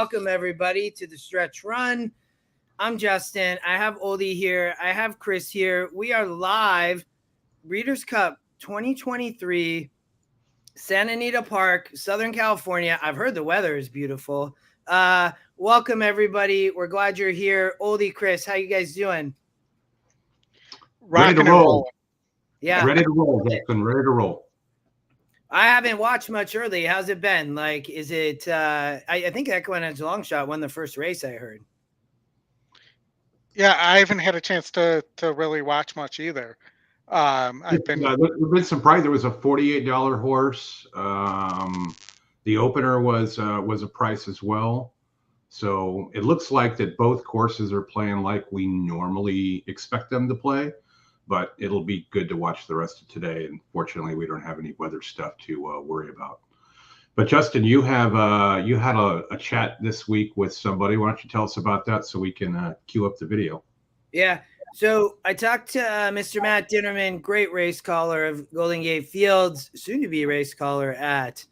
welcome everybody to the Stretch Run. I'm Justin. I have Oldy here. I have Chris here. We are live, Breeders' Cup 2023, Santa Anita Park, Southern California. I've heard the weather is beautiful. Welcome everybody. We're glad you're here. Oldy, Chris, how you guys doing? Ready to roll. Yeah. Ready to roll, Jackson. Ready to roll. I haven't watched much early. How's it been? Like, is it, I think EquinEdge long shot won the first race, I heard. Yeah, I haven't had a chance to really watch much either. There's been some pride. There was a $48 horse. The opener was a price as well. So it looks like that both courses are playing like we normally expect them to play, but it'll be good to watch the rest of today. And fortunately, we don't have any weather stuff to worry about. But Justin, you had a chat this week with somebody. Why don't you tell us about that so we can cue up the video? Yeah. So I talked to Mr. Matt Dinnerman, great race caller of Golden Gate Fields, soon to be race caller at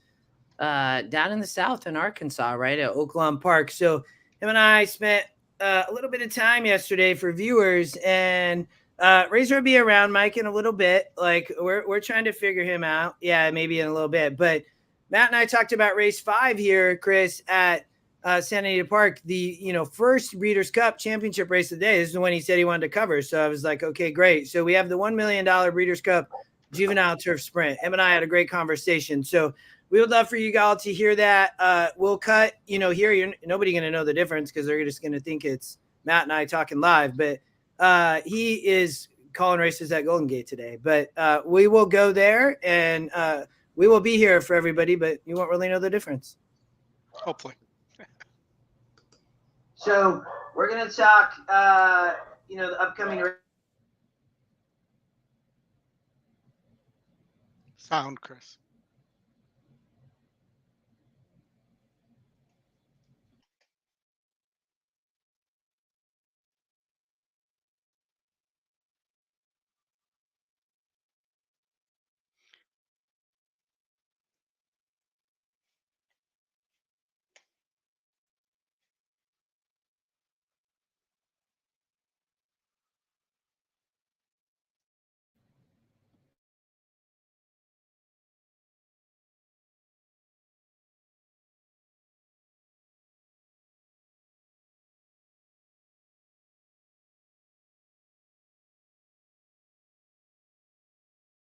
down in the South in Arkansas, right at Oaklawn Park. So him and I spent a little bit of time yesterday for viewers, and Razor will be around Mike in a little bit. Like we're trying to figure him out. Yeah, maybe in a little bit. But Matt and I talked about race 5 here, Chris, at Santa Anita Park, the first Breeders' Cup championship race of the day. This is the one he said he wanted to cover. So I was like, okay, great. So we have the $1 million Breeders' Cup juvenile turf sprint. Him and I had a great conversation. So we would love for you all to hear that. We'll cut, here. You're nobody going to know the difference because they're just going to think it's Matt and I talking live. But he is calling races at Golden Gate today. But we will go there, and we will be here for everybody, but you won't really know the difference. Hopefully. So we're going to talk, the upcoming sound, Chris.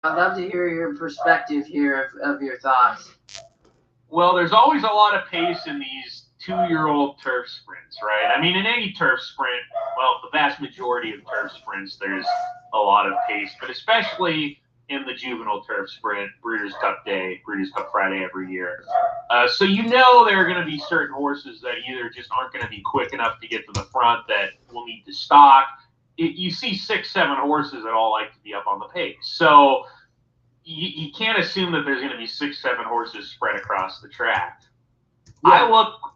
I'd love to hear your perspective here of your thoughts. Well, there's always a lot of pace in these 2-year-old turf sprints, right? I mean, in any turf sprint, well, the vast majority of turf sprints, there's a lot of pace, but especially in the juvenile turf sprint, Breeders' Cup Day, Breeders' Cup Friday every year. So there are going to be certain horses that either just aren't going to be quick enough to get to the front that will need to stock. You see 6, 7 horses that all like to be up on the pace. So you can't assume that there's going to be 6, 7 horses spread across the track. Yeah.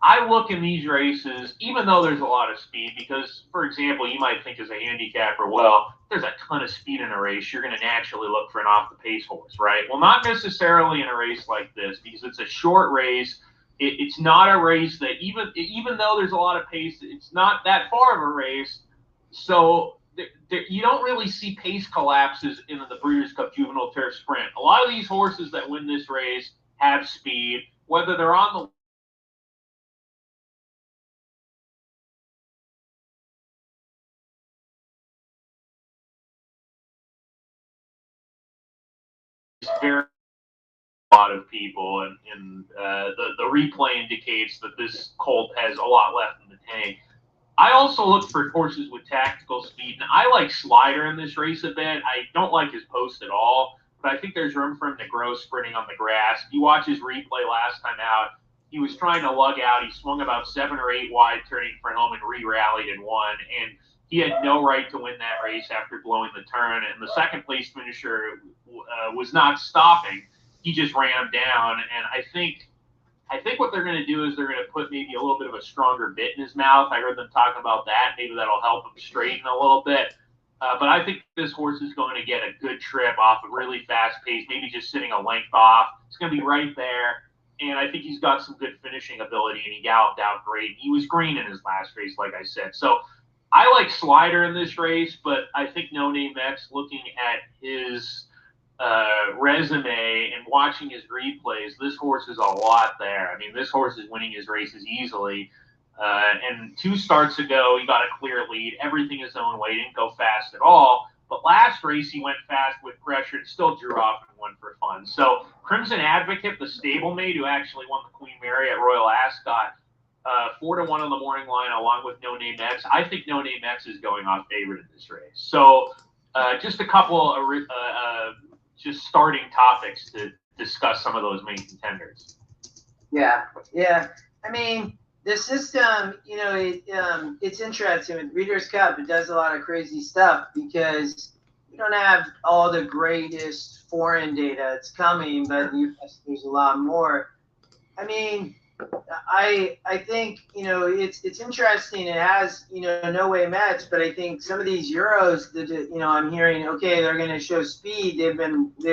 I look in these races, even though there's a lot of speed, because, for example, you might think as a handicapper, well, there's a ton of speed in a race. You're going to naturally look for an off-the-pace horse, right? Well, not necessarily in a race like this, because it's a short race. It's not a race that, even though there's a lot of pace, it's not that far of a race. So you don't really see pace collapses in the Breeders' Cup Juvenile Turf Sprint. A lot of these horses that win this race have speed, whether they're on the very a lot of people, and the replay indicates that this colt has a lot left in the tank. I also look for horses with tactical speed, and I like Slider in this race a bit. I don't like his post at all, but I think there's room for him to grow sprinting on the grass. If you watch his replay last time out, he was trying to lug out. He swung about 7 or 8 wide, turning for home, and re-rallied and won. And he had no right to win that race after blowing the turn. And the second place finisher was not stopping. He just ran him down. And I think what they're going to do is they're going to put maybe a little bit of a stronger bit in his mouth. I heard them talk about that. Maybe that'll help him straighten a little bit. But I think this horse is going to get a good trip off a really fast pace, maybe just sitting a length off. It's going to be right there. and I think he's got some good finishing ability, and he galloped out great. He was green in his last race, like I said. So I like Slider in this race, but I think No Name X, looking at his resume and watching his replays, this horse is a lot there. I mean, this horse is winning his races easily. And 2 starts ago, he got a clear lead, everything his own way, didn't go fast at all. But last race, he went fast with pressure and still drew off and won for fun. So Crimson Advocate, the stablemate who actually won the Queen Mary at Royal Ascot, 4-1 on the morning line, along with No Name X. I think No Name X is going off favorite in this race. So just a couple of just starting topics to discuss some of those main contenders. Yeah. I mean, the system, it's interesting with Breeders' Cup. It does a lot of crazy stuff because you don't have all the greatest foreign data. It's coming, but there's a lot more. I mean, I think it's interesting. It has no way match, but I think some of these Euros that I'm hearing, okay, they're going to show speed. They've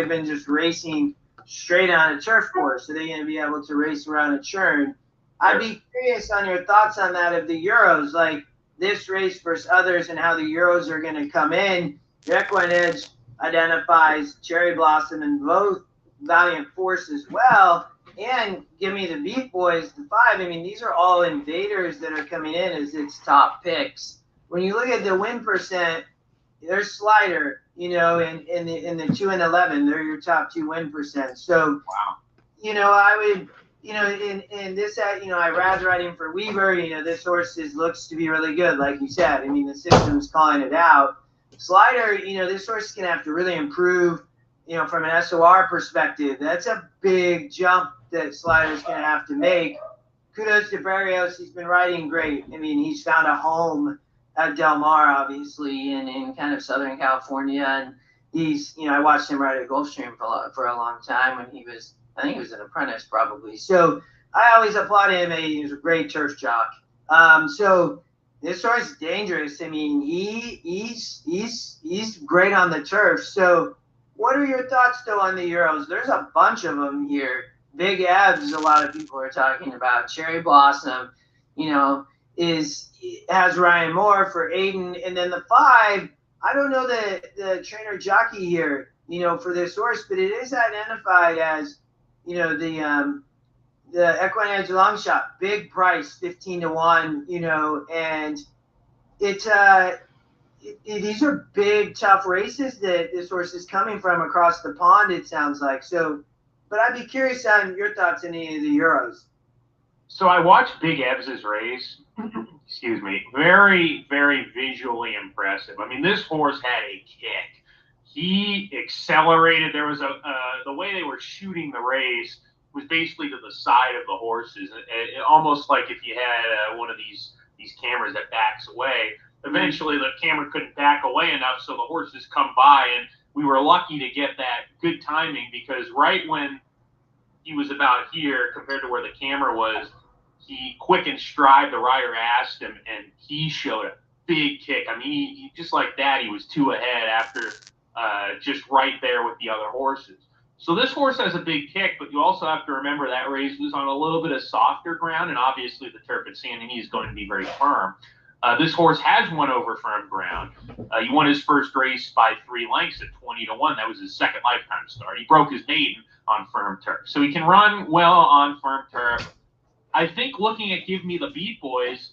been just racing straight on a turf course, so they're going to be able to race around a churn. I'd be curious on your thoughts on that of the Euros, like this race versus others, and how the Euros are going to come in. EquinEdge identifies Cherry Blossom and both Valiant Force as well. And give me the Beat Boys, the 5. I mean, these are all invaders that are coming in as its top picks. When you look at the win percent, there's Slider, in the 2 and 11, they're your top 2 win percent. So, wow. I would, in this, I rather ride him for Weaver. This horse looks to be really good, like you said. I mean, the system's calling it out. Slider, this horse is going to have to really improve, from an SOR perspective. That's a big jump that Slider's going to have to make. Kudos to Barrios. He's been riding great. I mean, he's found a home at Del Mar, obviously, in kind of Southern California. And he's, I watched him ride at Gulfstream for a long time when I think he was an apprentice probably. So I always applaud him. He's a great turf jock. So this horse is dangerous. I mean, he's great on the turf. So what are your thoughts, though, on the Euros? There's a bunch of them here. Big Evs, a lot of people are talking about. Cherry Blossom, has Ryan Moore for Aiden. And then the 5, I don't know the trainer jockey here, for this horse, but it is identified as, the EquinEdge long shot, big price, 15-1, and these are big, tough races that this horse is coming from across the pond, it sounds like. So, but I'd be curious on your thoughts on any of the Euros. So I watched Big Evs' race. Excuse me. Very, very visually impressive. I mean, this horse had a kick. He accelerated. There was the way they were shooting the race was basically to the side of the horses, almost like if you had one of these cameras that backs away. Eventually, the camera couldn't back away enough, so the horses come by, and we were lucky to get that good timing because right when he was about here compared to where the camera was, he quickened stride. The rider asked him, and he showed a big kick. I mean, he just like that, he was 2 ahead after just right there with the other horses. So this horse has a big kick, but you also have to remember that race was on a little bit of softer ground, and obviously the turf at Saint-Denis is going to be very firm. This horse has won over firm ground. He won his first race by 3 lengths at 20-1. That was his second lifetime start. He broke his maiden on firm turf. So he can run well on firm turf. I think looking at Give Me the Beat Boys,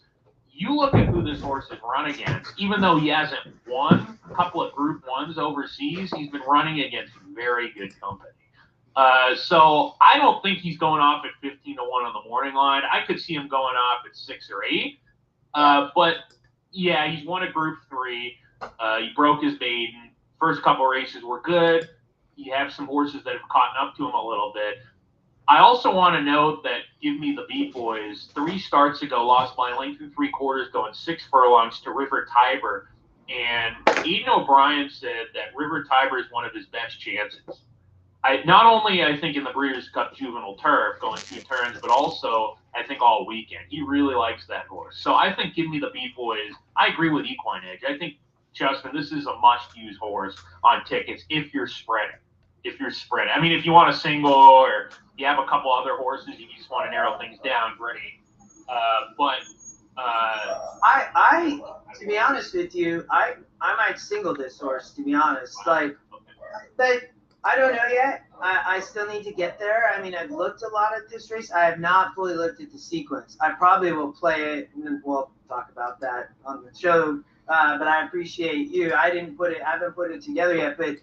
you look at who this horse has run against, even though he hasn't won a couple of Group 1s overseas, he's been running against very good company. So I don't think he's going off at 15-1 on the morning line. I could see him going off at 6 or 8. But yeah, he's won a Group 3. He broke his maiden. First couple races were good. You have some horses that have caught up to him a little bit. I also want to note that Give Me the Beat Boys, 3 starts ago, lost by a length and 3/4, going 6 furlongs to River Tiber. And Eden O'Brien said that River Tiber is one of his best chances. Not only, I think, in the Breeders' Cup Juvenile Turf, going 2 turns, but also, I think, all weekend. He really likes that horse. So I think Give Me the Beat Boys, I agree with EquinEdge. I think, Justin, this is a must-use horse on tickets if you're spreading. if you're spread. I mean, if you want a single or you have a couple other horses, you just want to narrow things down, great. I to be honest with you, I might single this horse, to be honest. Like, but I don't know yet. I still need to get there. I mean, I've looked a lot at this race. I have not fully looked at the sequence. I probably will play it, and then we'll talk about that on the show. But I appreciate you. I haven't put it together yet, but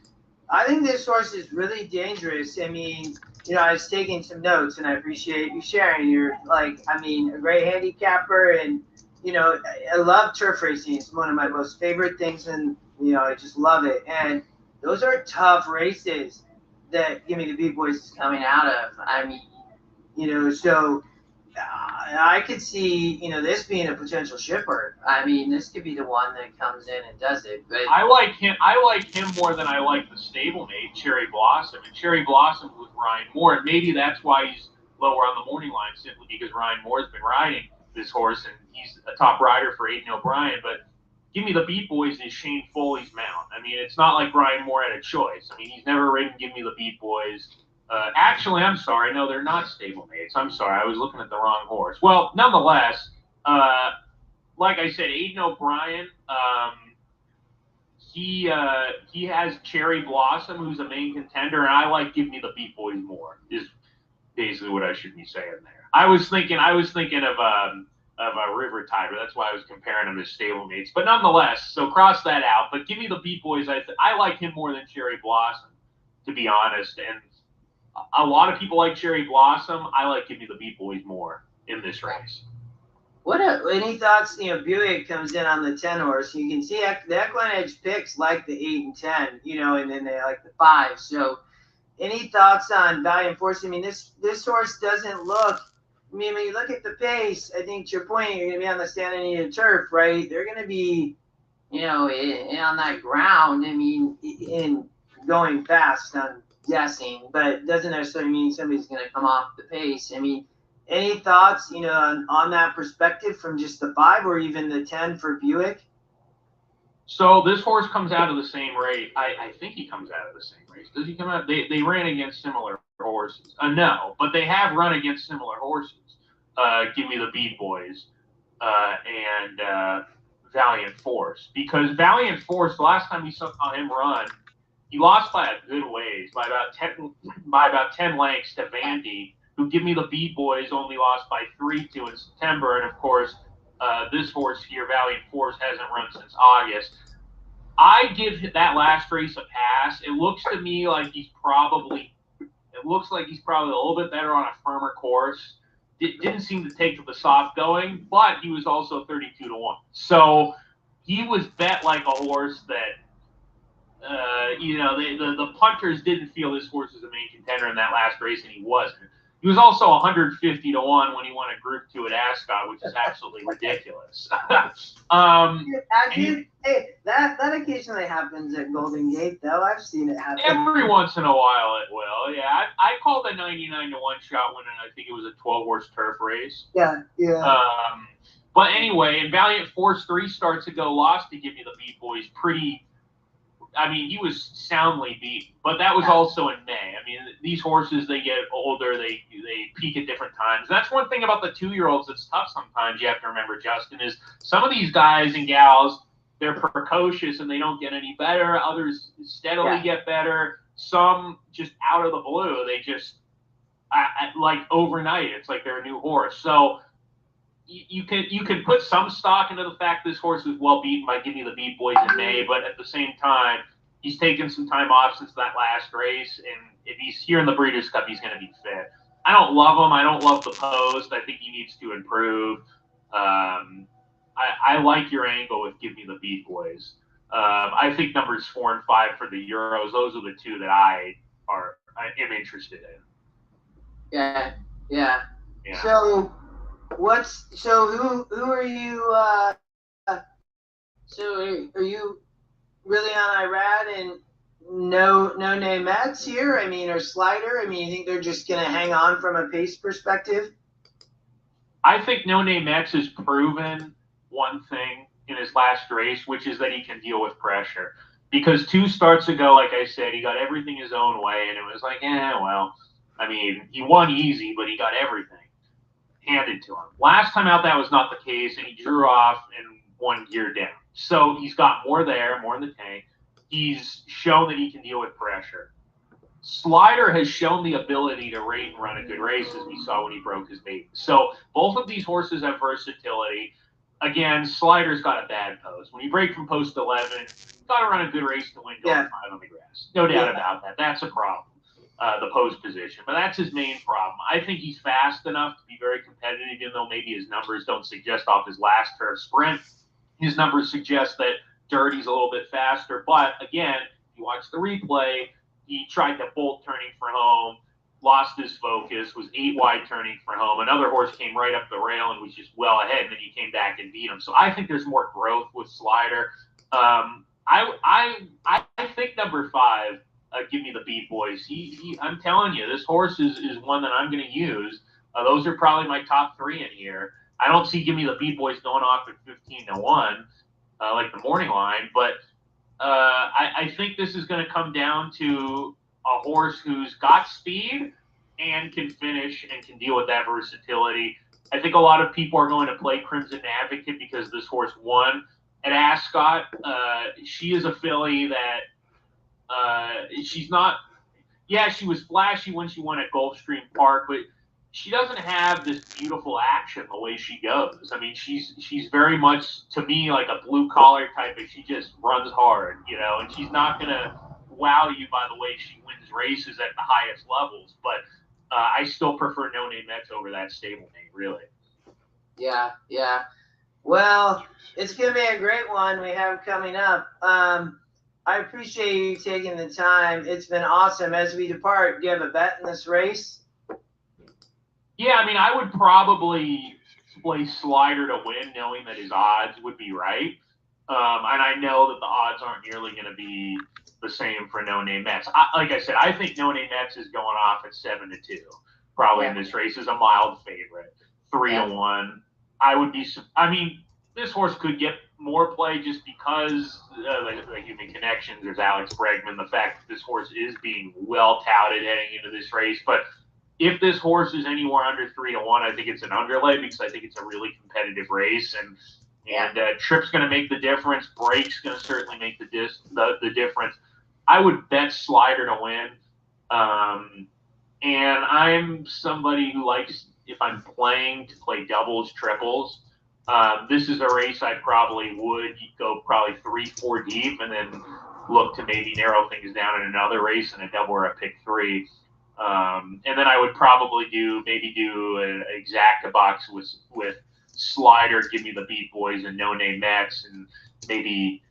I think this horse is really dangerous. I mean, you know, I was taking some notes, and I appreciate you sharing. You're like, I mean, a great handicapper, and you know, I love turf racing. It's one of my most favorite things, and you know, I just love it. And those are tough races that Gimme the Beat Boys is coming out of. I mean, you know, so I could see, you know, this being a potential shipper. I mean, this could be the one that comes in and does it. But I like him more than I like the stablemate, Cherry Blossom. And Cherry Blossom with Ryan Moore. And maybe that's why he's lower on the morning line, simply because Ryan Moore's been riding this horse, and he's a top rider for Aiden O'Brien. But Give Me the Beat Boys is Shane Foley's mount. I mean, it's not like Ryan Moore had a choice. I mean, he's never ridden Give Me the Beat Boys. Actually, I'm sorry. No, they're not stablemates. I'm sorry. I was looking at the wrong horse. Well, nonetheless, like I said, Aiden O'Brien, he has Cherry Blossom, who's a main contender, and I like Give Me the Beat Boys more, is basically what I should be saying there. I was thinking of a River Tiger. That's why I was comparing them as stablemates. But nonetheless, so cross that out. But Give Me the Beat Boys, I like him more than Cherry Blossom, to be honest. And a lot of people like Cherry Blossom. I like Give Me the Beat Boys more in this race. Any thoughts? You know, Buick comes in on the 10 horse. You can see the EquinEdge picks like the 8 and 10, you know, and then they like the 5. So any thoughts on Valiant Force? I mean, this horse doesn't look, I mean, when you look at the pace, I think to your point, you're going to be on the standing needed turf, right? They're going to be, you know, on that ground. I mean, in going fast, I'm guessing, but it doesn't necessarily mean somebody's going to come off the pace. I mean, any thoughts, you know, on that perspective from just the 5 or even the 10 for Buick? So this horse comes out of the same race. I think he comes out of the same race. Does he come out? They ran against similar horses. No, but they have run against similar horses. Give Me the Beat Boys and Valiant Force. Because Valiant Force, the last time we saw him run, he lost by a good ways, by about 10 lengths to Vandy, who Give Me the Beat Boys only lost by 3 to in September. And of course, this horse here, Valiant Force, hasn't run since August. I give that last race a pass. It looks to me like he's probably a little bit better on a firmer course. Didn't seem to take to the soft going, but he was also 32 to 1. So he was bet like a horse that, you know, the punters didn't feel this horse was a main contender in that last race, and he wasn't. He was also 150 to 1 when he won a Group 2 at Ascot, which is absolutely ridiculous. Hey, that occasionally happens at Golden Gate, though. I've seen it happen. Every once in a while it will, yeah. I called a 99 to 1 shot when I think it was a 12-horse turf race. Yeah. But anyway, in Valiant Force 3 starts ago, lost to Give Me the Beat Boys pretty. I mean, he was soundly beaten, but that was also in May. I mean, these horses, they get older, they peak at different times. That's one thing about the 2-year-olds that's tough sometimes, you have to remember, Justin, is some of these guys and gals, they're precocious and they don't get any better. Others steadily get better. Some just out of the blue, they just, like overnight, it's like they're a new horse. So you can put some stock into the fact this horse was well beaten by Give Me the Beat Boys in May, but at the same time, he's taken some time off since that last race, and if he's here in the Breeders' Cup, he's going to be fit. I don't love him. I don't love the post. I think he needs to improve. I like your angle with Give Me the Beat Boys. I think numbers 4 and 5 for the Euros, those are the two that I am interested in. Yeah. So who are you? So are you really on Irad and no name Mets here? I mean, or Slider? I mean, you think they're just going to hang on from a pace perspective? I think No Name X has proven one thing in his last race, which is that he can deal with pressure. because 2 starts ago, like I said, he got everything his own way, and it was like, well, I mean, he won easy, but he got everything handed to him. Last time out, that was not the case, and he drew off and 1 gear down. So he's got more there, more in the tank. He's shown that he can deal with pressure. Slider has shown the ability to rate and run a good race, as we saw when he broke his bait. So both of these horses have versatility. Again, Slider's got a bad post. When you break from post 11, you've got to run a good race to win going 5 on the grass. No doubt about that. That's a problem, the post position. But that's his main problem. I think he's fast enough to be very competitive, even though maybe his numbers don't suggest off his last turf sprint. His numbers suggest that Dirty's a little bit faster. But, again, you watch the replay, he tried to bolt turning for home, lost his focus, was 8 wide turning for home. Another horse came right up the rail and was just well ahead, and then he came back and beat him. So I think there's more growth with Slider. I think number 5, Give Me the Beat Boys. I'm telling you, this horse is one that I'm going to use. Those are probably my top 3 in here. I don't see Give Me the Beat Boys going off at 15-1 like the morning line, but I think this is going to come down to a horse who's got speed and can finish and can deal with that versatility. I think a lot of people are going to play Crimson Advocate because this horse won at Ascot. She is a filly that she's not – yeah, she was flashy when she won at Gulfstream Park, but she doesn't have this beautiful action the way she goes. I mean, she's very much, to me, like a blue-collar type, and she just runs hard, and she's not going to wow you by the way she wins races at the highest levels, but I still prefer No Name Mets over that stablemate, really. Yeah. Well, it's going to be a great one we have coming up. I appreciate you taking the time. It's been awesome. As we depart, do you have a bet in this race? Yeah, I mean, I would probably play Slider to win, knowing that his odds would be right. And I know that the odds aren't nearly going to be the same for No Name Mets. Like I said, I think No Name Mets is going off at 7-2, probably in this race, is a mild favorite. 3-1. I mean, this horse could get more play just because the human connections. There's Alex Bregman. The fact that this horse is being well touted heading into this race, but if this horse is anywhere under 3-1, I think it's an underlay because I think it's a really competitive race, and Trip's going to make the difference. Break's going to certainly make the difference. I would bet Slider to win, and I'm somebody who likes, if I'm playing, to play doubles, triples. This is a race I probably would go 3-4 deep, and then look to maybe narrow things down in another race in a double or a pick 3. And then I would probably do an exacta box with Slider, Give Me the Beat Boys, and No Name Mets, and maybe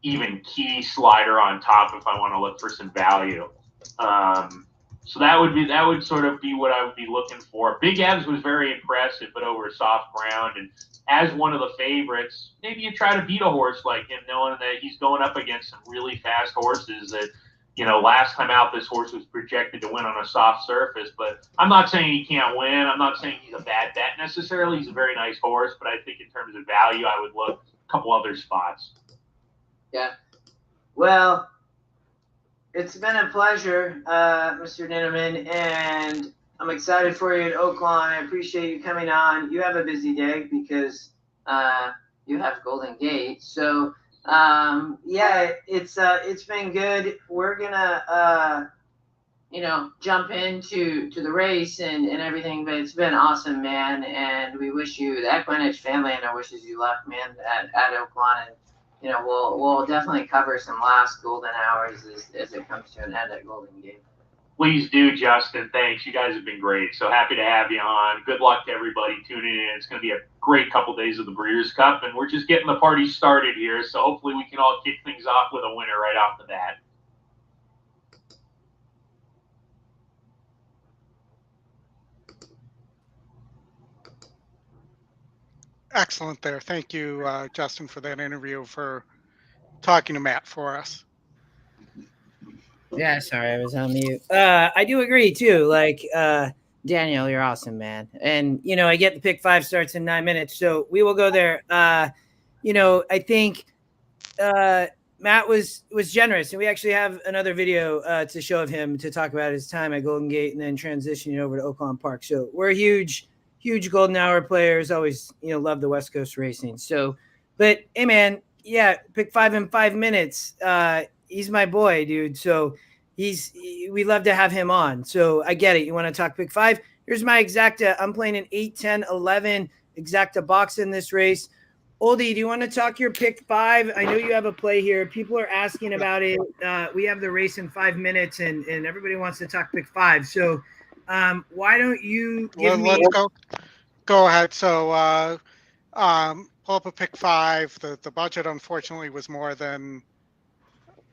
even key Slider on top if I want to look for some value. So that would sort of be what I would be looking for. Big Evs was very impressive, but over soft ground, and as one of the favorites, maybe you try to beat a horse like him, knowing that he's going up against some really fast horses that. Last time out, this horse was projected to win on a soft surface, but I'm not saying he can't win. I'm not saying he's a bad bet necessarily. He's a very nice horse, but I think in terms of value, I would look a couple other spots. Yeah. Well, it's been a pleasure, Mr. Dinnerman, and I'm excited for you at Oaklawn. I appreciate you coming on. You have a busy day because you have Golden Gate, so it's been good. We're gonna jump into the race and everything, but it's been awesome, man, and we wish you, the EquinEdge family, and I wishes you luck, man, at Oaklawn, and we'll definitely cover some last golden hours as it comes to an end at Golden Gate. Please do, Justin. Thanks. You guys have been great. So happy to have you on. Good luck to everybody tuning in. It's going to be a great couple days of the Breeders' Cup, and we're just getting the party started here. So hopefully we can all kick things off with a winner right off the bat. Excellent there. Thank you, Justin, for that interview, for talking to Matt for us. Yeah, sorry, I was on mute. I do agree too. Daniel, you're awesome, man. And I get the pick 5 starts in 9 minutes, so we will go there. I think Matt was generous, and we actually have another video to show of him to talk about his time at Golden Gate and then transitioning over to Oaklawn Park. So we're huge Golden Hour players. Always, love the West Coast racing. So, but hey, man, yeah, pick 5 in 5 minutes. He's my boy, dude. So we love to have him on. So I get it. You want to talk pick 5? Here's my exacta. I'm playing an 8, 10, 11 exacta box in this race. Oldy, do you want to talk your pick 5? I know you have a play here. People are asking about it. We have the race in 5 minutes, and everybody wants to talk pick 5. So why don't you give me... Let's go ahead. So pull up a pick 5. The budget, unfortunately, was more than...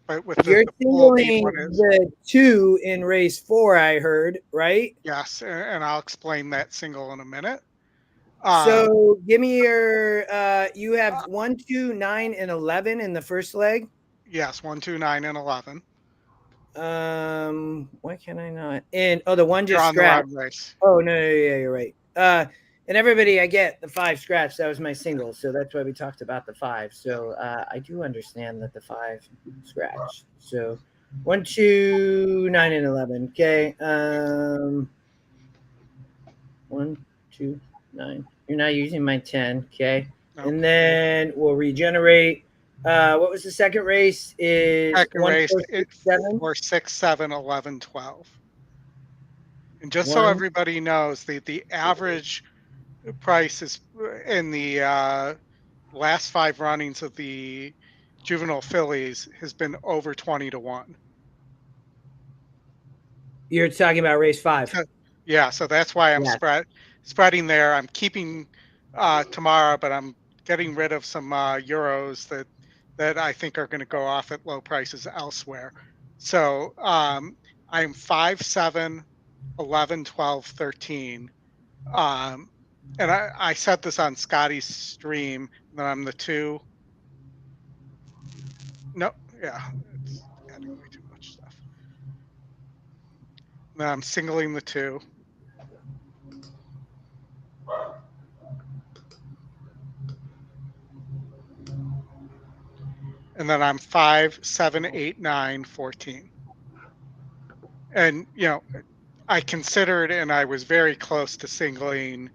But with You're singling the 2 in race 4, I heard, right? Yes, and I'll explain that single in a minute. So give me your you have 1, 2, 9, and 11 in the first leg. Yes, 1, 2, 9, and 11. Why can't I not? And the one just scratched. Oh no, yeah, you're right. And everybody, I get the 5 scratch. That was my single, so that's why we talked about the 5. So I do understand that the 5 scratch. So 1, 2, 9, and 11. Okay. 1, 2, 9. You're not using my 10. Okay. Nope. And then we'll regenerate. What was the second race? Second race 4, 6, 7, 11, 12. And just so everybody knows, the average price is in the last 5 runnings of the juvenile fillies has been over 20 to 1. You're talking about race 5. Yeah, so that's why I'm spreading there. I'm keeping tomorrow, but I'm getting rid of some euros that I think are going to go off at low prices elsewhere. So I'm 5, 7, 11, 12, 13. And I said this on Scotty's stream that I'm the 2. No, yeah, it's adding way too much stuff. Now I'm singling the 2. And then I'm 5, 7, 8, 9, 14. And, I considered, and I was very close to singling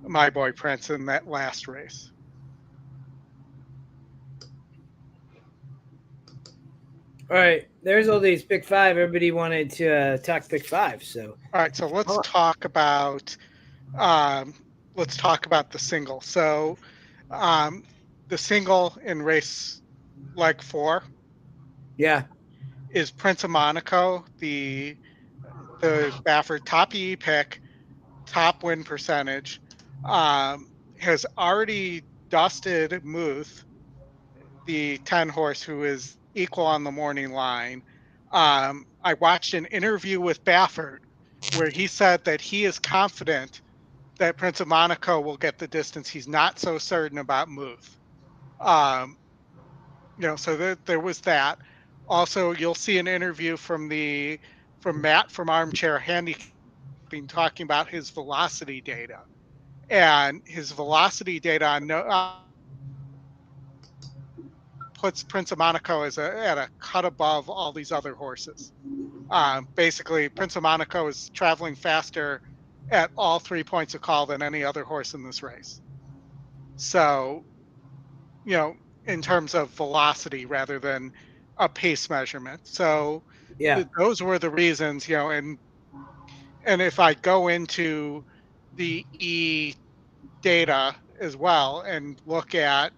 my boy Prince in that last race. All right, there's all these pick 5. Everybody wanted to talk pick 5. So all right, so let's talk about the single. So the single in race leg 4, is Prince of Monaco, the Baffert top EE pick, top win percentage, has already dusted Muth, the 10 horse who is equal on the morning line. I watched an interview with Baffert where he said that he is confident that Prince of Monaco will get the distance. He's not so certain about Muth. So there was that. Also, you'll see an interview from Matt from Armchair Handicapping talking about his velocity data, and his velocity data puts Prince of Monaco at a cut above all these other horses. Basically, Prince of Monaco is traveling faster at all 3 points of call than any other horse in this race. So, in terms of velocity rather than a pace measurement. So those were the reasons, and if I go into the E data as well and look at,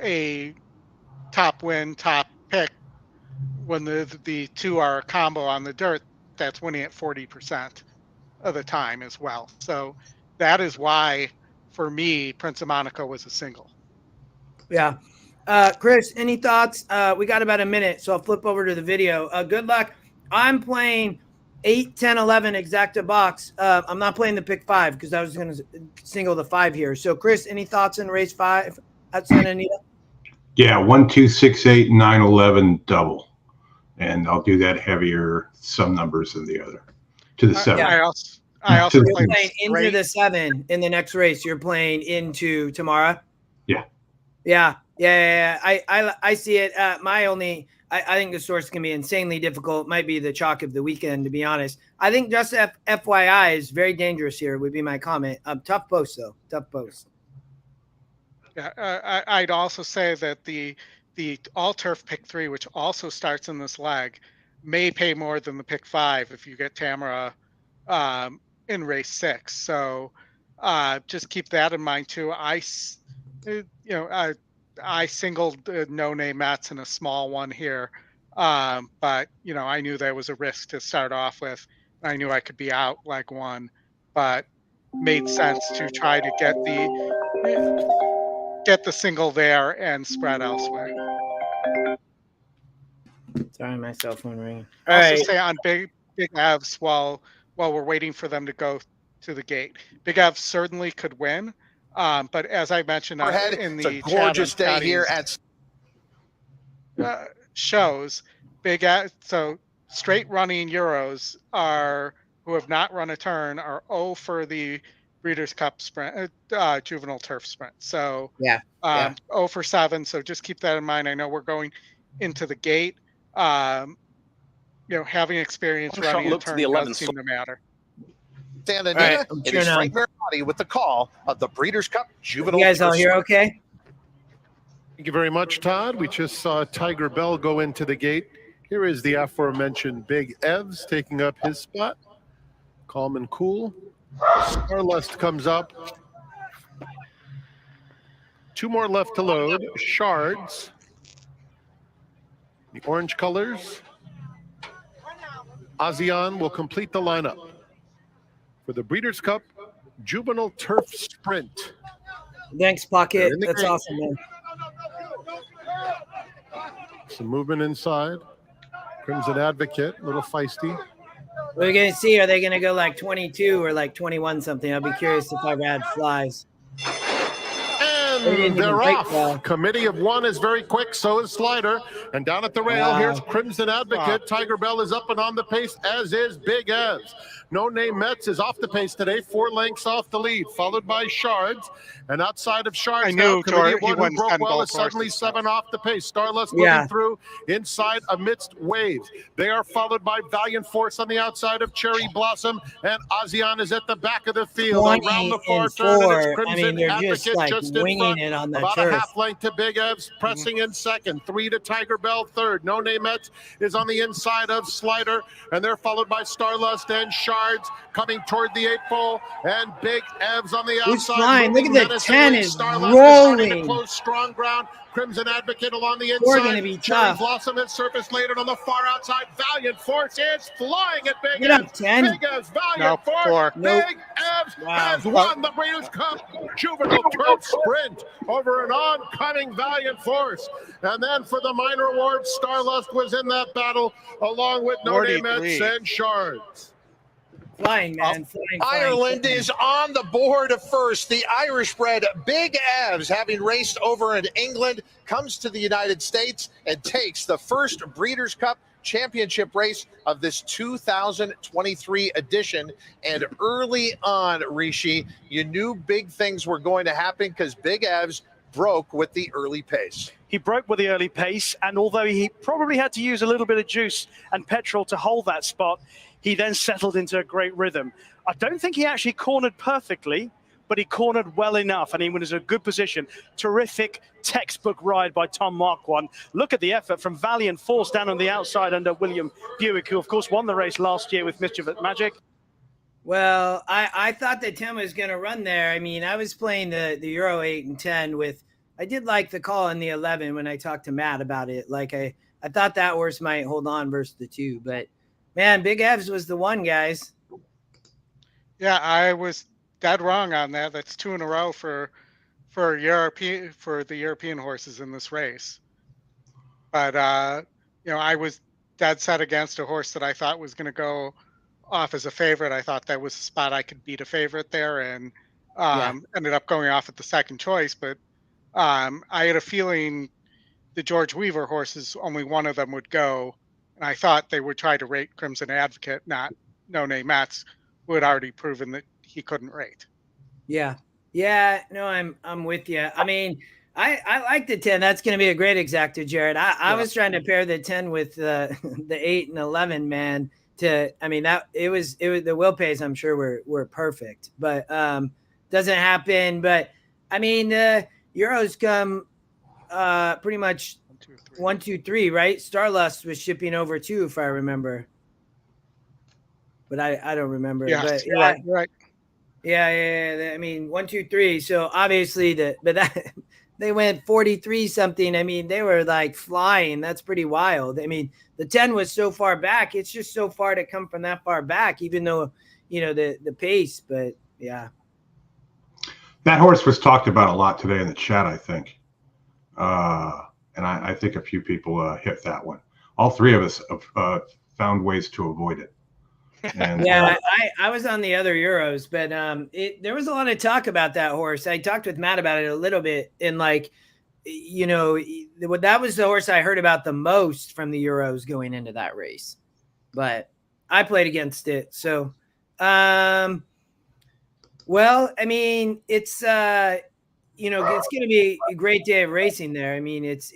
a top win, top pick, when the 2 are a combo on the dirt, that's winning at 40% of the time as well. So that is why, for me, Prince of Monaco was a single. Yeah. Chris, any thoughts? We got about a minute, so I'll flip over to the video. Good luck. I'm playing 8, 10, 11 exacta box. I'm not playing the pick 5 because I was going to single the 5 here. So, Chris, any thoughts on race 5 at Santa Anita? Yeah, 1, 2, 6, 8, 9, 11 double. And I'll do that heavier some numbers than the other to the 7. I also you're playing into the 7 in the next race. You're playing into tomorrow. Yeah. Yeah. Yeah, I see it. I think the source can be insanely difficult. Might be the chalk of the weekend, to be honest. I think just FYI is very dangerous here. Would be my comment. Tough post though. Tough post. Yeah, I'd also say that the all turf pick 3, which also starts in this leg, may pay more than the pick 5 if you get Tamara in race 6. So just keep that in mind too. I singled No Name Mats in a small one here, but I knew there was a risk to start off with. I knew I could be out leg 1, but made sense to try to get the single there and spread elsewhere. Sorry, my cell phone ringing. Also say on Big Evs while we're waiting for them to go to the gate. Big Evs certainly could win, but as I mentioned in the it's a gorgeous day here at shows, so straight running Euros who have not run a turn are 0 for the Breeders' Cup sprint, juvenile turf sprint. So 0 for 7. So just keep that in mind. I know we're going into the gate. Having experience running a turn doesn't seem to matter. Santa Anita, it is Frank Maricotti with the call of the Breeders' Cup Juvenile. You guys all here okay? Thank you very much, Todd. We just saw Tiger Bell go into the gate. Here is the aforementioned Big Evs taking up his spot. Calm and cool. Starlust comes up. 2 more left to load. Shards. The orange colors. ASEAN will complete the lineup for the Breeders' Cup Juvenile Turf Sprint. Thanks, Pocket. That's awesome, man. Some movement inside. Crimson Advocate, a little feisty. We're going to see. Are they going to go like 22 or like 21 something? I'll be curious if I've had flies. And they're off. Well. Committee of 1 is very quick. So is Slider. And down at the rail, here's Crimson Advocate. Tiger Bell is up and on the pace, as is Big Evs. No Name Mets is off the pace today, 4 lengths off the lead, followed by Shards. And outside of Shards, I knew Committee of 1 who broke well is suddenly 7 off the pace. Starlust moving through inside amidst waves. They are followed by Valiant Force on the outside of Cherry Blossom, and ASEAN is at the back of the field around the far turn. And it's Crimson Advocate just in front, it on that about turf. A half length to Big Evs, pressing in second. 3 to Tiger Bell third. No Name Mets is on the inside of Slider, and they're followed by Starlust and Shards coming toward the 8th pole, and Big Evs on the outside. Who's flying? Look at the 10 is rolling. Close strong ground. Crimson Advocate along the inside. We're going to be Cherry tough. Blossom has surfaced later on the far outside. Valiant Force is flying at Big Get up, Evs. 10. Big Evs, Valiant Force. Big Evs has won the Breeders' Cup Juvenile Turf Sprint over an oncoming Valiant Force. And then for the minor awards, Starlust was in that battle along with No Name Mets and Shards. Flying, man. Ireland is on the board of first. The Irish bred Big Evs, having raced over in England, comes to the United States and takes the first Breeders' Cup championship race of this 2023 edition. And early on, Rishi, you knew big things were going to happen because Big Evs broke with the early pace. He broke with the early pace, and although he probably had to use a little bit of juice and petrol to hold that spot, he then settled into a great rhythm. I don't think he actually cornered perfectly, but he cornered well enough, and he was in a good position. Terrific textbook ride by Tom Marquand. Look at the effort from Valiant Force down on the outside under William Buick, who, of course, won the race last year with Mischief at Magic. Well, I thought that Tim was going to run there. I mean, I was playing the Euro 8 and 10 with – I did like the call in the 11 when I talked to Matt about it. Like, I thought that horse might hold on versus the 2, but – man, Big Evs was the one, guys. Yeah, I was dead wrong on that. That's 2 in a row for the European horses in this race. But I was dead set against a horse that I thought was going to go off as a favorite. I thought that was a spot I could beat a favorite there, and ended up going off at the second choice. But I had a feeling the George Weaver horses, only one of them would go. And I thought they would try to rate Crimson Advocate, not No Name Mats, who had already proven that he couldn't rate. Yeah. No, I'm with you. I mean, I like the 10. That's going to be a great exacta, Jared. I was trying to pair the 10 with the 8 and 11, man. I mean, that it was the will pays, I'm sure were perfect, but doesn't happen. But I mean, Euros come pretty much 1, 2, 3, right? Starlust was shipping over too, if I remember. But I don't remember. Yeah, but you're right. You're right. Yeah. I mean, 1, 2, 3. So obviously they went 43 something. I mean, they were like flying. That's pretty wild. I mean, the 10 was so far back. It's just so far to come from that far back, even though, the pace. But yeah. That horse was talked about a lot today in the chat, I think. And I think a few people hit that one. All three of us found ways to avoid it. And, yeah, I was on the other Euros, but there was a lot of talk about that horse. I talked with Matt about it a little bit, and that was the horse I heard about the most from the Euros going into that race. But I played against it, so well, I mean, it's it's going to be a great day of racing there. I mean, it's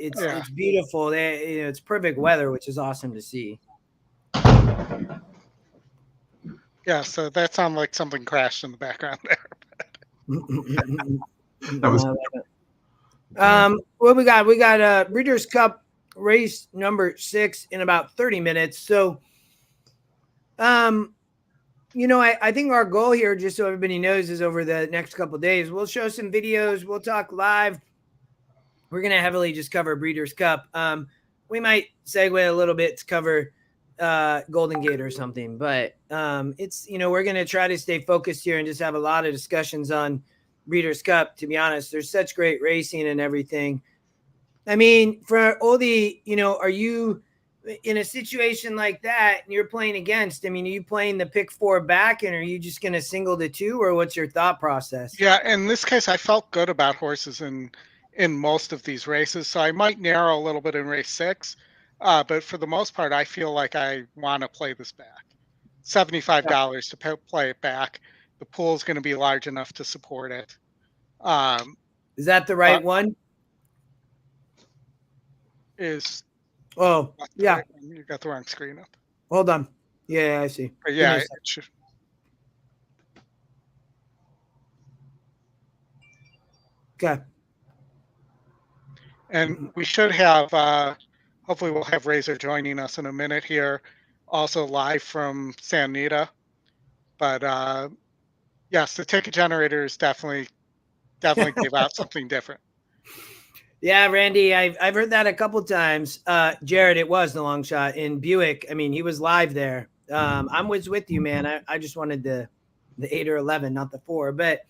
beautiful. It's perfect weather, which is awesome to see. Yeah, so that sounded like something crashed in the background there. that was what we got? We got Breeders' Cup race number 6 in about 30 minutes. So, I think our goal here, just so everybody knows, is over the next couple of days, we'll show some videos. We'll talk live. We're going to heavily just cover Breeders' Cup. We might segue a little bit to cover Golden Gate or something, but it's we're going to try to stay focused here and just have a lot of discussions on Breeders' Cup. To be honest, there's such great racing and everything. I mean, for Oldy, are you in a situation like that and you're playing against? I mean, are you playing the pick 4 back, and are you just going to single the 2, or what's your thought process? Yeah, in this case, I felt good about horses in most of these races, so I might narrow a little bit in race 6. But for the most part, I feel like I want to play this back. $75 to play it back. The pool is going to be large enough to support it. Is that the right one? You got the wrong screen up. Hold on. Yeah, I see. But yeah. Okay. And we should have, hopefully we'll have Razor joining us in a minute here, also live from San Nita. But yes, the ticket generators definitely gave out something different. Yeah, Randy, I've heard that a couple times. Jared, it was the long shot in Buick. I mean, he was live there. I was with you, man. I just wanted the 8 or 11, not the 4. But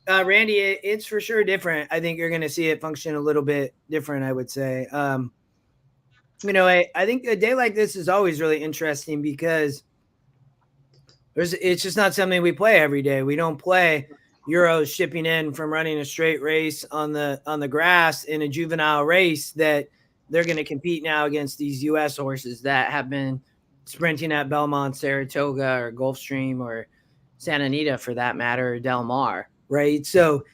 Randy, it's for sure different. I think you're going to see it function a little bit different, I would say. I think a day like this is always really interesting because it's just not something we play every day. We don't play Euros shipping in from running a straight race on the grass in a juvenile race that they're going to compete now against these U.S. horses that have been sprinting at Belmont, Saratoga, or Gulfstream, or Santa Anita for that matter, or Del Mar, right? So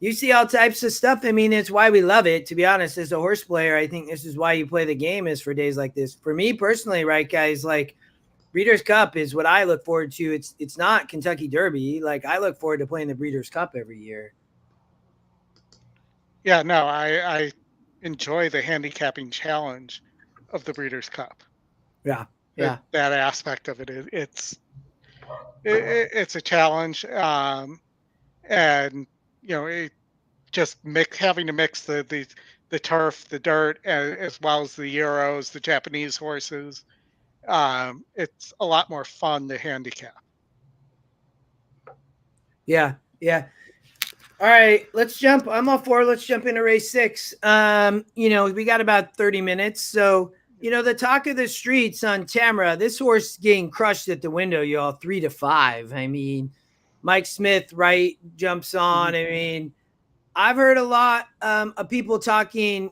you see all types of stuff. I mean, it's why we love it. To be honest, as a horse player, I think this is why you play the game, is for days like this. For me personally, right, guys, like Breeders' Cup is what I look forward to. It's not Kentucky Derby. Like, I look forward to playing the Breeders' Cup every year. Yeah, no, I enjoy the handicapping challenge of the Breeders' Cup. Yeah. That aspect of it, it's a challenge, and having to mix the turf, the dirt, as well as the Euros, the Japanese horses. It's a lot more fun to handicap. Yeah. All right, let's jump. I'm all for. Let's jump into race 6. We got about 30 minutes. So, the talk of the streets on Tamara, this horse getting crushed at the window, y'all, 3-5. I mean, Mike Smith, right, jumps on. I mean, I've heard a lot of people talking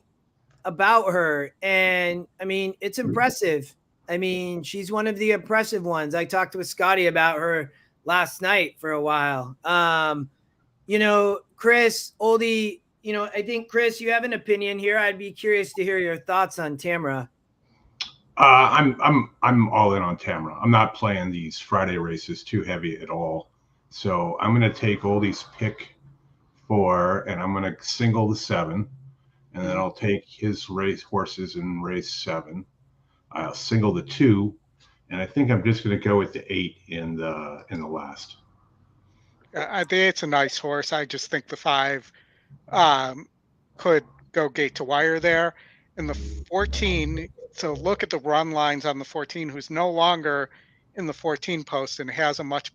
about her, and I mean, it's impressive. I mean, she's one of the impressive ones. I talked with Scotty about her last night for a while. Chris, Oldy, I think Chris, you have an opinion here. I'd be curious to hear your thoughts on Tamara. I'm all in on Tamara. I'm not playing these Friday races too heavy at all. So I'm going to take Oldy's pick 4, and I'm going to single the 7, and then I'll take his race horses in race 7. I'll single the 2, and I think I'm just going to go with the 8 in the last. I think it's a nice horse. I just think the 5 could go gate to wire there. And the 14, so look at the run lines on the 14, who's no longer in the 14 post and has a much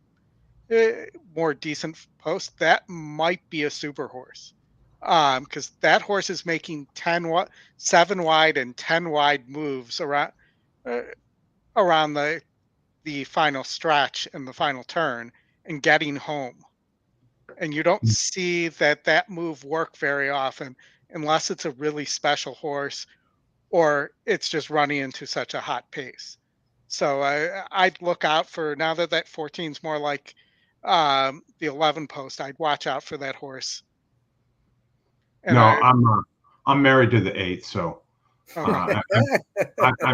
more decent post. That might be a super horse, because that horse is making 7 wide and 10 wide moves around the final stretch and the final turn and getting home. And you don't see that move work very often unless it's a really special horse or it's just running into such a hot pace. So I'd look out for, now that 14 is more like the 11 post, I'd watch out for that horse. And I'm married to the 8, so I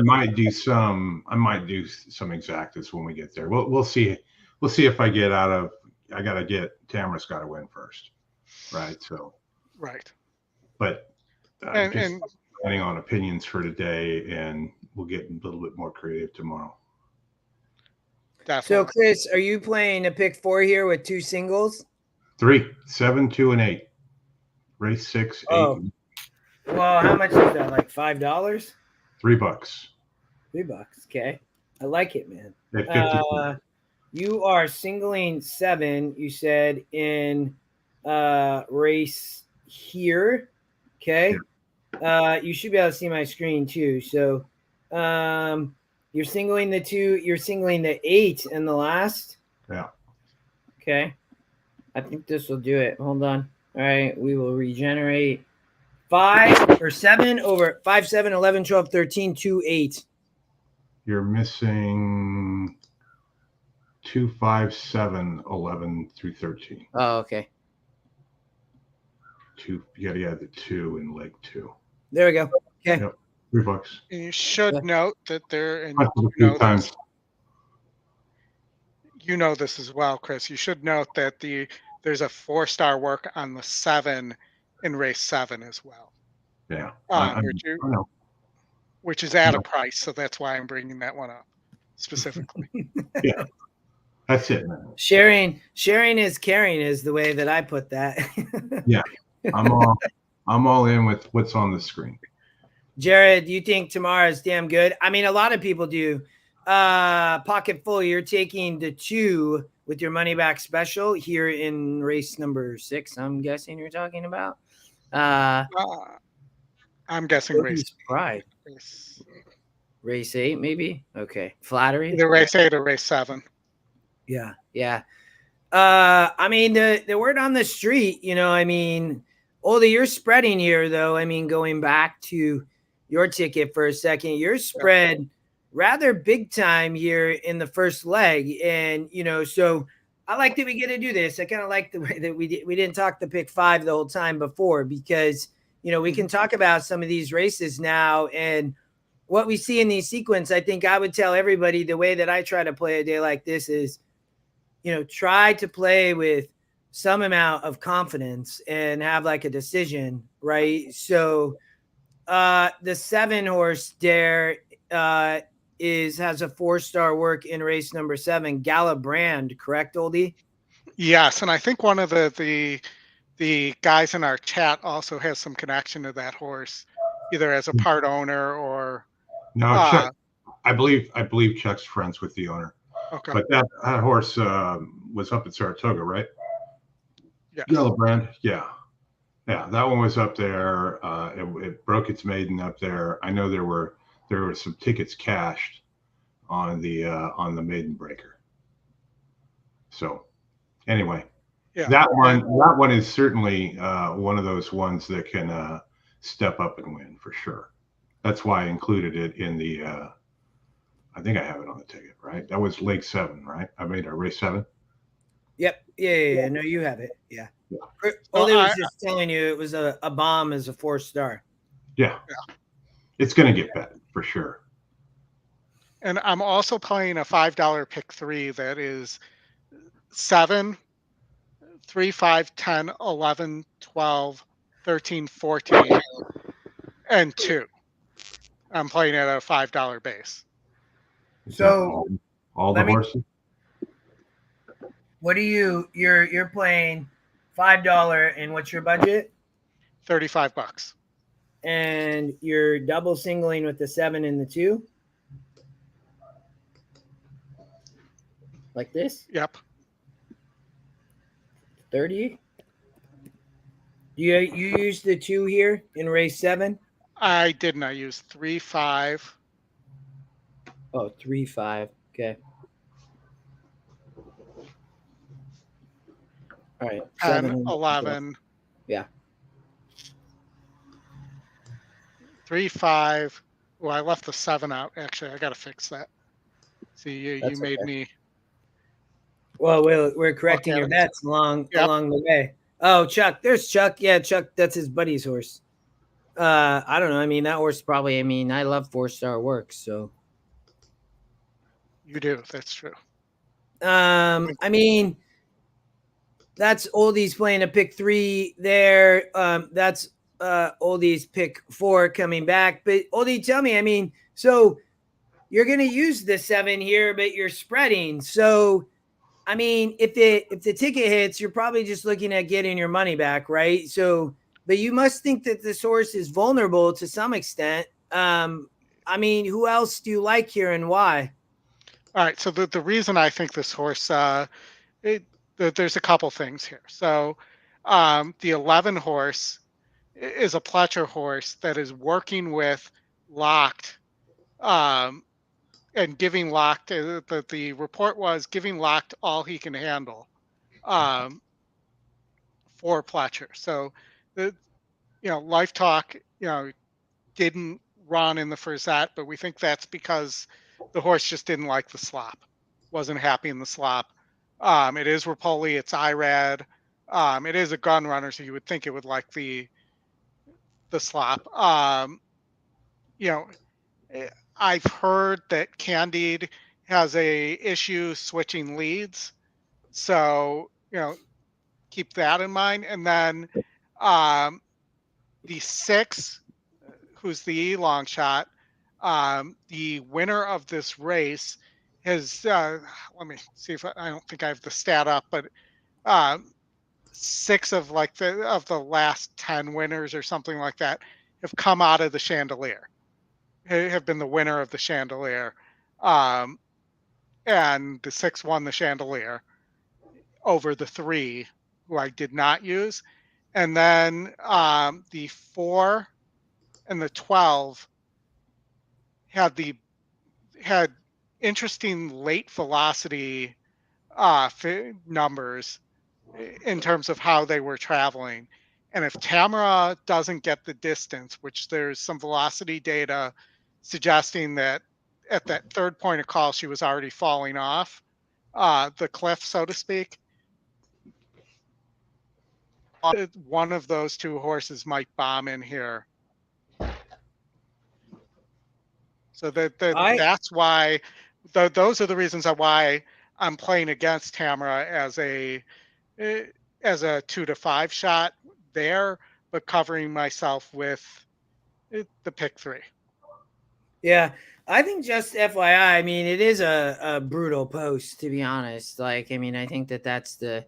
might do some exactas when we get there. We'll see if I get out of. I got to get Tamara's got to win first, right? So right. But and planning on opinions for today, and we'll get a little bit more creative tomorrow. Definitely. So, Chris, are you playing a pick 4 here with 2 singles? 3, 7, 2, and 8. Race 6, 8. Oh. Well, how much is that? Like $5? $3. $3. Okay, I like it, man. At 50. You are singling 7. You said in race here. Okay. Yeah. You should be able to see my screen too. So, you're singling the 2. You're singling the 8 in the last. Yeah. Okay. I think this will do it. Hold on. All right. We will regenerate 5 or 7 over 5, 7, 11, 12, 13, 2, 8. You're missing 2, 5, 7, 11 through 13. Oh, okay. 2. You got to add the 2 in leg 2. There we go. Okay. Yep. $3. You should note that there, and you know this as well, Chris. You should note that there's a 4-star work on the 7 in race 7 as well. Yeah. Which is at a price, so that's why I'm bringing that one up specifically. Yeah. That's it, man. Sharing is caring is the way that I put that. Yeah. I'm all in with what's on the screen. Jared, you think tomorrow's damn good? I mean, a lot of people do. Pocket full, you're taking the 2 with your money back special here in race number 6. I'm guessing you're talking about. I'm guessing race pride. Race 8, maybe. Okay, flattery. Either race 8 or race 7. Yeah. I mean, the word on the street, I mean, Oldy, you're spreading here, though. I mean, going back to your ticket for a second, you're spread rather big time here in the first leg. And, so I like that we get to do this. I kind of like the way that we didn't talk the pick 5 the whole time before, because, we can talk about some of these races now and what we see in these sequence. I think I would tell everybody the way that I try to play a day like this is, try to play with some amount of confidence and have like a decision, right? So the 7 horse there has a 4-star work in race number 7, Gala Brand, correct, Oldy? Yes, and I think one of the guys in our chat also has some connection to that horse, either as a part owner or no. Chuck, I believe Chuck's friends with the owner. Okay, but that horse was up at Saratoga, right? Yeah, Yellow Brand. Yeah, that one was up there. It broke its maiden up there. I know there were some tickets cashed on the maiden breaker. So anyway, that one is certainly one of those ones that can step up and win for sure. That's why I included it in the. I think I have it on the ticket, right? That was leg 7, right? I made a race 7. Yep. Yeah. No, you have it. Yeah. Oldy was just telling you it was a bomb as a 4-star. Yeah. It's going to get bet for sure. And I'm also playing a $5 pick 3 that is 7, 3, 5, 10, 11, 12, 13, 14, and 2. I'm playing at a $5 base. So all the horses. What are you're playing $5 and what's your budget? $35. And you're double singling with the 7 and the 2? Like this? Yep. 30? You used the 2 here in race 7? I didn't. I used 3, 5. Oh, 3, 5. Okay. All right. 10, 11. Yeah. 3, 5. Well, I left the 7 out. Actually, I got to fix that. See, you made me. Well, we're correcting your bets along the way. Oh, Chuck. There's Chuck. Yeah, Chuck. That's his buddy's horse. I don't know. I mean, that horse probably. I mean, I love 4-star work. So. You do. That's true. I mean, that's Oldy's playing a pick 3 there. That's Oldy's pick 4 coming back. But Oldy, tell me. I mean, so you're going to use the 7 here, but you're spreading. So. I mean, if the ticket hits, you're probably just looking at getting your money back, right? So, but you must think that this horse is vulnerable to some extent. I mean, who else do you like here and why? All right. So the reason I think this horse, there's a couple things here. So the 11 horse is a Pletcher horse that is working with Locked. And giving Locked, the report was giving Locked all he can handle for Pletcher. So, Life Talk, didn't run in the first set, but we think that's because the horse just didn't like the slop, wasn't happy in the slop. It is Rapoli, it's IRAD. It is a gun runner, so you would think it would like the slop. I've heard that Candide has a issue switching leads. So, keep that in mind. And then the 6, who's the long shot, the winner of this race has, let me see if I don't think I have the stat up, but 6 of the last 10 winners or something like that have come out of the Chandelier. Have been the winner of the Chandelier, and the 6 won the Chandelier over the 3 who I did not use, and then the 4 and the 12 had interesting late velocity numbers in terms of how they were traveling. And if Tamara doesn't get the distance, which there's some velocity data suggesting that at that third point of call, she was already falling off the cliff, so to speak. One of those 2 horses might bomb in here. So that's why, those are the reasons why I'm playing against Tamara as a 2 to 5 shot there, but covering myself with the pick 3. Yeah, I think just FYI, I mean, it is a brutal post, to be honest. Like, I mean, I think that's the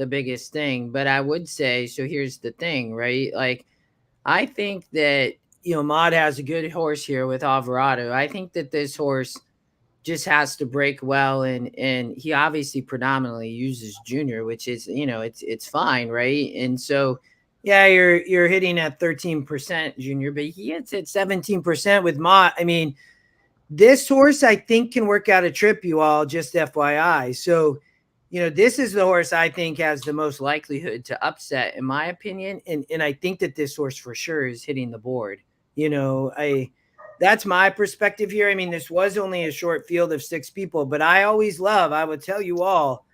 biggest thing. But I would say, so here's the thing, right? Like, I think that, Mod has a good horse here with Alvarado. I think that this horse just has to break well, and he obviously predominantly uses Junior, which is, it's fine, right? And so, yeah, you're hitting at 13% Junior, but he hits at 17% with Mott. I mean, this horse I think can work out a trip, you all, just FYI. So, this is the horse I think has the most likelihood to upset, in my opinion. And I think that this horse for sure is hitting the board. That's my perspective here. I mean, this was only a short field of 6 people, but I would tell you all,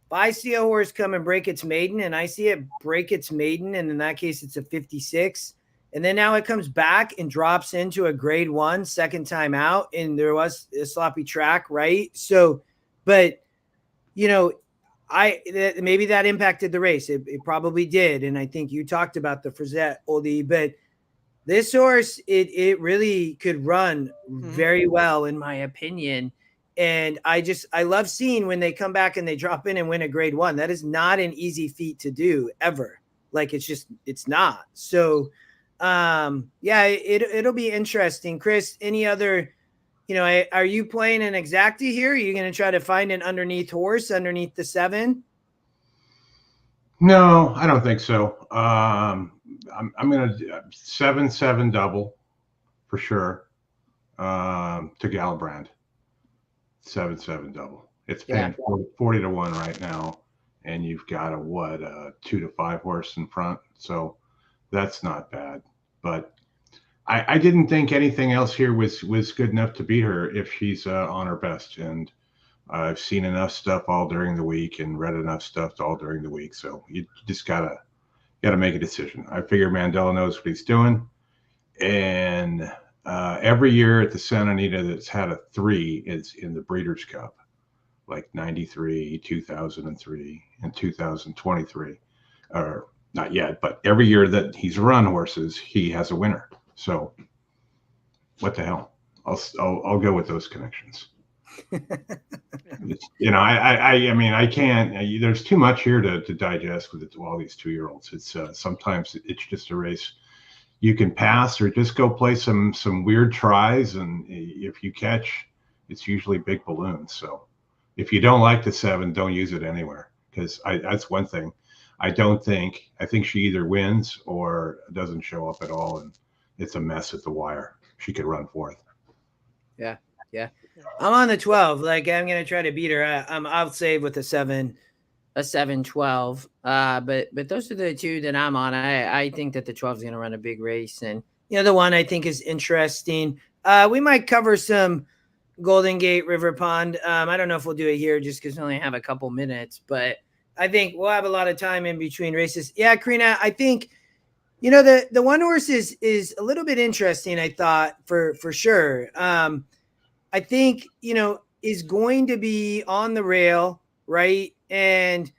if I see a horse come and break its maiden, and I see it break its maiden, and in that case it's a 56, and then now it comes back and drops into a grade 1 second time out, and there was a sloppy track, right? So, but you know, maybe that impacted the race. It probably did, and I think you talked about the Frizette, Oldy, but this horse, it really could run very well, in my opinion. And I love seeing when they come back and they drop in and win a grade 1. That is not an easy feat to do ever. Like it's not. So, yeah, it'll be interesting. Chris, any other, are you playing an exacta here? Are you going to try to find an underneath horse underneath the 7? No, I don't think so. I'm going to 7-7 double for sure to Galibrand. 7-7 double. It's paying 40 to 1 right now, and you've got a 2 to 5 horse in front, so that's not bad. But I didn't think anything else here was good enough to beat her if she's on her best, and I've seen enough stuff all during the week and read enough stuff all during the week, so you just gotta make a decision. I figure Mandela knows what he's doing, and every year at the Santa Anita that's had a 3 is in the Breeders' Cup, like 93, 2003, and 2023. Or not yet, but every year that he's run horses, he has a winner. So what the hell? I'll go with those connections. I mean, I can't. There's too much here to digest with all these 2-year-olds. It's sometimes it's just a race you can pass or just go play some weird tries, and if you catch, it's usually big balloons. So if you don't like the 7, don't use it anywhere, because that's one thing. I think she either wins or doesn't show up at all, and it's a mess at the wire. She could run 4th. Yeah. I'm on the 12. Like, I'm gonna try to beat her. I'll save with a 7-12. But those are the 2 that I'm on. I think that the 12 is gonna run a big race, and the one I think is interesting. We might cover some Golden Gate River Pond. I don't know if we'll do it here just because we only have a couple minutes, but I think we'll have a lot of time in between races. Yeah, Karina, I think the one horse is a little bit interesting. I thought for sure. I think, is going to be on the rail, right? And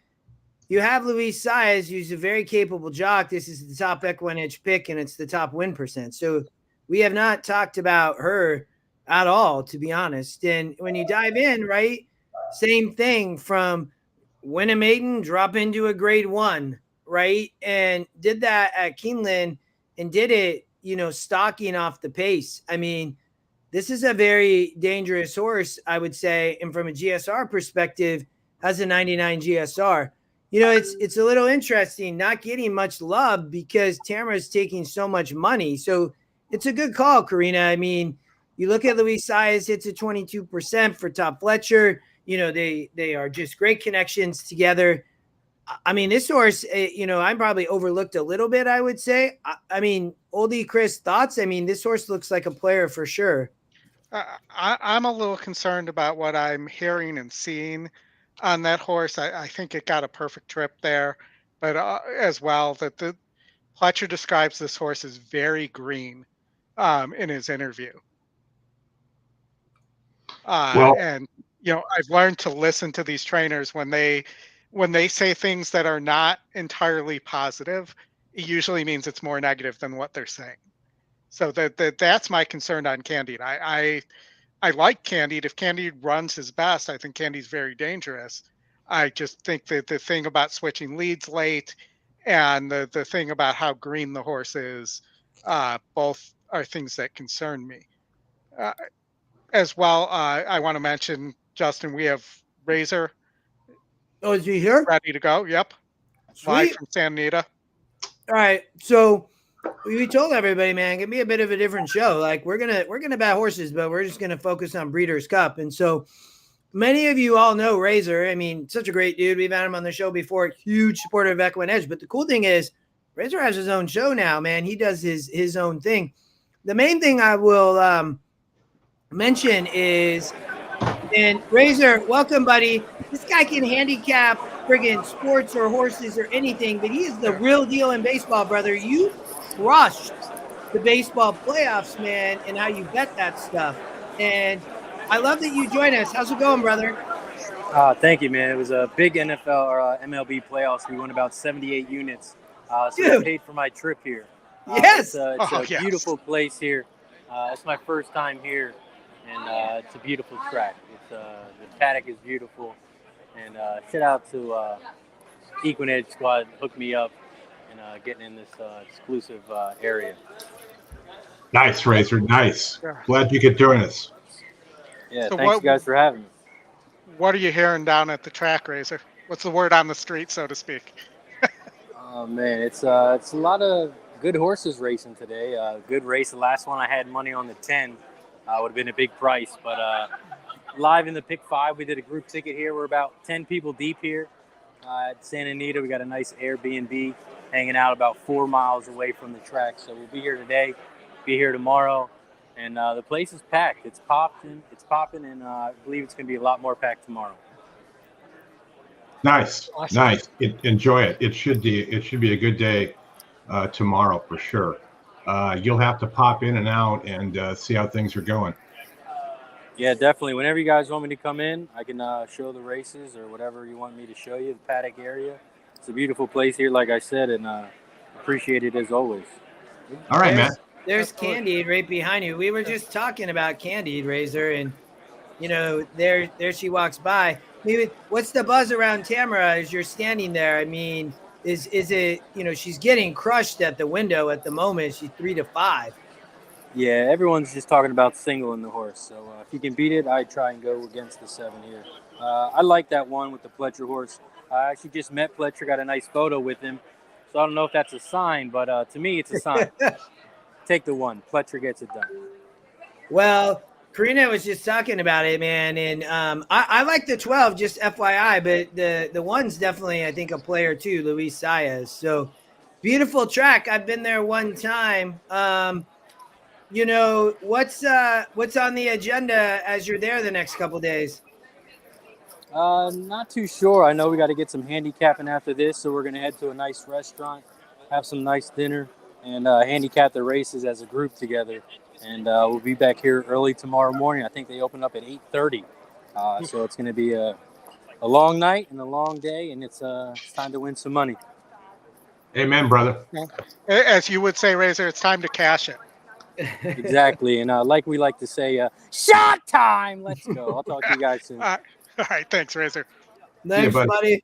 you have Luis Saez, who's a very capable jock. This is the top EquinEdge pick, and it's the top win %. So we have not talked about her at all, to be honest. And when you dive in, right, same thing, from win a maiden, drop into a grade 1, right? And did that at Keeneland and did it, stalking off the pace. I mean, this is a very dangerous horse, I would say. And from a GSR perspective, has a 99 GSR. It's a little interesting, not getting much love because Tamara's taking so much money. So it's a good call, Karina. I mean, you look at Luis Saez, hits at 22% for Top Fletcher. They are just great connections together. I mean, this horse, I'm probably overlooked a little bit, I would say. I mean, Oldy, Chris, thoughts? I mean, this horse looks like a player for sure. I'm a little concerned about what I'm hearing and seeing on that horse. I think it got a perfect trip there, but as well, that the Fletcher describes this horse as very green in his interview. And I've learned to listen to these trainers when they say things that are not entirely positive. It usually means it's more negative than what they're saying. So that's my concern on Candide. I like Candide. If Candide runs his best, I think Candide's very dangerous. I just think that the thing about switching leads late and the thing about how green the horse is, both are things that concern me. As well, I want to mention, Justin, we have Razor. Oh, is he here? Ready to go. Yep. Sweet. Live from Santa Anita. All right. So we told everybody, man, it can be a bit of a different show. Like we're gonna bet horses, but we're just gonna focus on Breeders' Cup. And so many of you all know Razor. I mean, such a great dude. We've had him on the show before. Huge supporter of EquinEdge. But the cool thing is, Razor has his own show now, man. He does his own thing. The main thing I will mention is, and Razor, welcome, buddy. This guy can handicap friggin' sports or horses or anything, but he is the real deal in baseball, brother. You crushed the baseball playoffs, man, and how you bet that stuff. And I love that you join us. How's it going, brother? Thank you, man. It was a big NFL or MLB playoffs. We won about 78 units. So Dude. that paid for my trip here. Yes. It's a beautiful place here. It's my first time here, and it's a beautiful track. The paddock is beautiful. And shout out to EquinEdge squad hooked me up and getting in this exclusive area. Nice, Razor. Nice. Glad you could join us. Yeah, so thanks you guys for having me. What are you hearing down at the track, Razor? What's the word on the street, so to speak? Oh man, it's a lot of good horses racing today. Good race. The last one I had money on the 10. Would have been a big price, but live in the pick 5, we did a group ticket here. We're about 10 people deep here at Santa Anita. We got a nice Airbnb hanging out about 4 miles away from the track. So we'll be here today, be here tomorrow. And the place is packed. It's popping, and I believe it's going to be a lot more packed tomorrow. Nice, awesome. Nice. Enjoy it. It should be a good day tomorrow for sure. You'll have to pop in and out and see how things are going. Yeah, definitely. Whenever you guys want me to come in, I can show the races or whatever you want me to show you, the paddock area. It's a beautiful place here, like I said, and appreciate it as always. All right, man. There's Candide right behind you. We were just talking about Candide, Razor, and there she walks by. Maybe what's the buzz around Tamara as you're standing there? I mean, is it she's getting crushed at the window at the moment. She's 3-5. Yeah, everyone's just talking about singling the horse. So if you can beat it, I try and go against the 7 here. I like that one with the Pletcher horse. I actually just met Pletcher, got a nice photo with him. So I don't know if that's a sign, but to me, it's a sign. Take the 1. Pletcher gets it done. Well, Karina was just talking about it, man, and I like the 12, just FYI, but the 1's definitely, I think, a player too, Luis Saez. So beautiful track. I've been there one time. What's on the agenda as you're there the next couple days? Not too sure. I know we got to get some handicapping after this, so we're going to head to a nice restaurant, have some nice dinner, and handicap the races as a group together. And we'll be back here early tomorrow morning. I think they open up at 8:30. So it's going to be a long night and a long day, and it's time to win some money. Amen, brother. As you would say, Razor, it's time to cash it. Exactly. And like we like to say, shot time. Let's go. I'll talk to you guys soon. All right. Thanks, Razor. Thanks, buddy.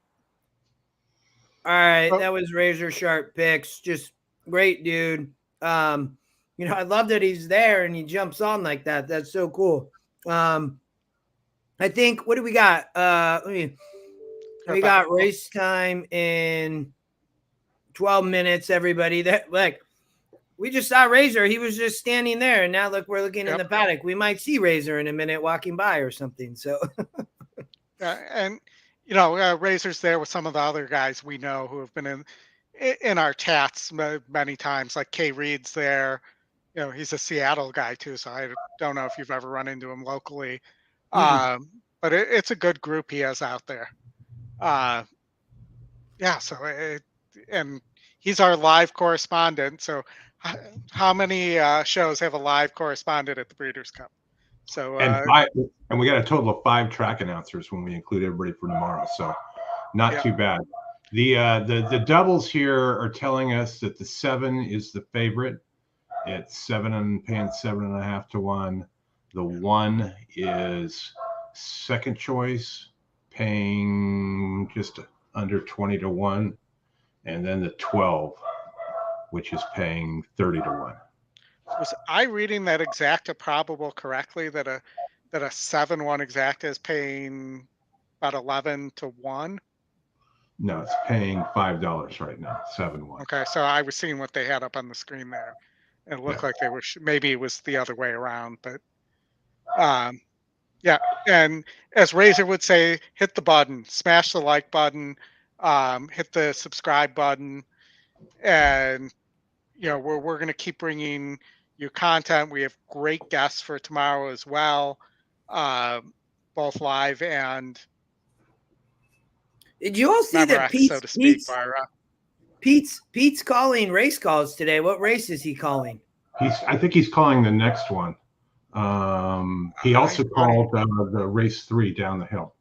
All right. That was Razor Sharp Picks. Just great dude. I love that he's there and he jumps on like that. That's so cool. I think, what do we got? We got race time in 12 minutes, everybody. We just saw Razor. He was just standing there. And now look, we're looking in the paddock. We might see Razor in a minute walking by or something. So, Razor's there with some of the other guys we know who have been in our chats many times, like Kay Reed's there. He's a Seattle guy too, so I don't know if you've ever run into him locally. But it's a good group he has out there. And he's our live correspondent. So how many shows have a live correspondent at the Breeders' Cup? So and we got a total of 5 track announcers when we include everybody for tomorrow. So not too bad. The doubles here are telling us that the 7 is the favorite. It's 7 and paying 7.5 to 1. The 1 is second choice, paying just under 20 to 1, and then the 12, which is paying 30 to 1. Was I reading that exacta probable correctly? That a 7-1 exacta is paying about 11 to 1. No, it's paying $5 right now, 7-1. Okay, so I was seeing what they had up on the screen there. It looked like they were, maybe it was the other way around, but and as Razor would say, hit the button, smash the like button, hit the subscribe button, and we're going to keep bringing you content. We have great guests for tomorrow as well, both live and Did you all see that Memorex, so to speak, Pete's calling race calls today? What race is he calling? I think he's calling the next one. He also called the race 3 down the hill.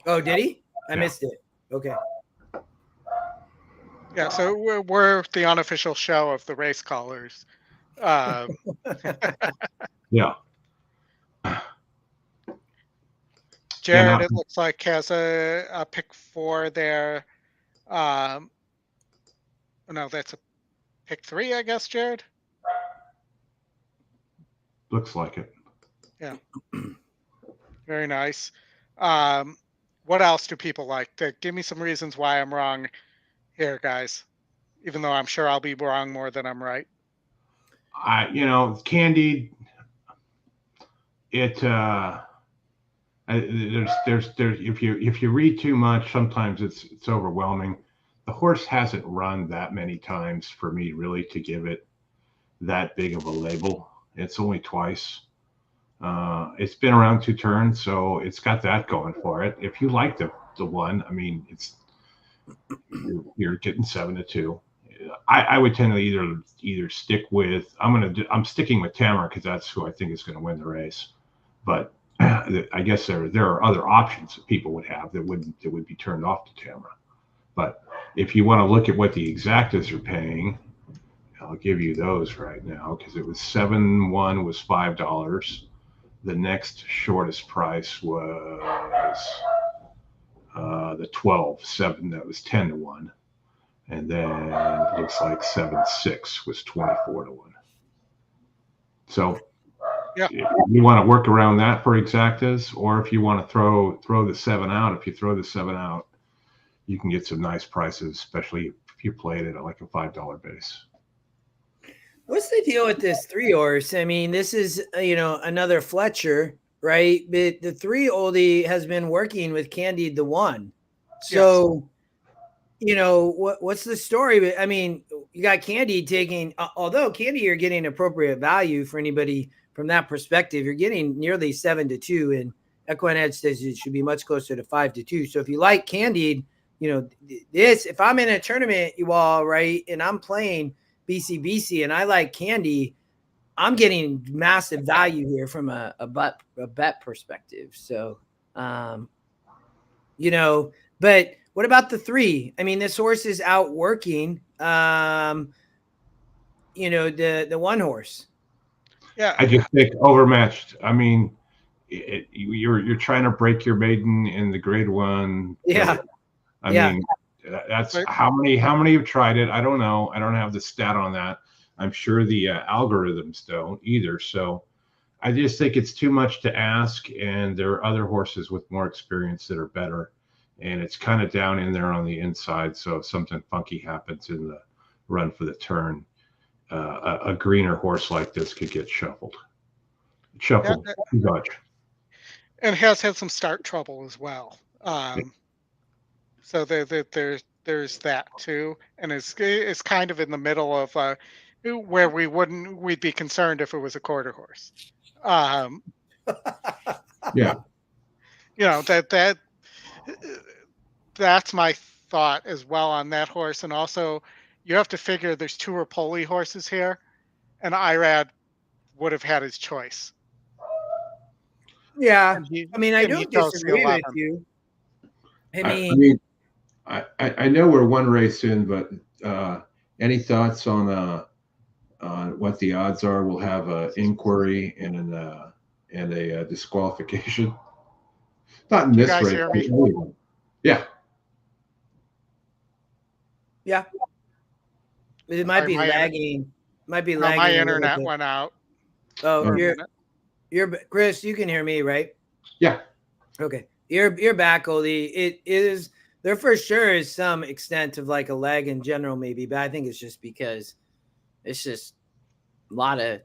Oh, did he? I missed it. Okay. Yeah, so we're the unofficial show of the race callers. Yeah. Jared, it looks like, has a pick 4 there. No, that's a pick 3, I guess, Jared. Looks like it. Yeah. Very nice. What else do people like? Give me some reasons why I'm wrong here, guys. Even though I'm sure I'll be wrong more than I'm right. Candied. There's if you read too much, sometimes it's overwhelming. The horse hasn't run that many times for me really to give it that big of a label. It's only twice. It's been around 2 turns, so it's got that going for it. If you like the one, I mean, you're getting 7-2. I would tend to either stick with. I'm sticking with Tamara because that's who I think is going to win the race. But I guess there are other options that people would have that would be turned off to Tamara. But if you want to look at what the exactas are paying, I'll give you those right now because it was 7-1 was $5. The next shortest price was the 12-7 that was 10-1, and then it looks like 7-6 was 24-1. So if you want to work around that for exactas, or if you want to throw the 7 out, if you throw the 7 out, you can get some nice prices, especially if you play it at like a $5 base. What's the deal with this 3 horse? I mean, this is, another Fletcher, right? But the 3 Oldy has been working with Candied the 1. So, what's the story? I mean, you got Candied taking, although Candied, you're getting appropriate value for anybody from that perspective. You're getting nearly 7-2, and EquinEdge says it should be much closer to 5-2. So if you like Candied, if I'm in a tournament, you all, right, and I'm playing BCBC and I like Candy, I'm getting massive value here from a bet perspective. So, but what about the 3? I mean, this horse is out working, the 1 horse. Yeah. I just think overmatched. I mean, you're trying to break your maiden in the grade 1. Yeah. I mean, that's how many have tried it. I don't know. I don't have the stat on that. I'm sure the algorithms don't either. So I just think it's too much to ask. And there are other horses with more experience that are better. And it's kind of down in there on the inside. So if something funky happens in the run for the turn, a greener horse like this could get shuffled too much. And has had some start trouble as well. So there's that too, and it's kind of in the middle of where we'd be concerned if it was a quarter horse. That's my thought as well on that horse, and also you have to figure there's 2 Rapoli horses here, and Irad would have had his choice. Yeah, I don't disagree with you. I know we're 1 race in, but any thoughts on what the odds are? We'll have an inquiry and a disqualification. Not in this race. Hear me? Yeah. Yeah. It might be lagging. My internet went out. Oh, you're Chris. You can hear me, right? Yeah. Okay. You're back, Oldy. It is. There for sure is some extent of like a lag in general, maybe, but I think it's just because it's just a lot of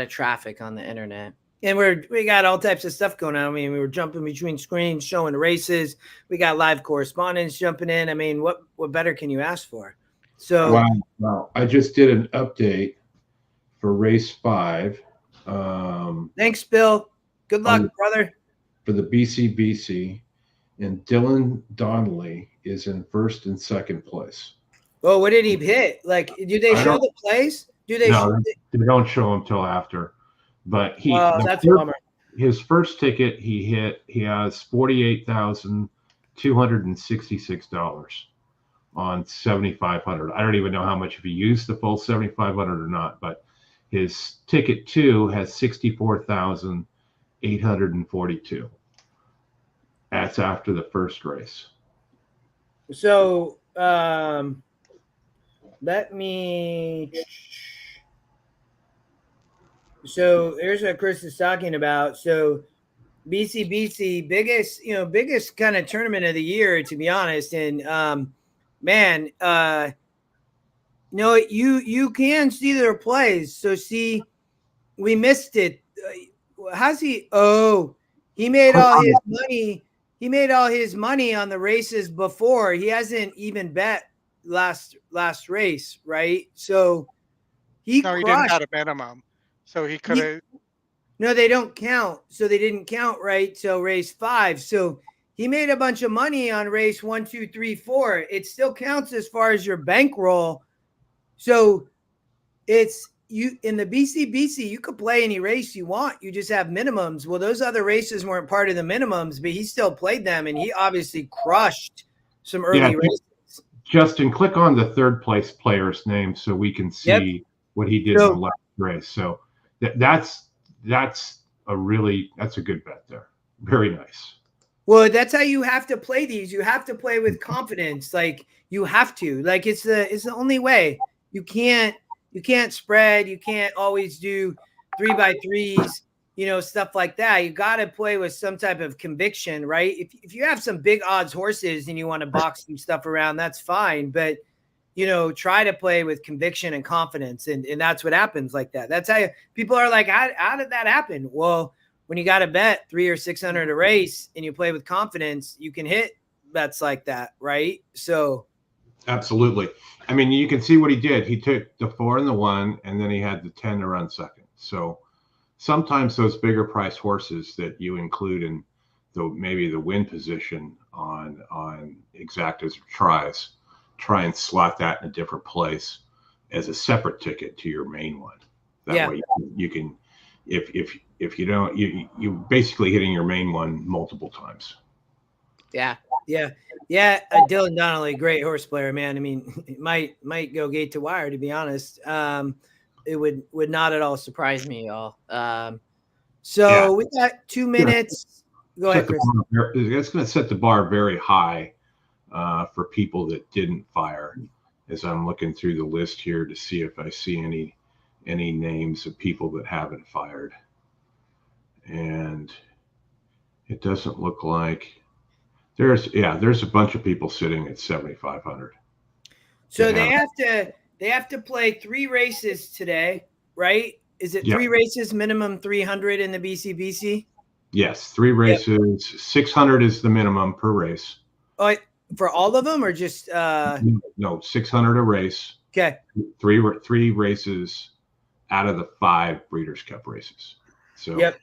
traffic on the internet, and we got all types of stuff going on. I mean, we were jumping between screens, showing races. We got live correspondents jumping in. I mean, what better can you ask for? So, wow. I just did an update for race 5. Thanks, Bill. Good luck, brother. For the BCBC, and Dylan Donnelly is in first and second place. Oh, what did he hit? Like, do they show the plays? Do they? No, they don't show him till after. But that's a bummer. His first ticket he has $48,266 on 7,500. I don't even know how much if he used the full 7,500 or not, but his ticket 2 has 64,842. That's after the first race. So let me. So here's what Chris is talking about. So BCBC, biggest kind of tournament of the year, to be honest. And man, you can see their plays. So see, we missed it. How's he? Oh, he made all his money. He made all his money on the races before. He hasn't even bet last race, right? So he didn't have a minimum. So he could have. No, they don't count. So they didn't count, right? So race 5. So he made a bunch of money on race 1, 2, 3, 4. It still counts as far as your bankroll. So it's you in the BCBC, you could play any race you want. You just have minimums. Well, those other races weren't part of the minimums, but he still played them, and he obviously crushed some early races. Justin, click on the third place player's name so we can see what he did in the last race. So that's a good bet there. Very nice. Well, that's how you have to play these. You have to play with confidence. Like you have to. Like it's the only way. You can't spread. You can't always do 3x3s, stuff like that. You got to play with some type of conviction, right? If you have some big odds horses and you want to box some stuff around, that's fine. But try to play with conviction and confidence. And that's what happens like that. That's how people are like, how did that happen? Well, when you got to bet 300 or 600 a race and you play with confidence, you can hit bets like that. Right. So. Absolutely. I mean, you can see what he did. He took the 4 and the 1, and then he had the 10 to run second. So sometimes those bigger price horses that you include in maybe the win position on exactas or tries, try and slot that in a different place as a separate ticket to your main one. That way you can, if you don't, you basically hitting your main one multiple times. Yeah. Dylan Donnelly, great horse player, man. I mean, it might go gate to wire, to be honest. It would not at all surprise me, y'all. We got 2 minutes. Go ahead, Chris. It's going to set the bar very high for people that didn't fire. As I'm looking through the list here to see if I see any names of people that haven't fired, and it doesn't look like. There's a bunch of people sitting at 7,500. So they have to play 3 races today, right? Is it 3 races, minimum 300 in the BCBC? Yes, 3 races. 600 is the minimum per race. Oh, for all of them, or just no, 600 a race. Okay. 3 races out of the 5 Breeders' Cup races. So. Yep.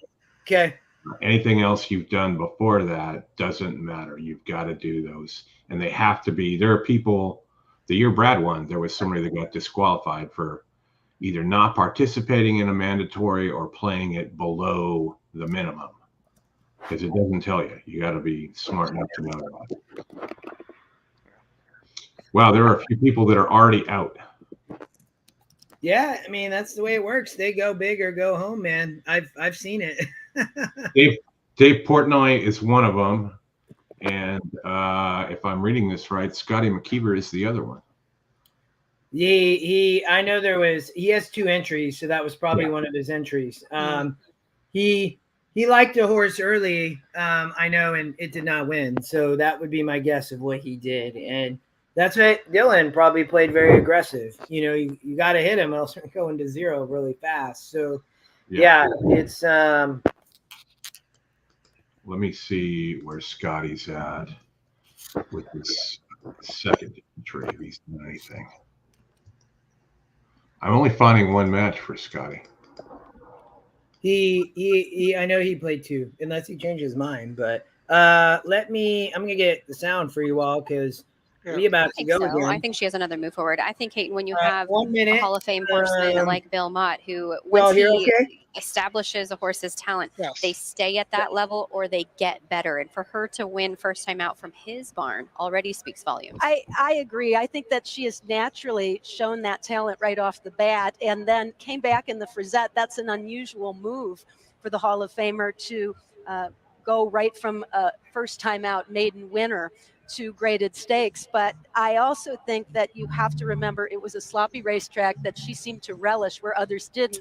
Okay. Anything else you've done before that doesn't matter. You've got to do those. And they have to be, there are people, the year Brad won, there was somebody that got disqualified for either not participating in a mandatory or playing it below the minimum. Because it doesn't tell you. You got to be smart enough to know that. Wow, there are a few people that are already out. Yeah, I mean, that's the way it works. They go big or go home, man. I've seen it. Dave Portnoy is one of them, and if I'm reading this right, Scotty McKeever is the other one. I know he has 2 entries, so that was probably one of his entries. He liked a horse early, I know, and it did not win, so that would be my guess of what he did. And that's what Dylan probably played very aggressive. You got to hit him, else you're going to 0 really fast. So it's let me see where Scotty's at with this second entry, if he's done anything. I'm only finding 1 match for Scotty. I know he played 2, unless he changed his mind. But I'm gonna get the sound for you all because We about I to think go so. again. I think she has another move forward. I think, Hayden, when you have 1 minute. a Hall of Fame horseman like Bill Mott, who Well, once here, he okay. establishes a horse's talent, Yes. they stay at that level or they get better. And for her to win first time out from his barn already speaks volumes. I agree. I think that she has naturally shown that talent right off the bat and then came back in the Frisette. That's an unusual move for the Hall of Famer to go right from a first time out maiden winner to graded stakes. But I also think that you have to remember it was a sloppy racetrack that she seemed to relish where others didn't.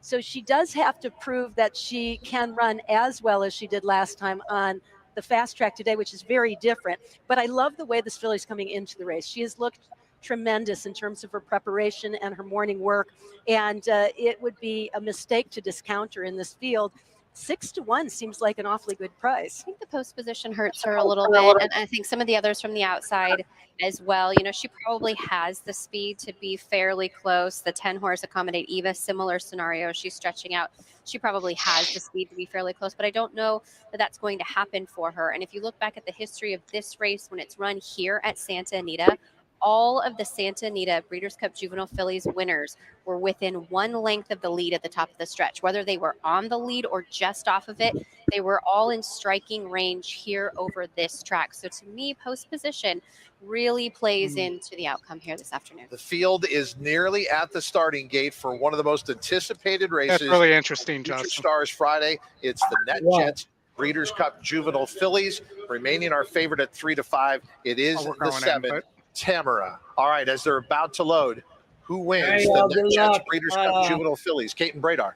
So she does have to prove that she can run as well as she did last time on the fast track today, which is very different. But I love the way this filly's coming into the race. She has looked tremendous in terms of her preparation and her morning work. And it would be a mistake to discount her in this field. 6-1 seems like an awfully good price. I think the post position hurts her a little bit, and I think some of the others from the outside as well. You know, she probably has the speed to be fairly close. The 10 horse Accommodate Eva, similar scenario. She's stretching out. She probably has the speed to be fairly close, but I don't know that that's going to happen for her. And if you look back at the history of this race when it's run here at Santa Anita, all of the Santa Anita Breeders' Cup Juvenile Fillies winners were within one length of the lead at the top of the stretch. Whether they were on the lead or just off of it, they were all in striking range here over this track. So to me, post position really plays into the outcome here this afternoon. The field is nearly at the starting gate for one of the most anticipated races. That's really interesting, Future Justin. Stars Friday. It's the Net Jets Breeders' Cup Juvenile Fillies, remaining our favorite at 3-5. It is the 7. Tamara. All right, as they're about to load, who wins the Net Jets Breeders' Cup Juvenile Fillies? Kate and Bradar.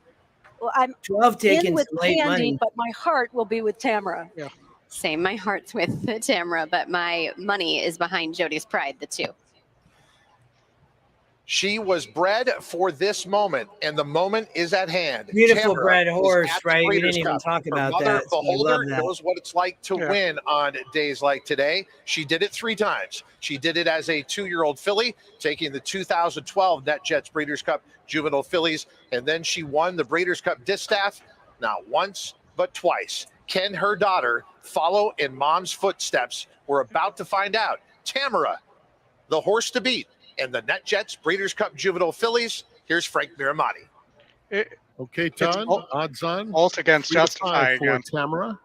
Well, I'm 12 taking in with late Candy, money. but my heart will be with Tamara. Yeah. Same, my heart's with Tamara, but my money is behind Jody's Pride, the 2. She was bred for this moment, and the moment is at hand. Beautiful Tamara bred is horse, at the right? We Breeders' didn't even Cup. talk Her about mother, that. the So I love holder, that. knows what it's like to win on days like today. She did it 3 times. She did it as a 2-year-old filly, taking the 2012 Net Jets Breeders' Cup Juvenile Fillies, and then she won the Breeders' Cup Distaff, not once, but twice. Can her daughter follow in mom's footsteps? We're about to find out. Tamara, the horse to beat, and the Net Jets Breeders' Cup Juvenile Fillies. Here's Frank Miramati. Okay, Todd, odds on. Alt against 3 to 5 Justify for again. Tamara.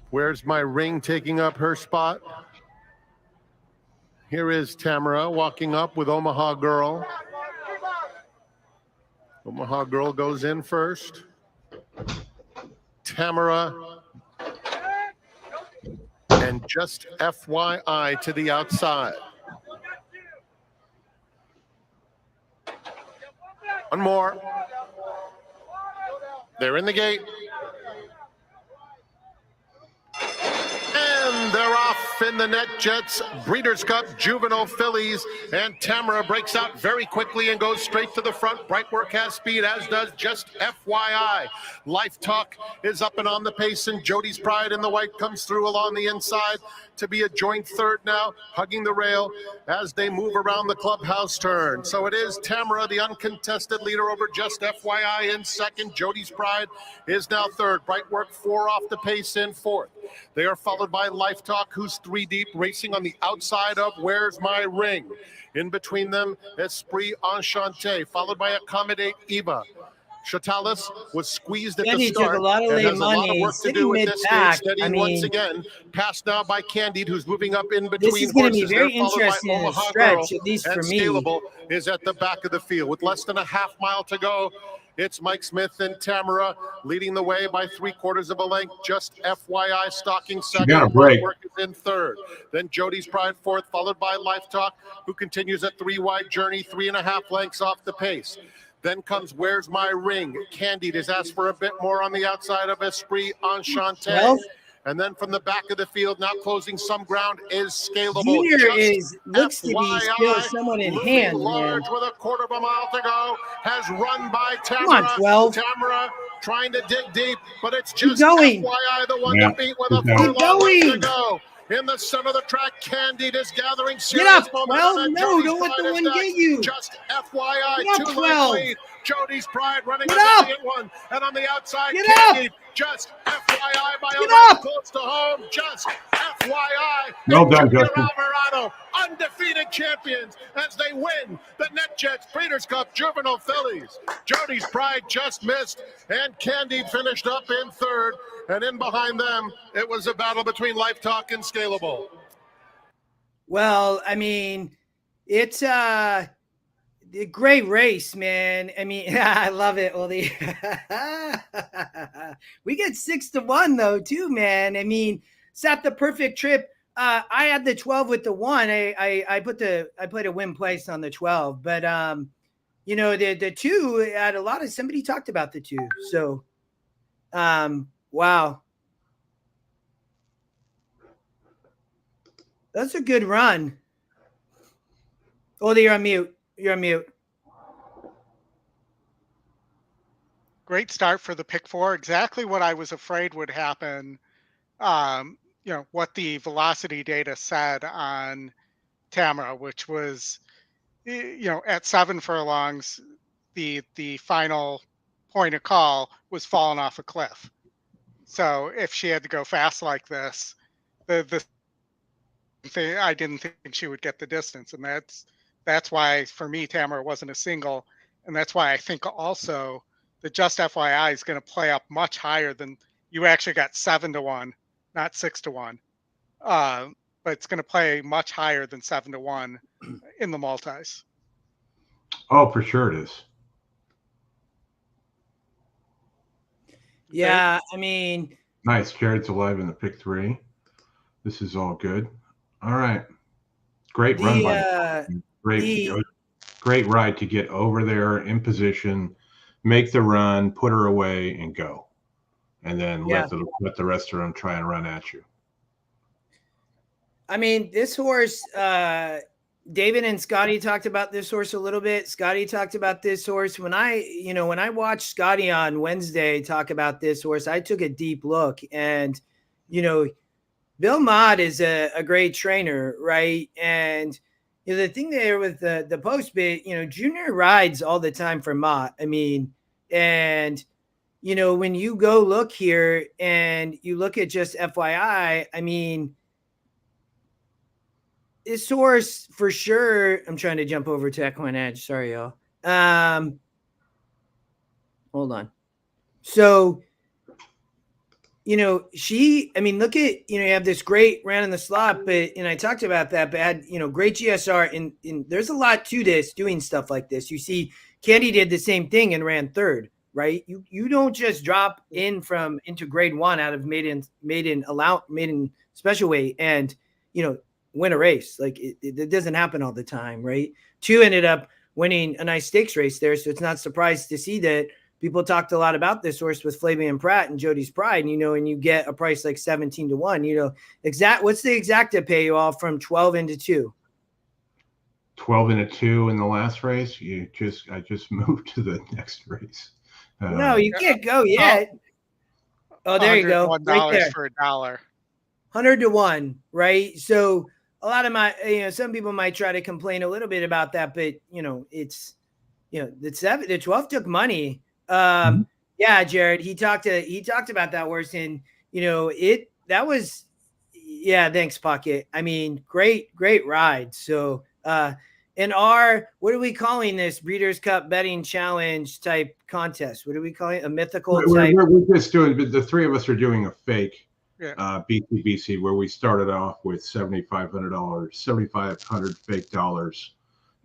Where's my ring taking up her spot? Here is Tamara walking up with Omaha Girl. Omaha Girl goes in first. Tamara. And just FYI to the outside. One more. They're in the gate. And they're off in the Net Jets Breeders' Cup Juvenile Fillies. And Tamara breaks out very quickly and goes straight to the front. Bright Work has speed, as does Just FYI. Life Talk is up and on the pace, and Jody's Pride in the white comes through along the inside to be a joint third now, hugging the rail as they move around the clubhouse turn. So it is Tamara, the uncontested leader, over Just FYI in second. Jody's Pride is now third. Bright Work 4 off the pace in fourth. They are followed by Life Talk, who's 3 deep, racing on the outside of Where's My Ring. In between them, Esprit Enchanté, followed by Accommodate Eva. Chatalis was squeezed at Candy the start took a lot of and late has a lot of money, work to sitting do with this mid-pack. stage, steadying once again. Passed now by Candide, who's moving up in between This is going to be horses. very They're followed by interesting in the Omaha stretch, Girl, at least and for me. Scalable is at the back of the field. With less than a half mile to go, it's Mike Smith and Tamara leading the way by 3/4 of a length. Just FYI stalking second. got a break. Work is in third. Then Jody's Pride fourth, followed by Life Talk, who continues a 3-wide journey, 3.5 lengths off the pace. Then comes Where's My Ring. Candide has asked for a bit more on the outside of Esprit Enchanté. Well, And then from the back of the field, now closing some ground, is Scalable. Junior Just looks to be FYI, still somewhat in looming hand, man. large with 1/4 of a mile to go, has run by Tamara. Come on, 12. Tamara trying to dig deep, but it's Keep just going. FYI, the one Yeah, to beat with a keep 4 long way to going. go. In the center of the track, Candide is gathering Get serious up, momentum. 12. and No, Jody's don't let the Pride is one next. get you. Just FYI, Get up, 2 length 12. lead. Jody's Pride running Get a up. valiant one. And on the outside, Get up. Candide just FYI by Get a length up. close to home. Just FYI FYI, Well done, Junior Justin. Alvarado, undefeated champions as they win the NetJets Breeders' Cup Juvenile Fillies. Jody's Pride just missed, and Candy finished up in third. And in behind them, it was a battle between Life Talk and Scalable. Well, I mean, it's a great race, man. I mean, I love it, Oldy. We get 6-1 though, too, man. I mean, set the perfect trip. I had the 12 with the 1. I put a win place on the 12, but you know, the 2 had a lot of, somebody talked about the 2. So wow. That's a good run. Oldy, you're on mute. You're on mute. Great start for the pick 4. Exactly what I was afraid would happen. You know, what the velocity data said on Tamara, which was, you know, at 7 furlongs, the final point of call was falling off a cliff. So if she had to go fast like this, the thing, I didn't think she would get the distance, and that's why for me Tamara wasn't a single, and that's why I think also the Just FYI is going to play up much higher than you actually got 7-1, not 6-1. But it's going to play much higher than 7-1 in the multis. Oh, for sure it is. Yeah, I mean, Nice. Jared's alive in the pick 3. This is all good. All right. Great run by great ride to get over there in position, make the run, put her away, and go. And then let the rest of them try and run at you. I mean, this horse, David and Scotty talked about this horse a little bit. Scotty talked about this horse. When I watched Scotty on Wednesday talk about this horse, I took a deep look. And, you know, Bill Mott is a great trainer, right? And, you know, the thing there with the post bit, you know, Junior rides all the time for Mott. I mean, and, you know, when you go look here and you look at Just FYI, I mean, this horse for sure. I'm trying to jump over to EquinEdge. Sorry, y'all. Hold on. So, you know, I mean, look at, you know, you have this great ran in the slot, but, and I talked about that, but had, you know, great GSR. And there's a lot to this, doing stuff like this. You see, Candy did the same thing and ran third, right? You don't just drop into grade 1 out of maiden special weight and, you know, win a race. Like it doesn't happen all the time, right? 2 ended up winning a nice stakes race there. So it's not surprised to see that people talked a lot about this horse with Flavian Pratt and Jody's Pride, and, you know, and you get a price like 17-1, you know, what's the exacta pay you all from 12 into 2? 12 into 2 in the last race. I just moved to the next race. No, you can't go yet. Oh, there you go. Right there. For $1. 100-1, right? So a lot of some people might try to complain a little bit about that, but, you know, it's, you know, the 12 took money. Yeah, Jared, he talked about that horse, and, you know, that was, yeah, thanks, Pocket. I mean, great ride. So, in our, what are we calling this Breeders' Cup betting challenge type contest? What are we calling it? A mythical type? We're just doing, the 3 of us are doing a fake BCBC where we started off with $7,500, 7,500 fake dollars.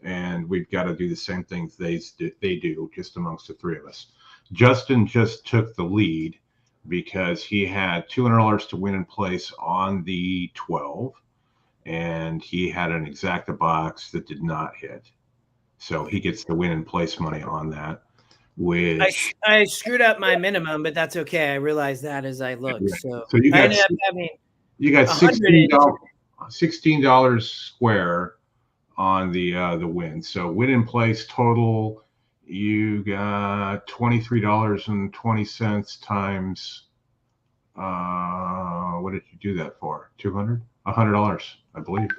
And we've got to do the same things they do, just amongst the 3 of us. Justin just took the lead because he had $200 to win in place on the 12, and he had an exacta box that did not hit. So he gets the win in place money on that. Which I screwed up my minimum, but that's okay. I realized that as I looked. So you got, you got $16 square on the win. So win in place total, you got $23.20 times what did you do that for? $100, I believe.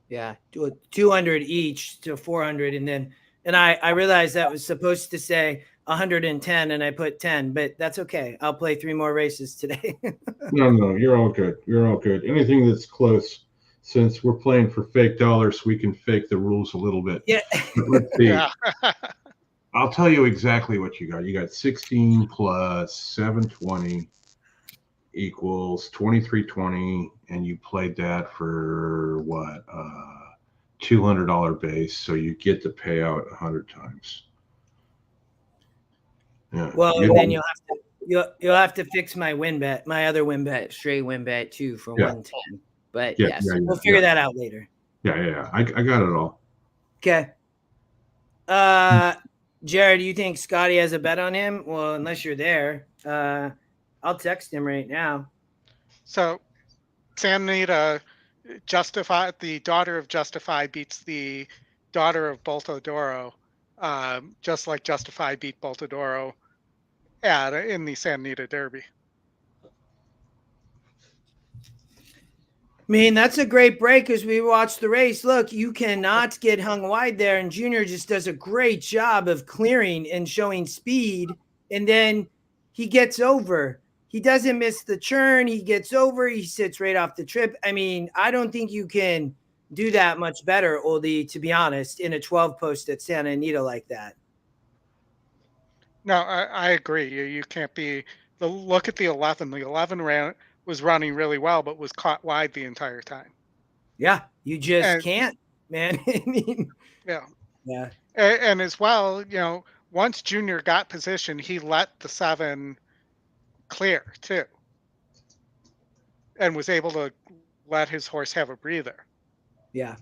Yeah, $200 each to $400, and I realized that was supposed to say 110 and I put 10, but that's okay. I'll play 3 more races today. No, you're all good. You're all good. Anything that's close, since we're playing for fake dollars, we can fake the rules a little bit. Yeah. Let's see. Yeah. I'll tell you exactly what you got. You got 16 plus 720 equals 2320, and you played that for what? $200 base, so you get the payout 100 times. Yeah. Well, and then you'll have to fix my win bet, my other win bet, straight win bet too for 110. But yes, we'll figure that out later. Yeah. I got it all. Okay. Jared, do you think Scotty has a bet on him? Well, unless you're there, I'll text him right now. So, Santa Anita, Justify, the daughter of Justify beats the daughter of Boltodoro, just like Justify beat Boltodoro in the Santa Anita Derby. I mean, that's a great break as we watch the race. Look, you cannot get hung wide there, and Junior just does a great job of clearing and showing speed, and then he gets over. He doesn't miss the churn. He gets over. He sits right off the trip. I mean, I don't think you can do that much better, Oldy, to be honest, in a 12 post at Santa Anita like that. No, I agree. You can't be. Look at the 11. The 11 was running really well, but was caught wide the entire time. Yeah, you just can't, man. I mean, yeah. And as well, once Junior got position, he let the 7 clear too, and was able to let his horse have a breather. Yeah.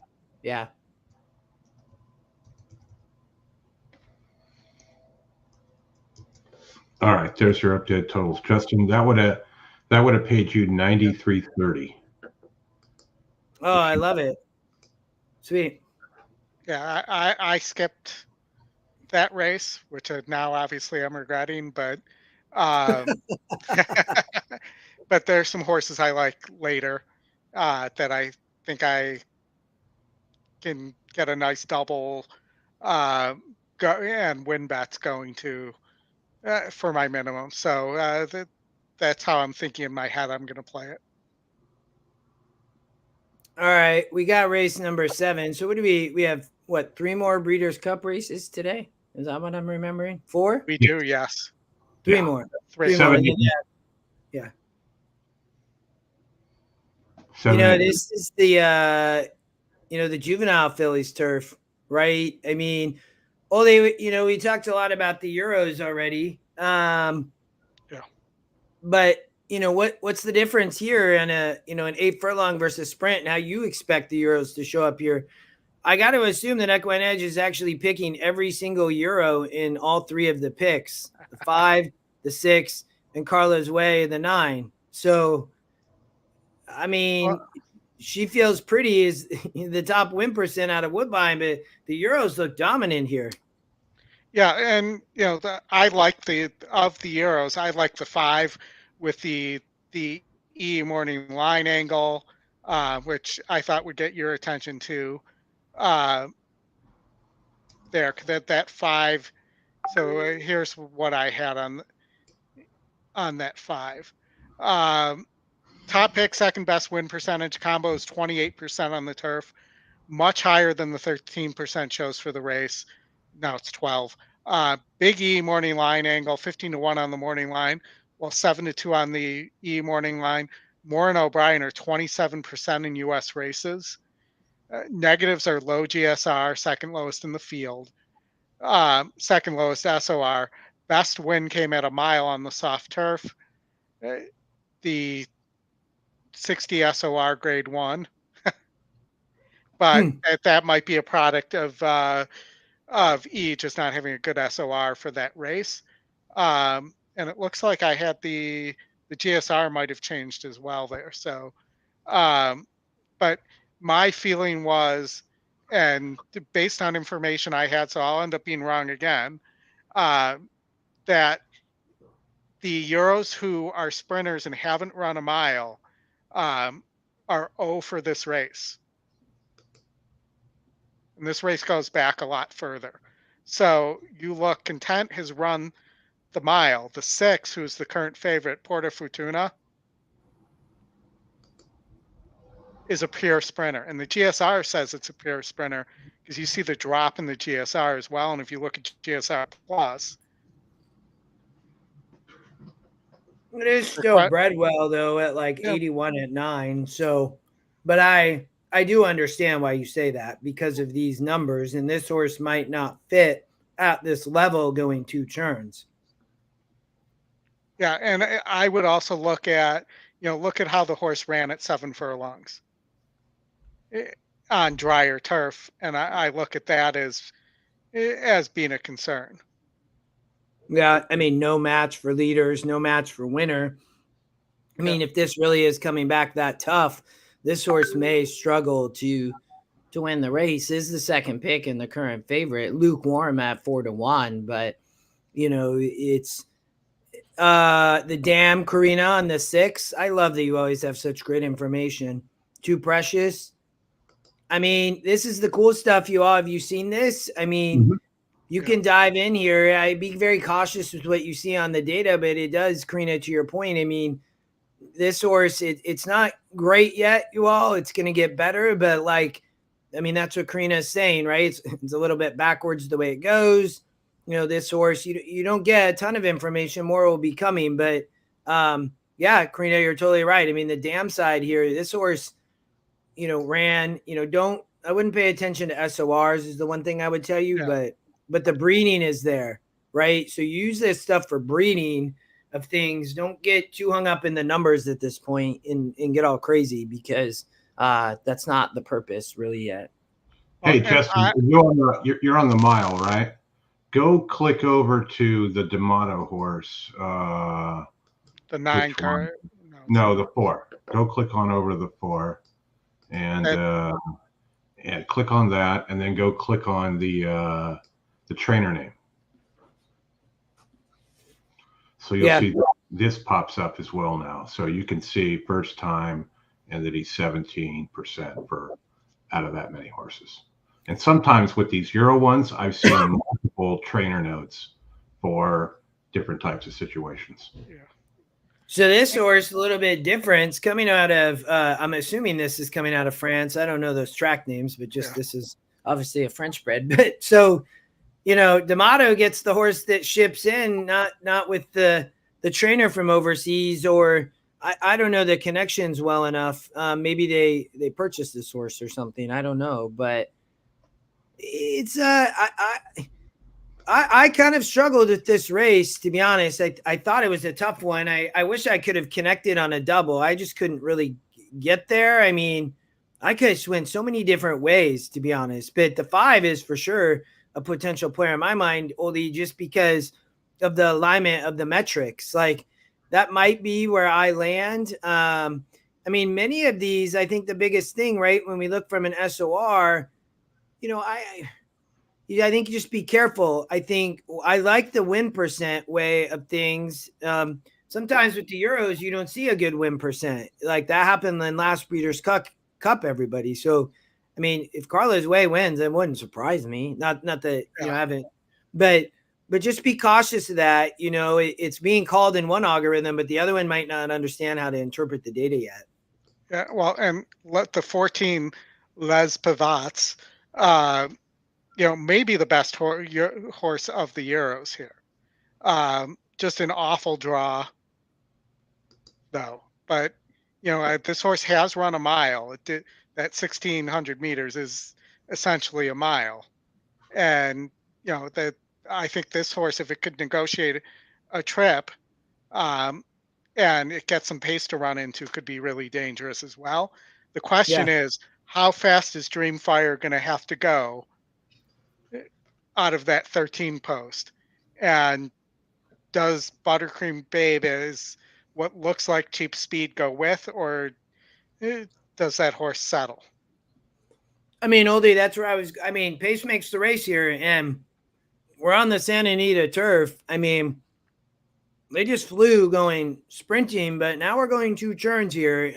All right, there's your updated totals, Justin. That would have paid you $93.30. Oh, I love it. Sweet. Yeah, I skipped that race, which now obviously I'm regretting, but but there's some horses I like later that I think I can get a nice double go and win bets going to for my minimum. So that's how I'm thinking in my head I'm going to play it. All right, we got race number 7. So what do we have? What, 3 more Breeders' Cup races today? Is that what I'm remembering? 4? We do, yes. 3 more. 3 more. more. Yeah. 7. This is the the juvenile fillies turf, right? I mean, we talked a lot about the Euros already. But what's the difference here in an 8 furlong versus sprint, and how you expect the Euros to show up here? I got to assume that EquinEdge is actually picking every single Euro in all 3 of the picks, the 5, the 6, and Carla's Way, the 9. So, I mean, she feels pretty as the top win percent out of Woodbine, but the Euros look dominant here. Yeah, and I like the Euros. I like the 5 with the E morning line angle, which I thought would get your attention too. There, that 5. So here's what I had on that 5. Top pick, second best win percentage. Combo is 28% on the turf, much higher than the 13% shows for the race. Now it's 12. Big E morning line angle, 15-1 on the morning line, while 7-2 on the E morning line. Moore and O'Brien are 27% in U.S. races. Negatives are low GSR, second lowest in the field. Second lowest SOR. Best win came at a mile on the soft turf. The 60 SOR grade 1. But that might be a product of E just not having a good SOR for that race. And it looks like I had the GSR might have changed as well there. So, but my feeling was, and based on information I had, so I'll end up being wrong again, that the Euros who are sprinters and haven't run a mile are 0 for this race. And this race goes back a lot further. So you look, Content has run the mile. The 6, who's the current favorite, Porta Fortuna, is a pure sprinter. And the GSR says it's a pure sprinter because you see the drop in the GSR as well. And if you look at GSR Plus, it is still bred well, though, at like 81 at 9. So, but I do understand why you say that because of these numbers. And this horse might not fit at this level going 2 turns. Yeah, and I would also look at, look at how the horse ran at 7 furlongs on drier turf, and I look at that as being a concern. Yeah, I mean, no match for leaders, no match for winner. I mean, if this really is coming back that tough, this horse may struggle to win the race. Is the second pick and the current favorite, lukewarm at 4-1, but it's the Dam Karina on the 6. I love that you always have such great information. Too Precious. I mean, this is the cool stuff. Have you seen this? I mean, you can dive in here. I'd be very cautious with what you see on the data, but it does, Karina, to your point. I mean, this horse, it's not great yet, It's going to get better, but that's what Karina is saying, right? It's a little bit backwards the way it goes. This horse, you don't get a ton of information. More will be coming, but yeah, Karina, you're totally right. I mean, the damn side here, this horse, ran, I wouldn't pay attention to SORs is the one thing I would tell you, but the breeding is there, right? So use this stuff for breeding of things. Don't get too hung up in the numbers at this point and get all crazy because that's not the purpose really yet. Hey, Justin, you're on the mile, right? Go click over to the D'Amato horse. The 9 card? No, the 4. Go click on over to the 4 and click on that, and then go click on the trainer name. So you'll see this pops up as well now. So you can see first time and that he's 17% for out of that many horses. And sometimes with these Euro ones, I've seen multiple trainer notes for different types of situations. Yeah. So this horse a little bit different. It's coming out of, I'm assuming this is coming out of France. I don't know those track names, but this is obviously a French bred. But so, D'Amato gets the horse that ships in, not with the trainer from overseas, or I don't know the connections well enough. Maybe they purchased this horse or something. I don't know, but it's I kind of struggled with this race, to be honest. I thought it was a tough one. I wish I could have connected on a double. I just couldn't really get there. I mean, I could have went so many different ways, to be honest. But the 5 is for sure a potential player in my mind, Oldy, just because of the alignment of the metrics. Like, that might be where I land. I mean, many of these, I think the biggest thing, right, when we look from an SOR, I think you just be careful. I think I like the win percent way of things. Sometimes with the Euros, you don't see a good win percent. Like that happened in last Breeders' Cup, everybody. So, I mean, if Carlos Way wins, it wouldn't surprise me. Not that, I haven't, but just be cautious of that. It's being called in one algorithm, but the other one might not understand how to interpret the data yet. Yeah, well, and let the 14 Les Pivats, maybe the best horse of the Euros here. Just an awful draw, though. But, this horse has run a mile. That 1,600 meters is essentially a mile. And, I think this horse, if it could negotiate a trip and it gets some pace to run into, could be really dangerous as well. The question is, how fast is Dreamfire going to have to go out of that 13 post? And does Buttercream Babe is what looks like cheap speed go with, or does that horse settle? I mean, Oldy, that's where pace makes the race here, and we're on the Santa Anita turf. I mean, they just flew going sprinting, but now we're going 2 turns here.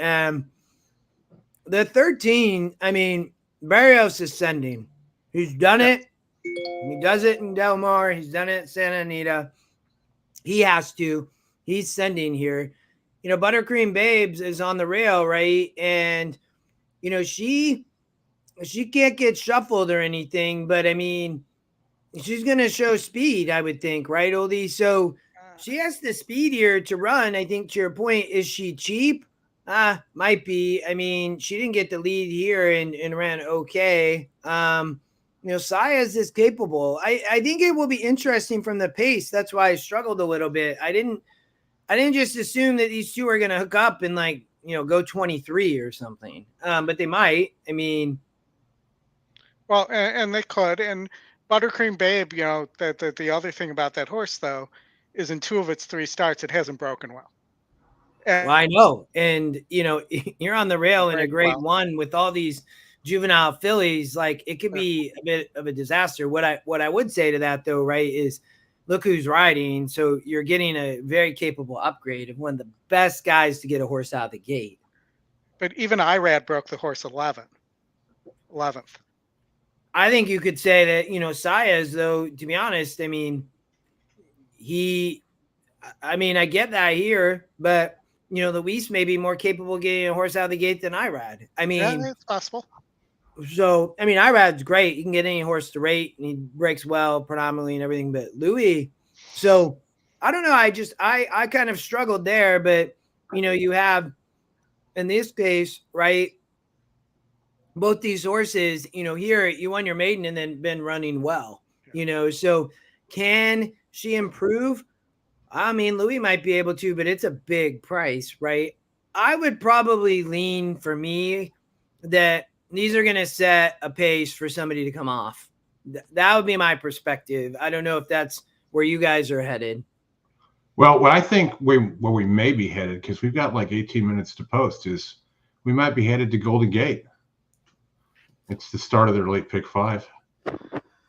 The 13, I mean, Barrios is sending. He's done it. He does it in Del Mar. He's done it at Santa Anita. He has to. He's sending here. You know, Buttercream Babes is on the rail, right? And, you know, she can't get shuffled or anything, but I mean, she's going to show speed, I would think, right, Oldy? So she has the speed here to run. I think to your point, is she cheap? Might be. I mean, she didn't get the lead here and ran okay. You know, Saez is capable. I think it will be interesting from the pace. That's why I struggled a little bit. I didn't just assume that these two are going to hook up and, like, you know, go 23 or something. But they might. I mean, well, and they could. And Buttercream Babe, you know, the other thing about that horse, though, is in 2 of its 3 starts, it hasn't broken well. Well, I know. And, you know, you're on the rail in a grade 1 with all these juvenile fillies. Like, it could be a bit of a disaster. What I would say to that, though, right, is look who's riding. So you're getting a very capable upgrade of one of the best guys to get a horse out of the gate. But even Irad broke the horse 11th. I think you could say that, you know, Saez, though, to be honest, I mean, I get that here, but, you know, Luis may be more capable of getting a horse out of the gate than Irad. I mean, yeah, it's possible. So, I mean, Irad's great. You can get any horse to rate, and he breaks well predominantly and everything, but Louis, so I don't know. I kind of struggled there, but, you know, you have in this case, right, both these horses, you know, here you won your maiden and then been running well, you know, so can she improve? I mean, Louis might be able to, but it's a big price, right? I would probably lean for me that these are going to set a pace for somebody to come off. That would be my perspective. I don't know if that's where you guys are headed. Well, what I think where we may be headed, because we've got like 18 minutes to post, is we might be headed to Golden Gate. It's the start of their late pick 5.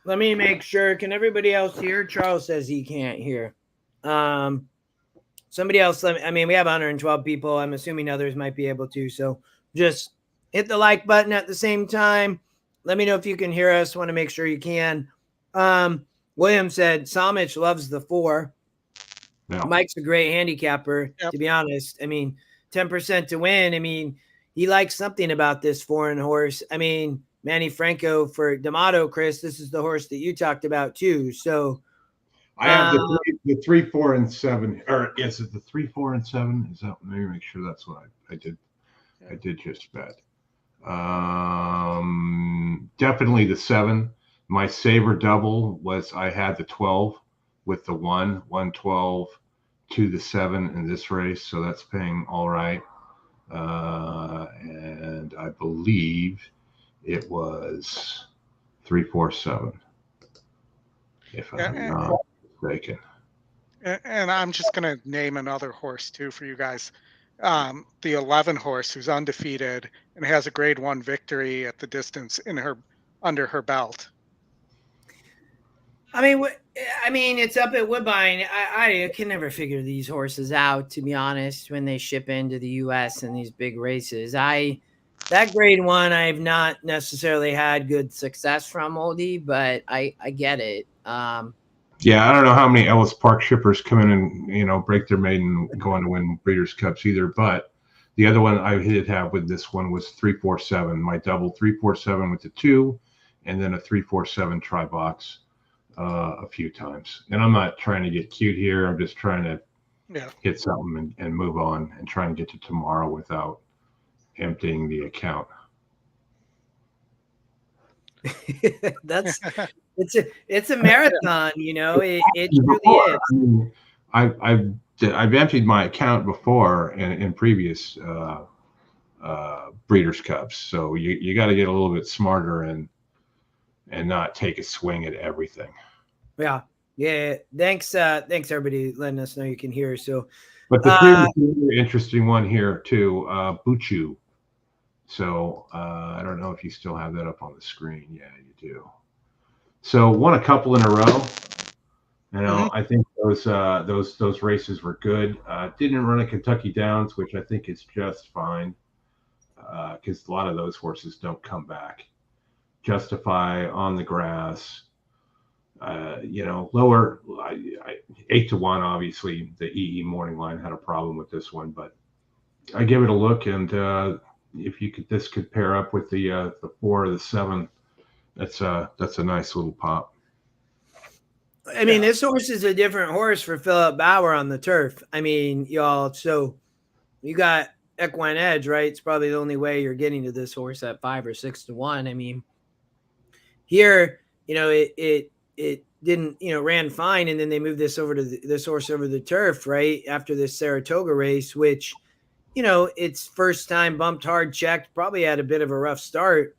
Let me make sure. Can everybody else hear? Charles says he can't hear. Somebody else. I mean, we have 112 people. I'm assuming others might be able to. So just hit the like button at the same time. Let me know if you can hear us. Want to make sure you can. William said Samich loves the 4. Yeah. Mike's a great handicapper, to be honest. I mean, 10% to win. I mean, he likes something about this foreign horse. I mean, Manny Franco for D'Amato, Chris, this is the horse that you talked about too. So I have the 3, 4, and 7. Or is it the 3, 4, and 7? Is that, maybe make sure that's what I did. I did just bet. Definitely the 7. My saver double was I had the 12 with the 1, 112 to the 7 in this race. So that's paying all right. And I believe it was 3, 4, 7. If I'm not mistaken. And I'm just going to name another horse too for you guys. The 11 horse who's undefeated and has a grade 1 victory at the distance under her belt. I mean, it's up at Woodbine. I can never figure these horses out, to be honest, when they ship into the U.S. in these big races. That grade 1, I've not necessarily had good success from, Oldy, but I get it. Yeah, I don't know how many Ellis Park shippers come in and, you know, break their maiden and go on to win Breeders' Cups either. But the other one I did have with this one was 3, 4, 7. My double 3, 4, 7 with the 2, and then a 3, 4, 7 try box a few times. And I'm not trying to get cute here. I'm just trying to hit something and move on and try and get to tomorrow without emptying the account. It's a marathon, you know. It really is. I mean, I've emptied my account before in previous Breeders' Cups, so you got to get a little bit smarter and not take a swing at everything. Yeah. Thanks everybody letting us know you can hear. So, but the really interesting one here too, Buchu. So I don't know if you still have that up on the screen. Yeah, you do. So won a couple in a row. You know, I think those races were good. Didn't run a Kentucky Downs, which I think is just fine, because a lot of those horses don't come back. Justify on the grass. lower 8-1. Obviously, the EE morning line had a problem with this one, but I give it a look, and if this could pair up with the 4 or the 7, that's a nice little pop. I mean, this horse is a different horse for Philip Bauer on the turf. I mean, y'all. So you got EquinEdge, right? It's probably the only way you're getting to this horse at 5 or 6-1. I mean, here, it didn't, ran fine, and then they moved this horse over the turf right after this Saratoga race, which, it's first time bumped hard, checked, probably had a bit of a rough start.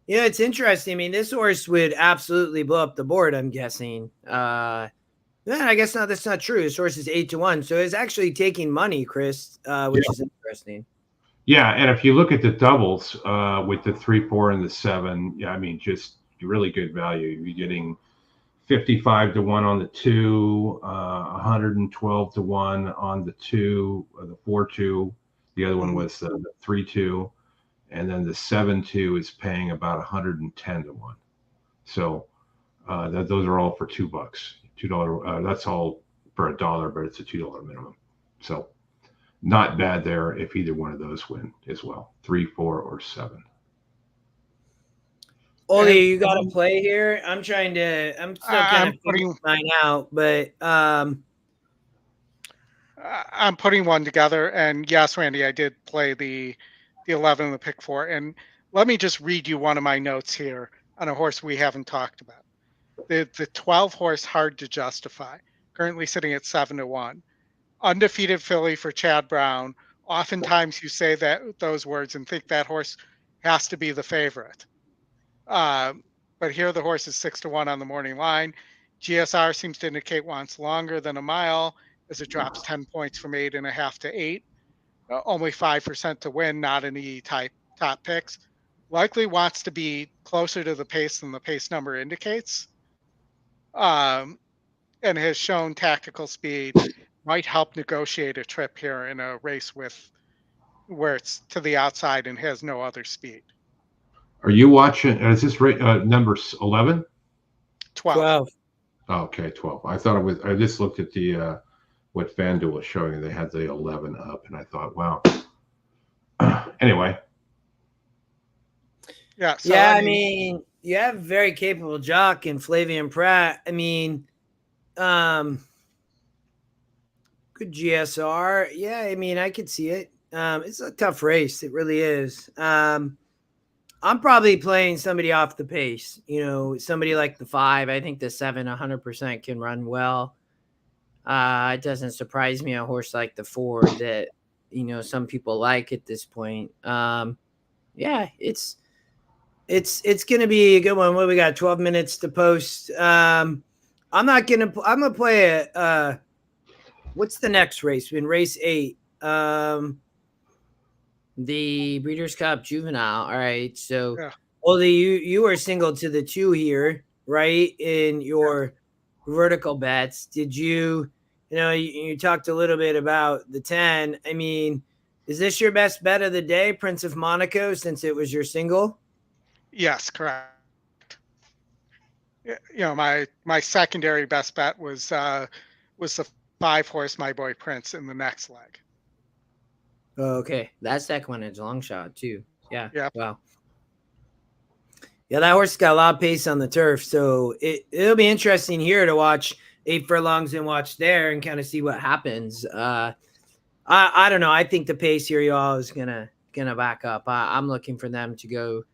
It's interesting. I mean, this horse would absolutely blow up the board, I'm guessing. I guess not. That's not true. This horse is 8-1, so it's actually taking money, Chris, which is interesting. Yeah, and if you look at the doubles with the 3, 4, and the 7, I mean, just really good value. You're getting 55-1 on the 2, 112-1 on the 2, the 4-2. The other one was the 3-2. And then the 7-2 is paying about 110-1. So those are all for $2. $2. That's all for $1, but it's a $2 minimum. So not bad there if either one of those win as well. 3, 4, or 7. Oldy, you got to play here. I'm still kind of putting mine out, but I'm putting one together. And yes, Randy, I did play the 11 and the pick 4. And let me just read you one of my notes here on a horse we haven't talked about. The 12 horse Hard to Justify, currently sitting at 7-1. Undefeated filly for Chad Brown. Oftentimes you say those words and think that horse has to be the favorite. But here the horse is 6-1 on the morning line. GSR seems to indicate wants longer than a mile as it drops 10 points from 8.5 to 8. Only 5% to win, not any type top picks. Likely wants to be closer to the pace than the pace number indicates. And has shown tactical speed, might help negotiate a trip here in a race where it's to the outside and has no other speed. Are you watching? Is this number 11? 12. Oh, okay, 12. I thought it was. I just looked at the what FanDuel was showing. They had the 11 up, and I thought, wow. Anyway. Yeah. So, I mean, you have a very capable jock in Flavian Pratt. I mean, good GSR. Yeah, I mean, I could see it. It's a tough race. It really is. I'm probably playing somebody off the pace, somebody like the 5. I think the 7, 100% can run well. It doesn't surprise me a horse like the 4 that, some people like at this point. Yeah, it's going to be a good one. What we got? 12 minutes to post. I'm going to play what's the next race? In race 8. The Breeders' Cup Juvenile. All right. So, Oldy, you are single to the 2 here, right? In your vertical bets. Did you talked a little bit about the 10. I mean, is this your best bet of the day, Prince of Monaco, since it was your single? Yes, correct. My secondary best bet was the 5 horse My Boy Prince in the next leg. Okay, that's EquinEdge long shot too. Yeah. Wow. Yeah, that horse got a lot of pace on the turf, so it'll be interesting here to watch 8 furlongs and watch there and kind of see what happens. I don't know. I think the pace here, y'all, is gonna back up. I'm looking for them to go.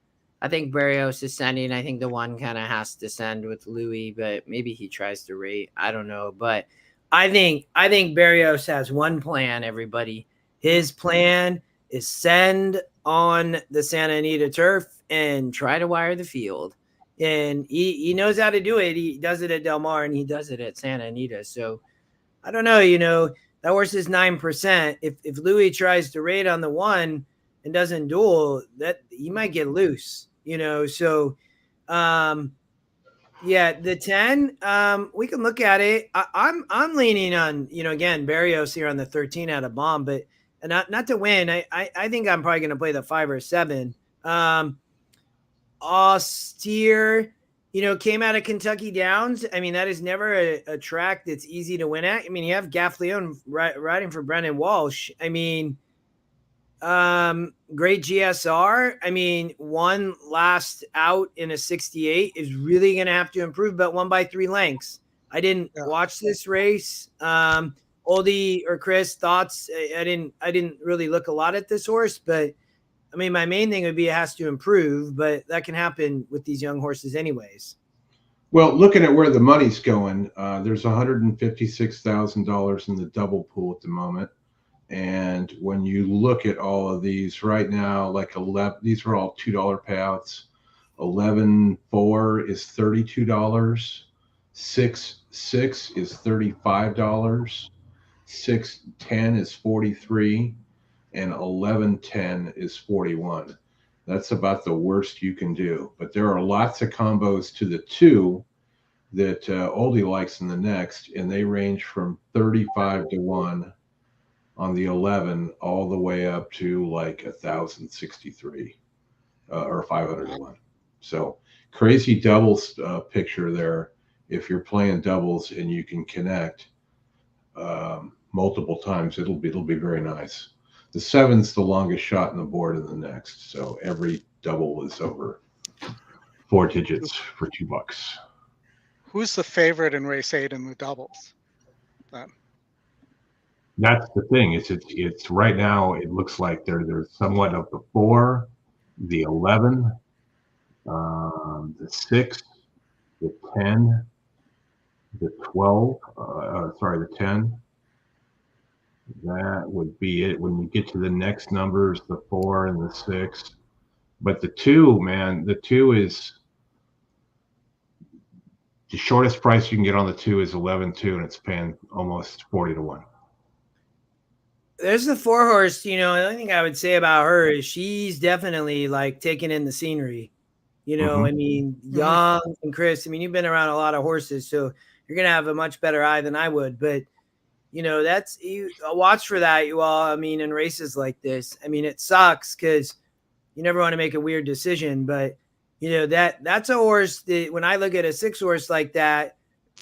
I think Barrios is sending. I think the 1 kind of has to send with Louis, but maybe he tries to rate. I don't know, but I think Barrios has one plan. Everybody. His plan is send on the Santa Anita turf and try to wire the field. And he knows how to do it. He does it at Del Mar and he does it at Santa Anita. So I don't know, that horse is 9%. If Louis tries to rate on the 1 and doesn't duel, that he might get loose, So yeah, the 10, we can look at it. I'm leaning on, again, Barrios here on the 13 at a bomb, but not to win. I think I'm probably going to play the 5 or 7. Austere came out of Kentucky Downs. I mean, that is never a track that's easy to win at. I mean, you have Gaffleon riding for Brendan Walsh. I mean, great GSR. I mean, one last out in a 68 is really going to have to improve, but won by 3 lengths. I didn't watch this race. Oldy or Chris, thoughts? I didn't really look a lot at this horse, but I mean, my main thing would be it has to improve, but that can happen with these young horses anyways. Well, looking at where the money's going, there's $156,000 in the double pool at the moment. And when you look at all of these right now, like 11, these are all $2 payouts. 11.4 is $32. 6.6 is $35. 6.10 is $43. And 11.10 is $41. That's about the worst you can do. But there are lots of combos to the 2 that Oldy likes in the next, and they range from 35 to 1 on the 11 all the way up to like 1,063 or 500 to 1. So crazy doubles picture there. If you're playing doubles and you can connect multiple times, it'll be very nice. The 7's the longest shot in the board in the next. So every double is over 4 digits for $2. Who's the favorite in race 8 in the doubles? That's the thing. It's right now. It looks like there's somewhat of the 4, the 11, the 6, the 10, the 12. The 10. That would be it. When you get to the next numbers, the 4 and the 6. But the 2, man, the 2 is the shortest price you can get on the 2 is 11.2, and it's paying almost 40 to 1. There's the 4 horse. The only thing I would say about her is she's definitely like taking in the scenery. I mean, young and Chris. I mean, you've been around a lot of horses, so you're gonna have a much better eye than I would. But that's watch for that, you all. I mean, in races like this, I mean, it sucks because you never want to make a weird decision, but that's a horse that when I look at a 6 horse like that,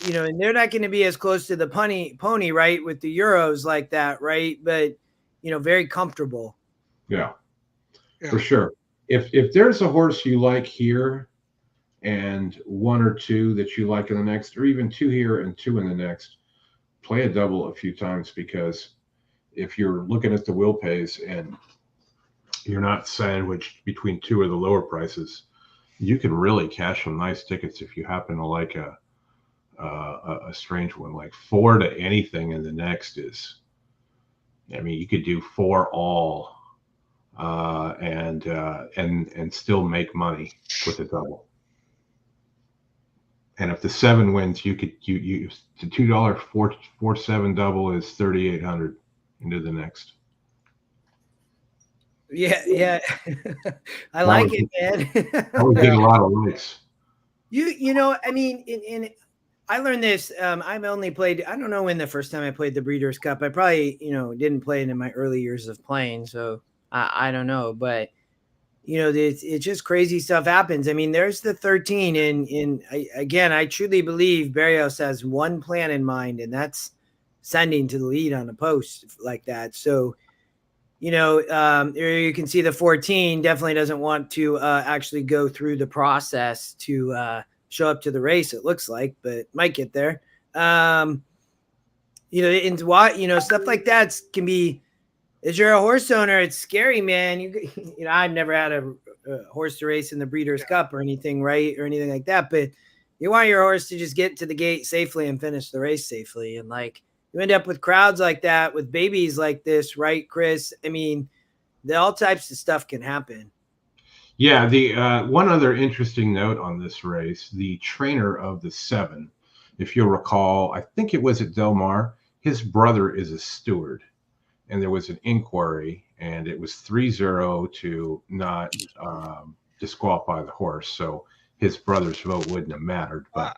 and they're not going to be as close to the pony, right, with the Euros like that, right? But very comfortable. Yeah, for sure. If there's a horse you like here, and 1 or 2 that you like in the next, or even 2 here and 2 in the next, play a double a few times, because if you're looking at the will pays and you're not sandwiched between 2 of the lower prices, you can really cash some nice tickets if you happen to like a strange one. Like 4 to anything in the next is, I mean, you could do 4 all and still make money with a double. And if the 7 wins, you the $2 4-7 double is 3,800 into the next. Yeah. I like it, man. I would get a lot of likes. I mean, I learned this. I've only played, I don't know when the first time I played the Breeders' Cup. I probably, didn't play it in my early years of playing. So I don't know. But, it's just crazy stuff happens. I mean, there's the 13. And I truly believe Barrios has one plan in mind, and that's sending to the lead on a post like that. So, you can see the 14 definitely doesn't want to actually go through the process to show up to the race, it looks like, but might get there. Stuff like that can be, as you're a horse owner, it's scary, man. I've never had a horse to race in the Breeders' Cup or anything, right? Or anything like that. But you want your horse to just get to the gate safely and finish the race safely. And you end up with crowds like that, with babies like this, right, Chris? I mean, all types of stuff can happen. Yeah, the one other interesting note on this race, the trainer of the 7, if you'll recall, I think it was at Del Mar, his brother is a steward, and there was an inquiry, and it was 3-0 to not disqualify the horse, so his brother's vote wouldn't have mattered. But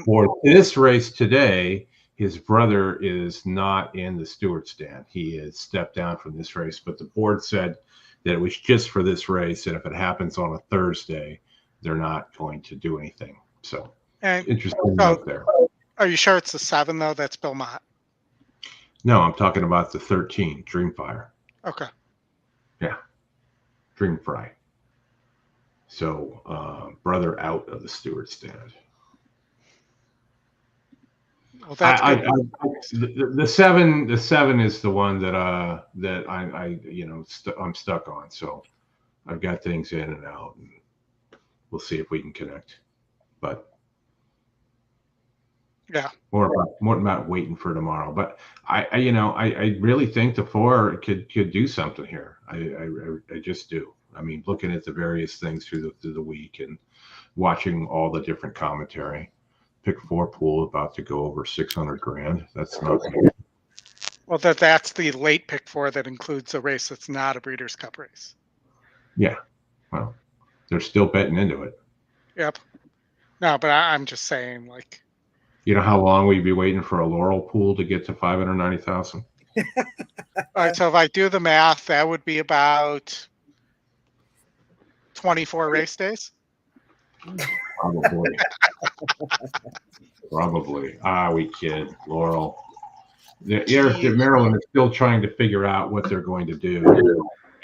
for this race today, his brother is not in the steward stand. He has stepped down from this race, but the board said that it was just for this race, and if it happens on a Thursday, they're not going to do anything. So And interesting note there. Are you sure it's the 7 though? That's Bill Mott. No, I'm talking about the 13 Dreamfire. Okay. Yeah, Dreamfry. So brother out of the steward stand. Well, that's the 7 is the one that I'm stuck on. So I've got things in and out, and we'll see if we can connect. But yeah, more about waiting for tomorrow. But I really think the 4 could do something here. I just do. I mean, looking at the various things through the week and watching all the different commentary. Pick 4 pool about to go over 600 grand. That's not good. Well, that's the late pick 4 that includes a race that's not a Breeders' Cup race. Yeah. Well, they're still betting into it. Yep. No, but I'm just saying, like. You know how long we'd be waiting for a Laurel pool to get to 590,000? All right. So if I do the math, that would be about 24 race days. Probably. Probably. We kid. Laurel. Maryland is still trying to figure out what they're going to do.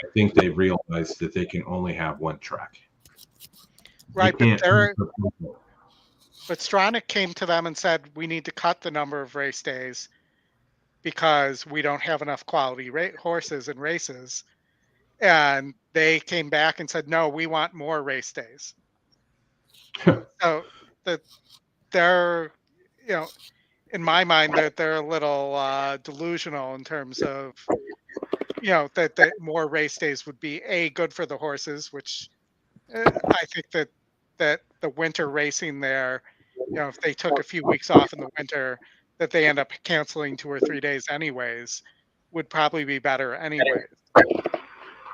I think they've realized that they can only have one track. Right, but Stronach came to them and said, we need to cut the number of race days because we don't have enough quality horses and races. And they came back and said, no, we want more race days. So they're, in my mind, they're a little delusional in terms of, that more race days would be good for the horses, which I think that the winter racing there, if they took a few weeks off in the winter, that they end up canceling 2 or 3 days anyways, would probably be better anyways.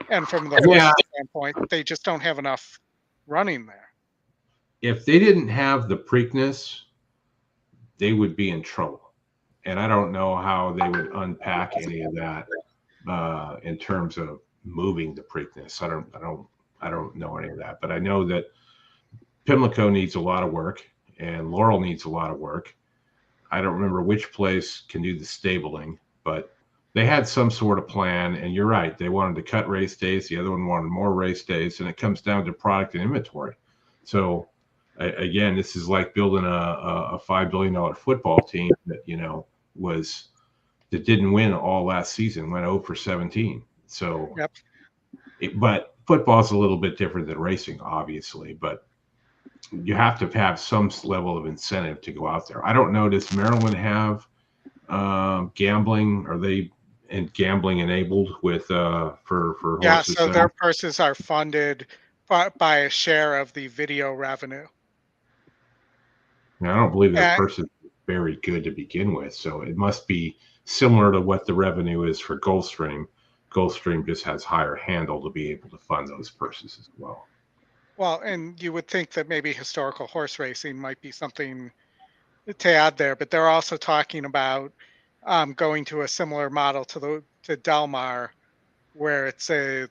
And from the horse standpoint, they just don't have enough running there. If they didn't have the Preakness, they would be in trouble. And I don't know how they would unpack any of that in terms of moving the Preakness. I don't know any of that, but I know that Pimlico needs a lot of work and Laurel needs a lot of work. I don't remember which place can do the stabling, but they had some sort of plan. And you're right, they wanted to cut race days. The other one wanted more race days, and it comes down to product and inventory. So again, this is like building a $5 billion football team that that didn't win all last season, went 0 for 17. So, yep. But football is a little bit different than racing, obviously. But you have to have some level of incentive to go out there. I don't know. Does Maryland have gambling? Are they gambling enabled with for horses? Yeah, so their purses are funded by a share of the video revenue. Now, I don't believe their purse is very good to begin with, so it must be similar to what the revenue is for Gulfstream. Gulfstream just has higher handle to be able to fund those purses as well. Well, and you would think that maybe historical horse racing might be something to add there, but they're also talking about going to a similar model to Del Mar, where it's a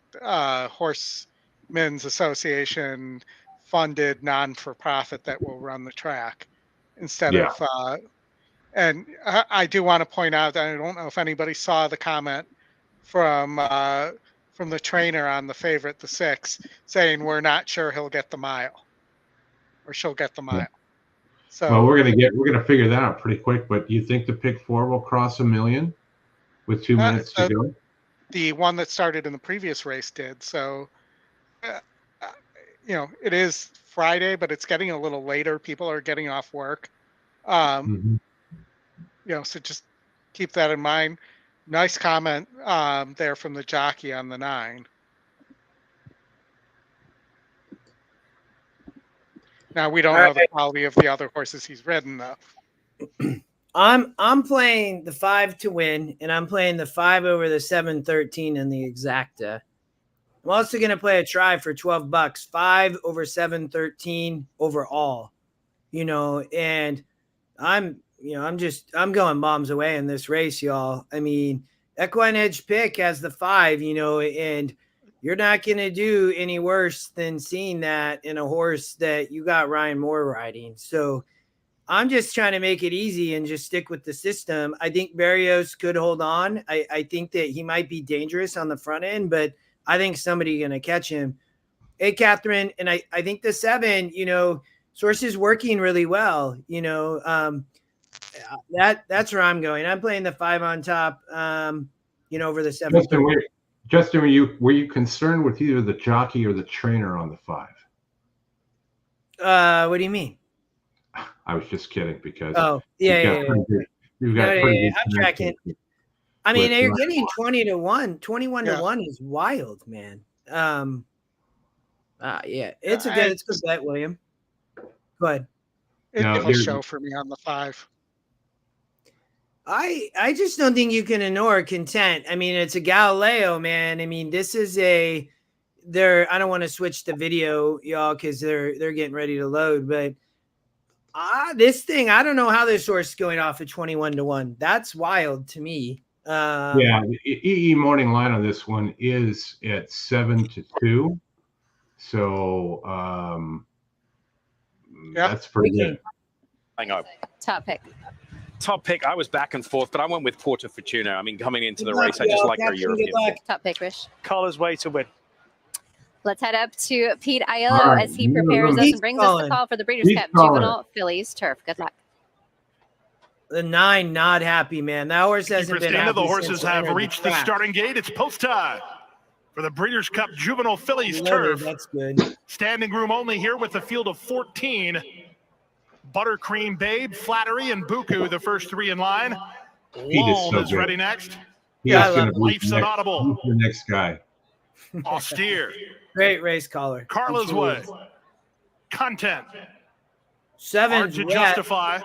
Horsemen's Association funded non-for-profit that will run the track instead of. And I do want to point out that I don't know if anybody saw the comment from the trainer on the favorite, the 6, saying we're not sure he'll get the mile or she'll get the mile. Yeah. So well, we're gonna figure that out pretty quick. But do you think the pick 4 will cross 1 million with 2 minutes to go? The one that started in the previous race did. So, it is Friday, but it's getting a little later. People are getting off work. So just keep that in mind. Nice comment there from the jockey on the 9. Now we don't know the quality of the other horses he's ridden though. I'm playing the 5 to win, and I'm playing the 5 over the 7-13 in the exacta. I'm also going to play a try for $12, 5 over 7-13 overall, and I'm going bombs away in this race, y'all. I mean, EquinEdge pick has the 5, and you're not going to do any worse than seeing that in a horse that you got Ryan Moore riding. So I'm just trying to make it easy and just stick with the system. I think Barrios could hold on. I think that he might be dangerous on the front end, but I think somebody's going to catch him. Hey, Catherine, and I think the 7, you know, Source is working really well. You know, that's where I'm going. I'm playing the 5 on top, you know, over the 7. Justin, were you concerned with either the jockey or the trainer on the 5? What do you mean? I was just kidding because you've got I'm tracking. I mean, you're getting 20-1, 21-1 is wild, man. Yeah, it's a good bet, William. Go ahead. It will show for me on the 5. I just don't think you can ignore Content. I mean, it's a Galileo, man. I mean, this is I don't want to switch the video, y'all, because they're getting ready to load, but this thing, I don't know how this horse is going off at 21-1. That's wild to me. Yeah, the EE morning line on this one is at 7-2. So that's pretty good. Hang on. Top pick. Top pick. I was back and forth, but I went with Porta Fortuna. I mean, coming into the race, I just like her European. Top pick, Rish. Carla's way to win. Let's head up to Pete Aiello as he prepares us and brings us the call for the Breeders' Cup Juvenile Fillies Turf. Good luck. The 9 not happy, man. That horse hasn't been happy. The horses have reached the starting gate. It's post time for the Breeders' Cup Juvenile Fillies Turf. That's good. Standing room only here with a field of 14. Buttercream Babe, Flattery, and Buku, the first 3 in line. Lone is ready next. Leafs and Audible. The next guy. Austere. Great race caller. Carla's Way. Content. 7 Hard to justify.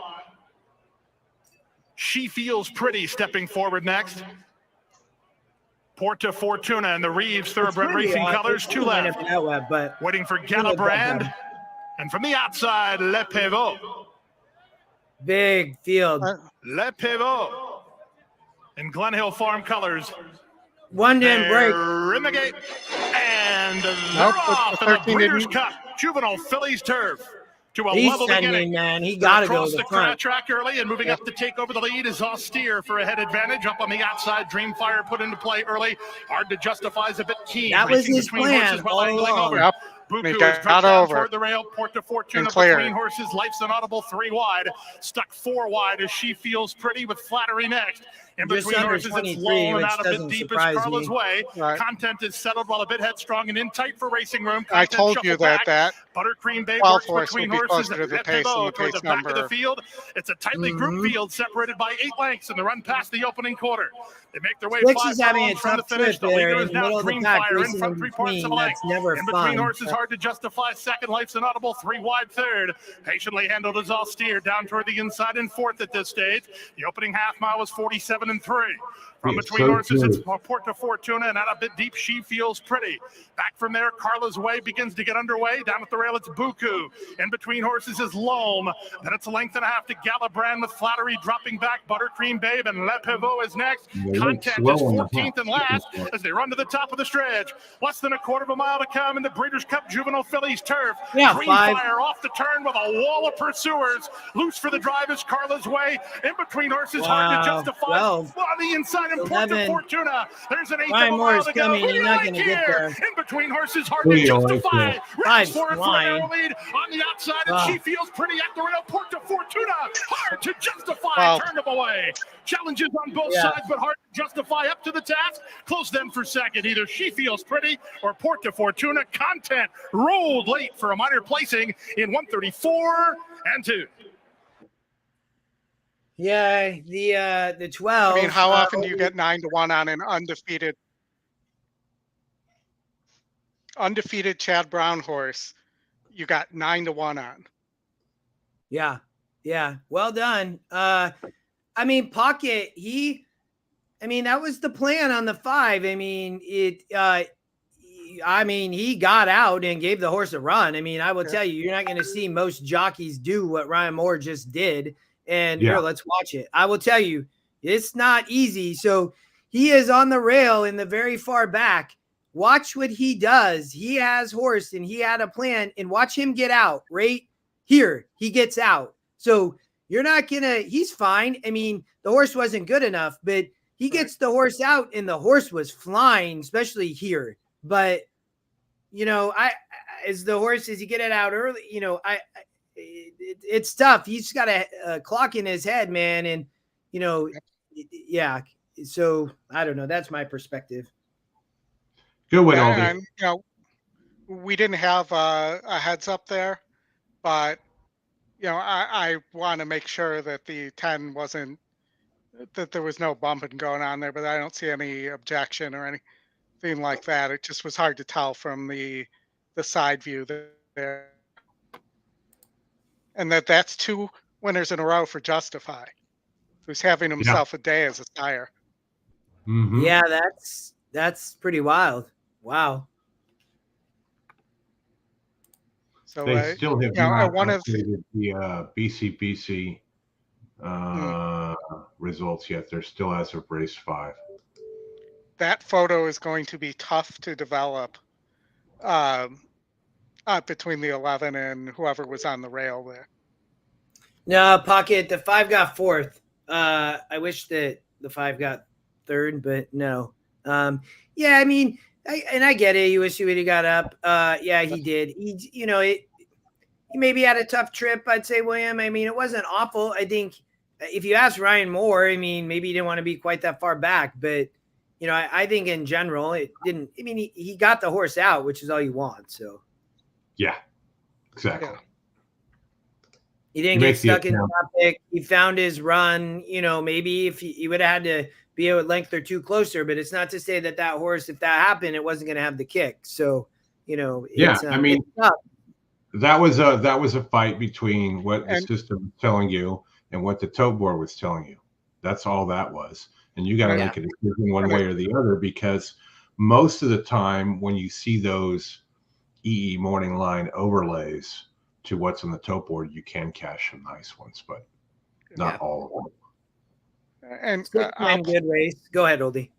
She Feels Pretty stepping forward next. Porta Fortuna and the Reeves Thoroughbred Racing colors, 2 left. Waiting for Galabrand. And from the outside, Le Pivot. Big field. Le Pivot. In Glen Hill Farm colors. One didn't break. In the gate. And they're off in the Breeders' Cup Juvenile Fillies Turf. To a level beginning, man. He got to go to the front. Track early and moving up to take over the lead is Austere for a head advantage. Up on the outside, Dreamfire put into play early. Hard to justify is a bit keen. That was his plan all along. Yep. Buku is dropped down toward the rail. Porta Fortuna between horses. Life's an Audible 3 wide. Stuck 4 wide as She Feels Pretty with Flattery next. In between horses, it's low and out a bit deep as Carla's Way. Right. Content is settled while a bit headstrong and in tight for racing room. Content I told you that Buttercream Babe works between horses at the pace toward the back of the field. It's a tightly grouped field separated by 8 lengths in the run past the opening quarter. They make their way 5 furlongs from the finish. The leader is now Dreamfire in front 3/4 of a length. In between horses, hard to justify. Second, Life's an Audible 3 wide third. Patiently handled as Austere down toward the inside and 4th at this stage. The opening half mile was 47-3. From between horses, it's Porta Fortuna, and out a bit deep, She Feels Pretty. Back from there, Carla's Way begins to get underway. Down at the rail, it's Buku. In between horses is Loam. Then it's a length and a half to Galabrand with Flattery dropping back. Buttercream Babe and Le Pivot is next. Content is 14th and last as they run to the top of the stretch. Less than a quarter of a mile to come in the Breeders' Cup Juvenile Fillies Turf. Dreamfire off the turn with a wall of pursuers. Loose for the drive is Carla's Way. In between horses, hard to justify. On the inside in Porta Fortuna. There's an 8th of a mile to go. You're not going to get there. In between horses, hard to justify. Race for a narrow lead on the outside, and She Feels Pretty at the rail. Porta Fortuna, hard to justify. Turned them away. Challenges on both sides, but hard to justify. Up to the task. Close them for second. Either She Feels Pretty or Porta Fortuna. Content rolled late for a minor placing in 134-2. Yeah, the 12. I mean, how often do you get 9-1 on an undefeated Chad Brown horse? You got 9-1 on. Yeah. Well done. I mean, Pocket, that was the plan on the 5. I mean, he got out and gave the horse a run. I mean, I will tell you, you're not going to see most jockeys do what Ryan Moore just did. And here, let's watch it. I will tell you, it's not easy. So he is on the rail in the very far back, watch what he does. He has horse and he had a plan, and watch him get out right here. He gets out. So you're not gonna, he's fine. I mean, the horse wasn't good enough, but he gets the horse out and the horse was flying, especially here. But, you know, as the horse, as you get it out early, you know, it's tough. He's got a clock in his head, man. And, you know, yeah. So I don't know. That's my perspective. Good one, Yeah, Oldy. and, you know, we didn't have a heads up there, but you know, I want to make sure that the 10 wasn't, that there was no bumping going on there, but I don't see any objection or anything like that. It just was hard to tell from the side view there. And that's 2 winners in a row for Justify, who's having himself a day as a sire. Mm-hmm. Yeah, that's pretty wild. Wow. So They still have you know, not one of updated the BCBC results yet. They're still as of race 5. that photo is going to be tough to develop between the 11 and whoever was on the rail there. No, Pocket, the 5 got 4th. I wish that the 5 got 3rd, but no. Yeah, I mean, I get it. You wish you would have got up. Yeah, he did. He, you know, he maybe had a tough trip, I'd say, William. I mean, it wasn't awful. I think if you ask Ryan Moore, I mean, maybe he didn't want to be quite that far back, but, you know, I think in general, it didn't. I mean, he got the horse out, which is all you want. So, yeah, exactly. Yeah. He didn't get stuck in traffic. He found his run. You know, maybe if he would have had to be a length or 2 closer, but it's not to say that horse, if that happened, it wasn't going to have the kick. So, you know, yeah, I mean, that was a fight between what the system was telling you and what the tote board was telling you. That's all that was. And you got to make a decision one way or the other, because most of the time when you see those EE morning line overlays to what's on the tote board, you can cash some nice ones, but not all of them. And good race. Go ahead, Oldy.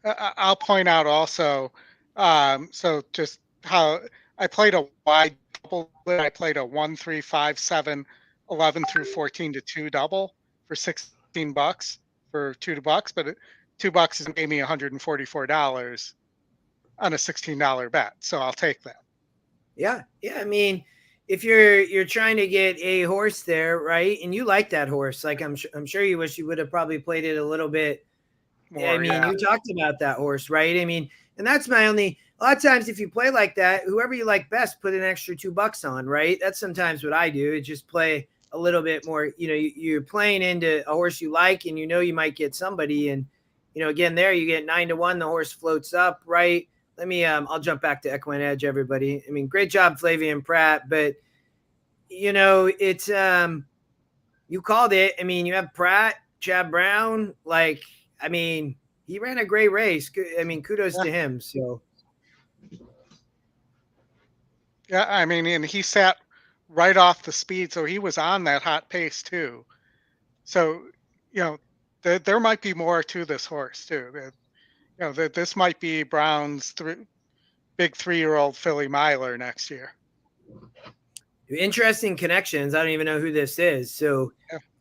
I'll point out also, so just how I played a wide double. I played a 1, 3, 5, 7, 11 through 14 to 2 double for $16 for $2, but $2 gave me $144 on a $16 bet. So I'll take that. Yeah. I mean, if you're trying to get a horse there, right, and you like that horse, like I'm sure you wish you would have probably played it a little bit more. I mean, you talked about that horse, right? I mean, and that's my only. A lot of times, if you play like that, whoever you like best, put an extra $2 on, right? That's sometimes what I do. Just play a little bit more. You know, you're playing into a horse you like, and you know you might get somebody, and you know, again, there you get 9-1. The horse floats up, right? Let me. I'll jump back to EquinEdge, everybody. I mean, great job, Flavian Pratt, but you know, it's you called it. I mean, you have Pratt, Chad Brown. Like, I mean, he ran a great race. I mean, kudos to him. So. Yeah, I mean, and he sat right off the speed, so he was on that hot pace too. So, you know, there might be more to this horse too. You know, that this might be Brown's big 3-year-old filly miler next year. Interesting connections. I don't even know who this is. So,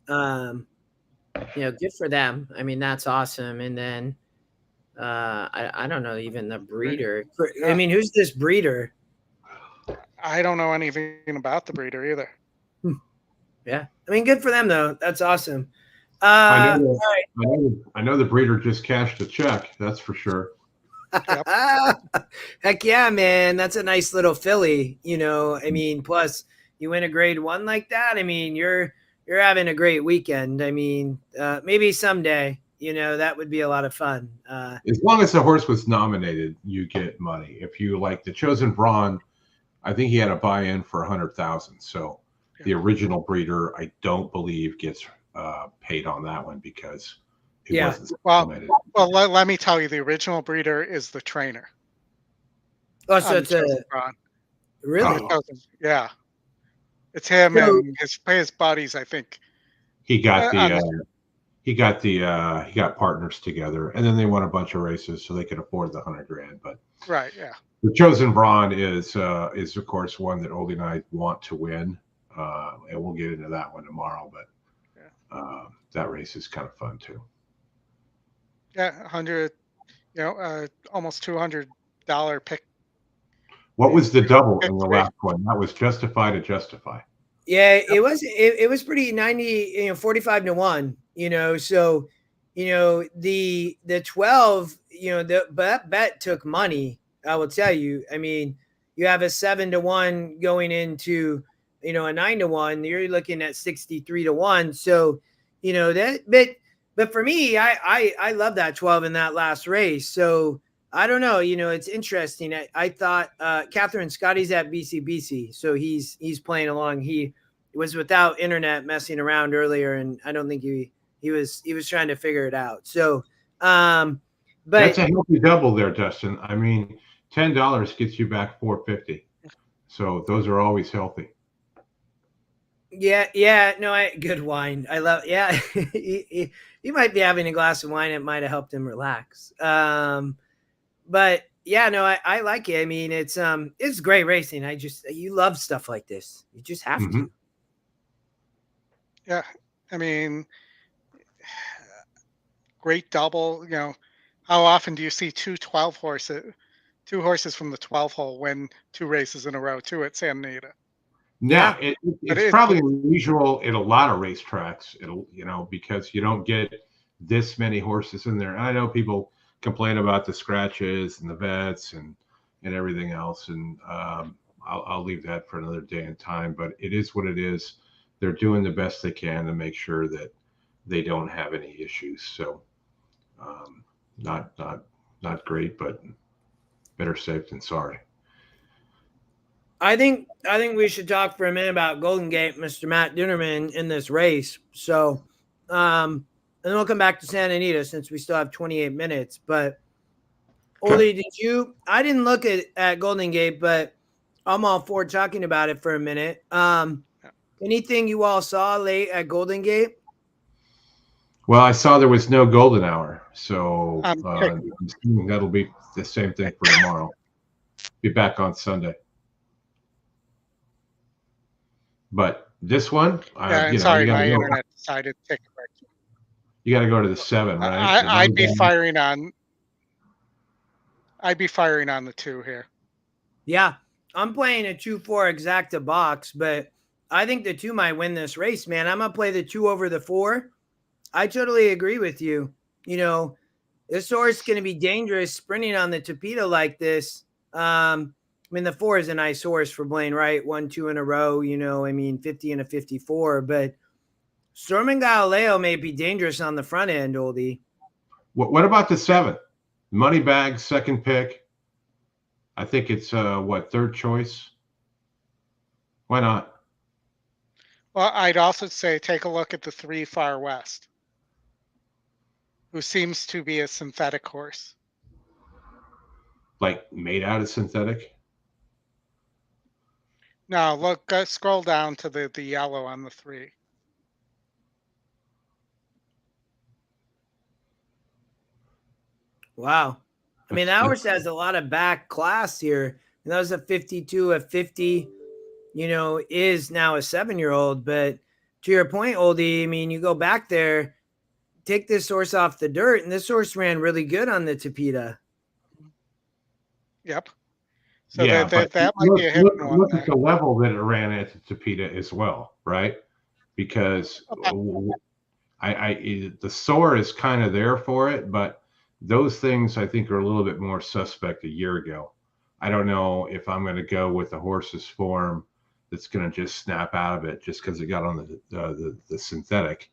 you know, good for them. I mean, that's awesome. And then I don't know even the breeder. I mean, who's this breeder? I don't know anything about the breeder either. Yeah. I mean, good for them though. That's awesome. I know the breeder just cashed a check. That's for sure. Heck yeah, man. That's a nice little filly, you know. I mean, plus you win a grade 1 like that. I mean, you're having a great weekend. I mean, maybe someday, you know, that would be a lot of fun. As long as the horse was nominated, you get money. If you like the Chosen Brawn, I think he had a buy-in for $100,000. So the original breeder, I don't believe gets paid on that one because it wasn't nominated. Well, let me tell you, the original breeder is the trainer. Oh, so it's really? Yeah. It's him and his buddies, I think. He got he got partners together, and then they won a bunch of races, so they could afford the $100,000. But Right. Yeah. The Chosen Brawn is of course one that Oldy and I want to win, and we'll get into that one tomorrow. But that race is kind of fun too. Yeah, 100. Almost $200 pick. What was the double in the last one? That was Justify to Justify. Yeah, it was pretty 90, 45 to 1, so, the 12, that bet took money. I will tell you. I mean, you have a 7 to 1 going into, a 9 to 1, you're looking at 63 to 1. So, but for me, I love that 12 in that last race. So I don't know, it's interesting. I thought Catherine Scotty's at BCBC, so he's playing along. He was without internet messing around earlier, and I don't think he was trying to figure it out. So, but that's a healthy double there, Dustin. I mean, $10 gets you back $4.50, so those are always healthy. Yeah, no, good wine. I love. Yeah, he might be having a glass of wine. It might have helped him relax. But yeah, no, I like it. I mean, it's great racing. You love stuff like this. You just have to. Yeah, I mean, great double. How often do you see two horses from the 12 hole win 2 races in a row too at Santa Anita? Yeah, it's probably unusual at a lot of racetracks. Because you don't get this many horses in there. And I know people complain about the scratches and the vets and everything else, and I'll leave that for another day and time. But it is what it is. They're doing the best they can to make sure that they don't have any issues. So, not great, but better safe than sorry. I think we should talk for a minute about Golden Gate, Mr. Matt Dinnerman, in this race. So, and then we'll come back to Santa Anita since we still have 28 minutes. But Oldy, I didn't look at Golden Gate, but I'm all for talking about it for a minute. Anything you all saw late at Golden Gate? Well, I saw there was no golden hour, so I'm assuming that'll be the same thing for tomorrow. Be back on Sunday. But this one, sorry, my internet decided to take a break. You got to go to the 7, right? I'd be firing on the 2 here. Yeah, I'm playing a 2-4 exacta box, but I think the 2 might win this race, man. I'm gonna play the 2 over the 4. I totally agree with you. This horse is going to be dangerous sprinting on the Tapeta like this. I mean, the 4 is a nice horse for Blaine Wright, 1-2 in a row, 50 and a 54. But Storm and Galileo may be dangerous on the front end, Oldy. What about the 7? Money bag, second pick. I think it's third choice. Why not? Well, I'd also say take a look at the 3 Far West, who seems to be a synthetic horse. Like made out of synthetic? No, look, scroll down to the yellow on the 3. Wow. I mean, that horse has a lot of back class here. And that was a 52, a 50, is now a 7-year-old. But to your point, Oldy, I mean, you go back there, take this horse off the dirt, and this horse ran really good on the Tapeta. Yep. So yeah, that might be a hidden one. Look at the level that it ran at the Tapeta as well, right? Because the soar is kind of there for it, but those things I think are a little bit more suspect a year ago. I don't know if I'm going to go with the horse's form that's going to just snap out of it just because it got on the synthetic.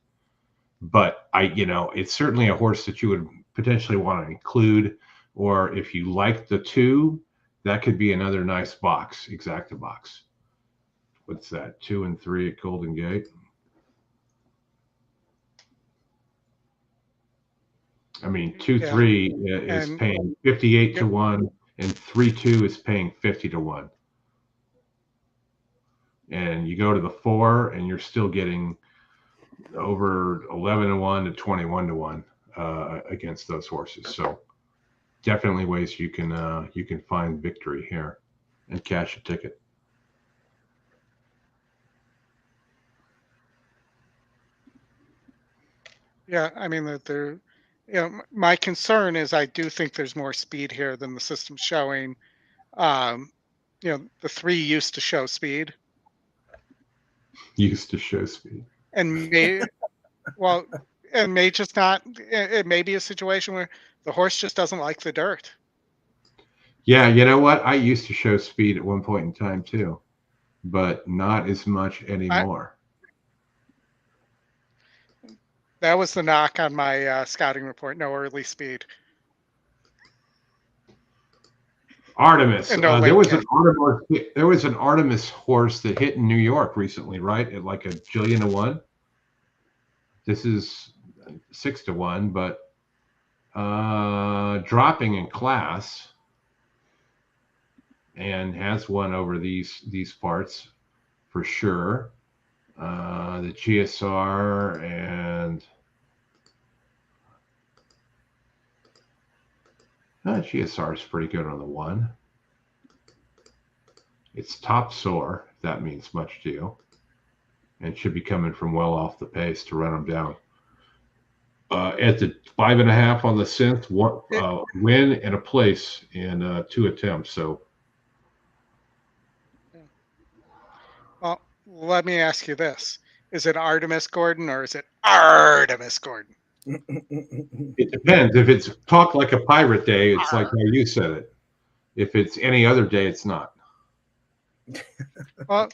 But it's certainly a horse that you would potentially want to include, or if you like the 2, that could be another nice box, exacta box. What's that? 2 and 3 at Golden Gate. I mean, 2-3 is paying 58 to 1, and 3-2 is paying 50 to 1. And you go to the 4, and you're still getting over 11 to 1 to 21 to 1 against those horses. So definitely ways you can find victory here and cash a ticket. Yeah, I mean that there, my concern is I do think there's more speed here than the system's showing. The 3 used to show speed. Used to show speed. And may just not. It may be a situation where the horse just doesn't like the dirt. Yeah, you know what? I used to show speed at one point in time too, but not as much anymore. That was the knock on my scouting report. No early speed. Artemis. There was an Artemis horse that hit in New York recently, right? At like 1,000,000,000 to 1. This is 6 to 1, but dropping in class and has won over these parts for sure. The GSR and GSR is pretty good on the 1. It's top soar, if that means much to you, and should be coming from well off the pace to run them down. At the 5.5 on the synth, win and a place in 2 attempts. So, well, let me ask you this: is it Artemis Gordon or is it Artemis Gordon? It depends. If it's Talk Like a Pirate Day, it's like how you said it. If it's any other day, it's not. Well,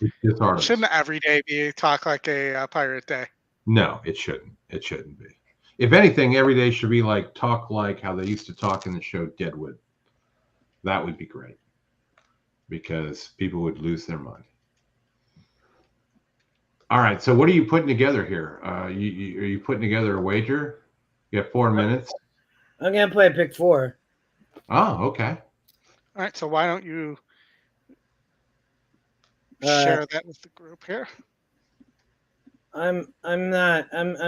shouldn't every day be Talk Like a Pirate Day? No, it shouldn't. It shouldn't be. If anything, every day should be like talk like how they used to talk in the show Deadwood. That would be great because people would lose their mind. All right, so what are you putting together here? Are you putting together a wager? You have 4 minutes. I'm gonna play pick 4. Oh, okay. All right, so why don't you share that with the group here? I'm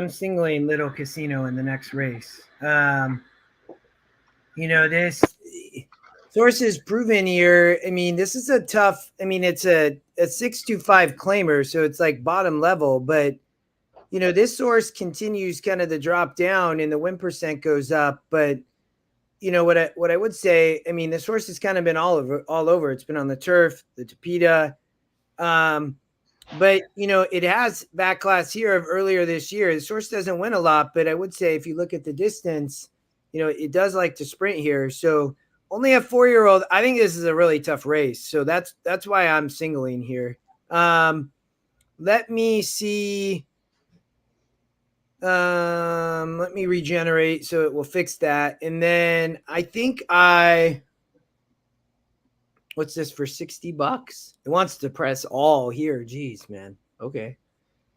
singling Little Casino in the next race. This source is proven here. I mean, this is a tough. I mean, it's a 625 claimer, so it's like bottom level. But this source continues kind of the drop down, and the win percent goes up. But what I would say, I mean, the source has kind of been all over. It's been on the turf, the Tapeta. But it has back class here of earlier this year. The source doesn't win a lot, but I would say if you look at the distance, it does like to sprint here. So only a 4-year-old. I think this is a really tough race. So that's why I'm singling here. Let me see. Let me regenerate so it will fix that. And then I think what's this for $60? It wants to press all here. Jeez, man. Okay.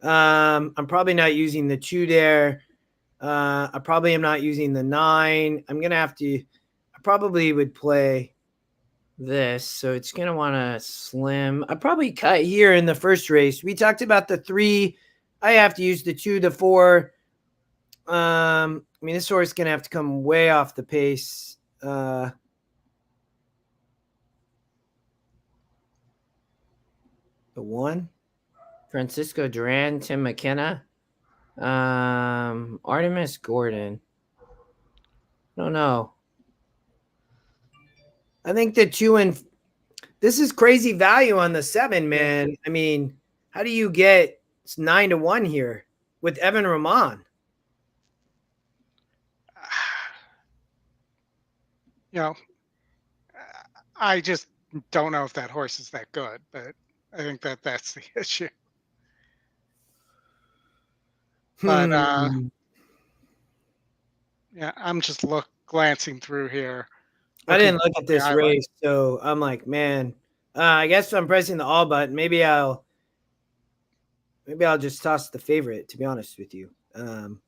I'm probably not using the 2 there. I probably am not using the 9. I'm going to have to, I probably would play this. So it's going to want to slim. I probably cut here in the first race. We talked about the 3. I have to use the 2, the 4. I mean, this horse is going to have to come way off the pace. The 1, Francisco Duran, Tim McKenna, Artemis Gordon. I don't know. I think the 2 and this is crazy value on the 7, man. I mean, how do you get 9 to 1 here with Evan Rahman? I just don't know if that horse is that good, but I think that's the issue. But I'm just glancing through here. I didn't look at this race, so I'm like, man. I guess I'm pressing the all button. Maybe I'll just toss the favorite. To be honest with you, because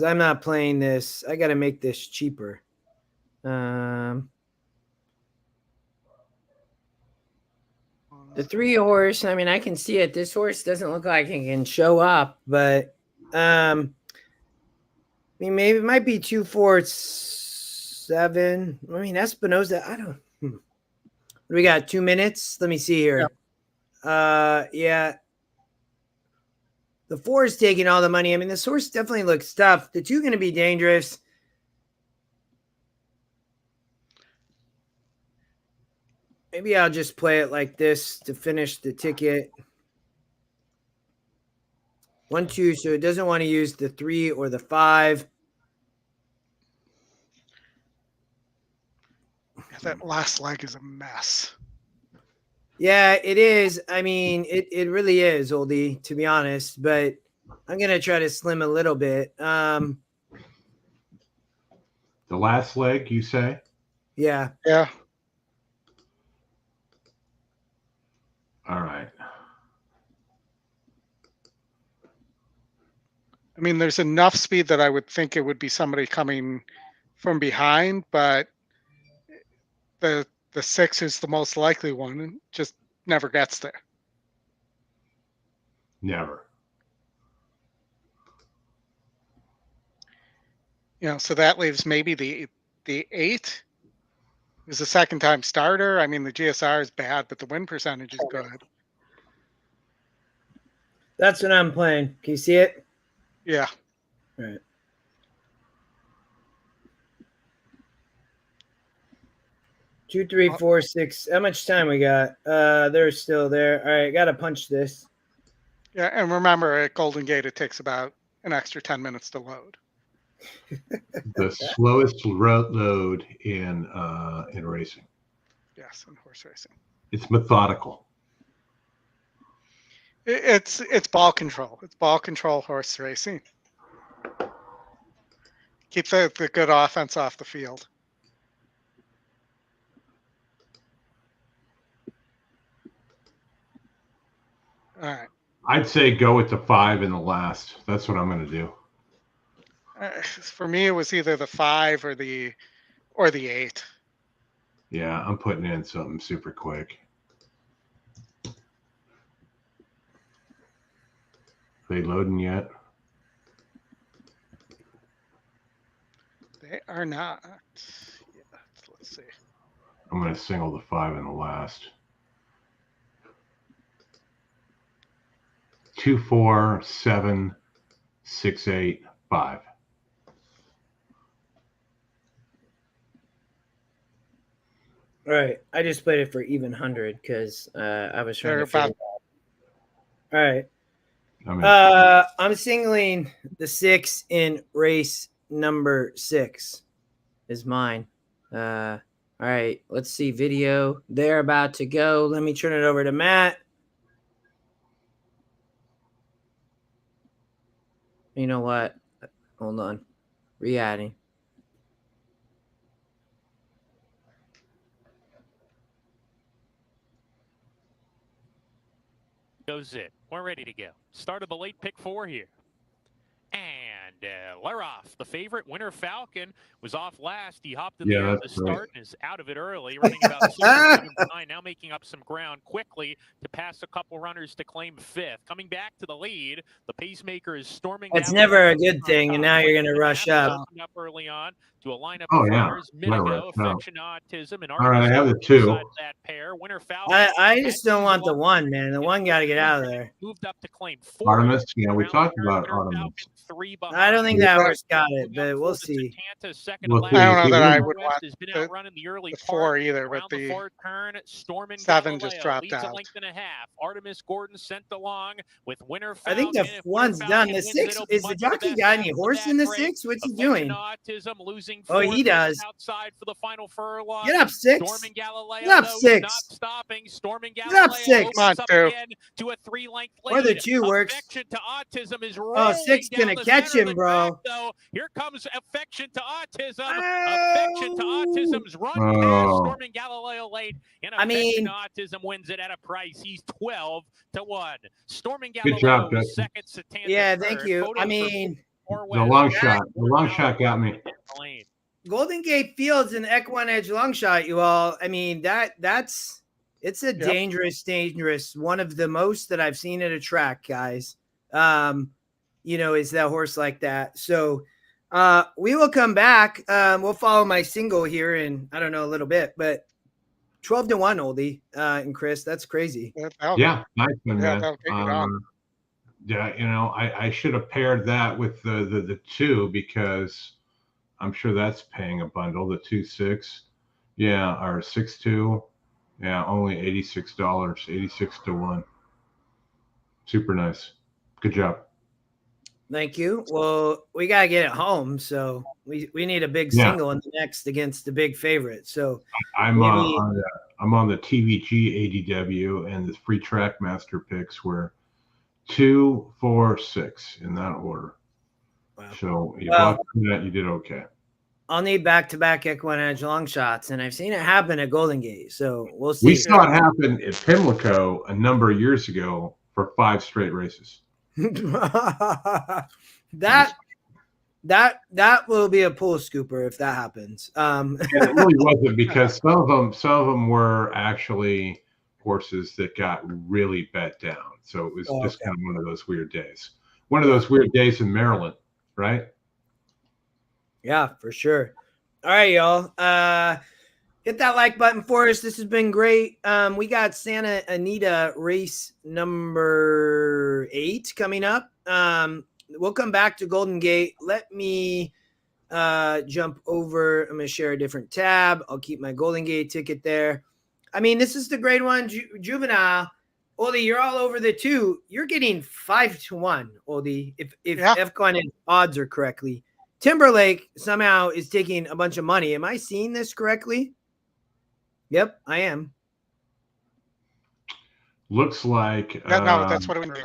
I'm not playing this. I got to make this cheaper. The 3 horse, I mean, I can see it. This horse doesn't look like it can show up, but I mean, maybe it might be 2 4. 7. I mean, Espinoza, I don't. We got 2 minutes. Let me see here. Yeah. The 4 is taking all the money. I mean, the horse definitely looks tough. The 2 going to be dangerous. Maybe I'll just play it like this to finish the ticket. 1, 2. So it doesn't want to use the 3 or the 5. That last leg is a mess. Yeah, it is. I mean, it really is, Oldy, to be honest. But I'm going to try to slim a little bit. The last leg, you say? Yeah. Yeah. All right. I mean, there's enough speed that I would think it would be somebody coming from behind, but the 6 is the most likely one and just never gets there. Never. So that leaves maybe the 8 is a second-time starter. I mean, the GSR is bad, but the win percentage is good. That's what I'm playing. Can you see it? Yeah. All right. Two, 3, 4, 6. How much time we got? They're still there. All right, got to punch this. Yeah, and remember at Golden Gate, it takes about an extra 10 minutes to load. The slowest load in racing. Yes, in horse racing. It's methodical. It's ball control. It's ball control horse racing. Keep the good offense off the field. All right. I'd say go with the 5 in the last. That's what I'm going to do. For me, it was either the 5 or the 8. Yeah, I'm putting in something super quick. They loading yet? They are not. Yeah, let's see. I'm going to single the 5 in the last. 2, 4, 7, 6, 8, 5. All right. I just played it for even 100 because I was trying to figure it out. All right. I'm singling the 6 in race number 6 is mine. All right. Let's see video. They're about to go. Let me turn it over to Matt. You know what? Hold on. Re-adding. Goes it. We're ready to go. Start of the late pick 4 here. And they're off. The favorite, Winter Falcon, was off last. He hopped in the air at the start and is out of it early, running about 6 or 7 behind, now making up some ground quickly to pass a couple runners to claim 5th. Coming back to the lead, the pacemaker is storming. That's never a good thing, and now you're going to rush up. Early on to a lineup of runners, Minigo, Affection Autism, and all right, I have the 2. that pair. Winter Falcon. I just don't want the 1, man. The 1 got to get out of there. Moved up to claim 4. Artemis, yeah, we talked about Artemis. I don't think that horse got it, but we'll see. I don't know that I would want the 4 either, but the 7 just dropped out. Artemis Gordon sent along with Winter I think the 1's done. The 6, is the jockey got any horse in the 6? What's he doing? Oh, he does. Get up 6. Get up 6. Get up 6. Come on, 2. To a 3-length lead. Or the 2 works. Oh, 6 gonna catch him, bro. Here comes Affection to Autism. Affection to Autism's run past Storming Galileo late. And Affection to Autism wins it at a price. He's 12-1. Storming Galileo second. Yeah, thank you. I mean, the long shot. The long shot got me. Golden Gate Fields and EquinEdge long shot, you all. I mean, it's a dangerous, one of the most that I've seen at a track, guys. Is that horse like that. So We will come back. We'll follow my single here in, I don't know, a little bit, but 12-1, Oldy, and Chris. That's crazy. Yeah, nice one, man. that'll get you down. Yeah, you know, I should have paired that with the 2 because I'm sure that's paying a bundle. The 2-6, yeah, or 6-2, yeah, only $86, 86-1. Super nice. Good job. Thank you. Well, we gotta get it home, so we need a big single in the next against the big favorite. So I'm on the TVG ADW, and the free Trackmaster picks were 2, 4, 6 in that order. Wow. So you bought that, you did okay. I'll need back-to-back EquinEdge long shots, and I've seen it happen at Golden Gate. So we'll see. We saw it happen at Pimlico a number of years ago for 5 straight races. that will be a pool scooper if that happens. It really wasn't, because some of them were actually horses that got really bet down. So it was just kind of one of those weird days. One of those weird days in Maryland, right? Yeah, for sure. All right, y'all. Hit that like button for us. This has been great. We got Santa Anita race number 8 coming up. We'll come back to Golden Gate. Let me jump over. I'm going to share a different tab. I'll keep my Golden Gate ticket there. I mean, this is the grade 1 juvenile. Oldy, you're all over the 2. You're getting 5-1, Oldy, if EquinEdge odds are correctly. Timberlake somehow is taking a bunch of money. Am I seeing this correctly? Yep, I am. Looks like no, that's what it would be.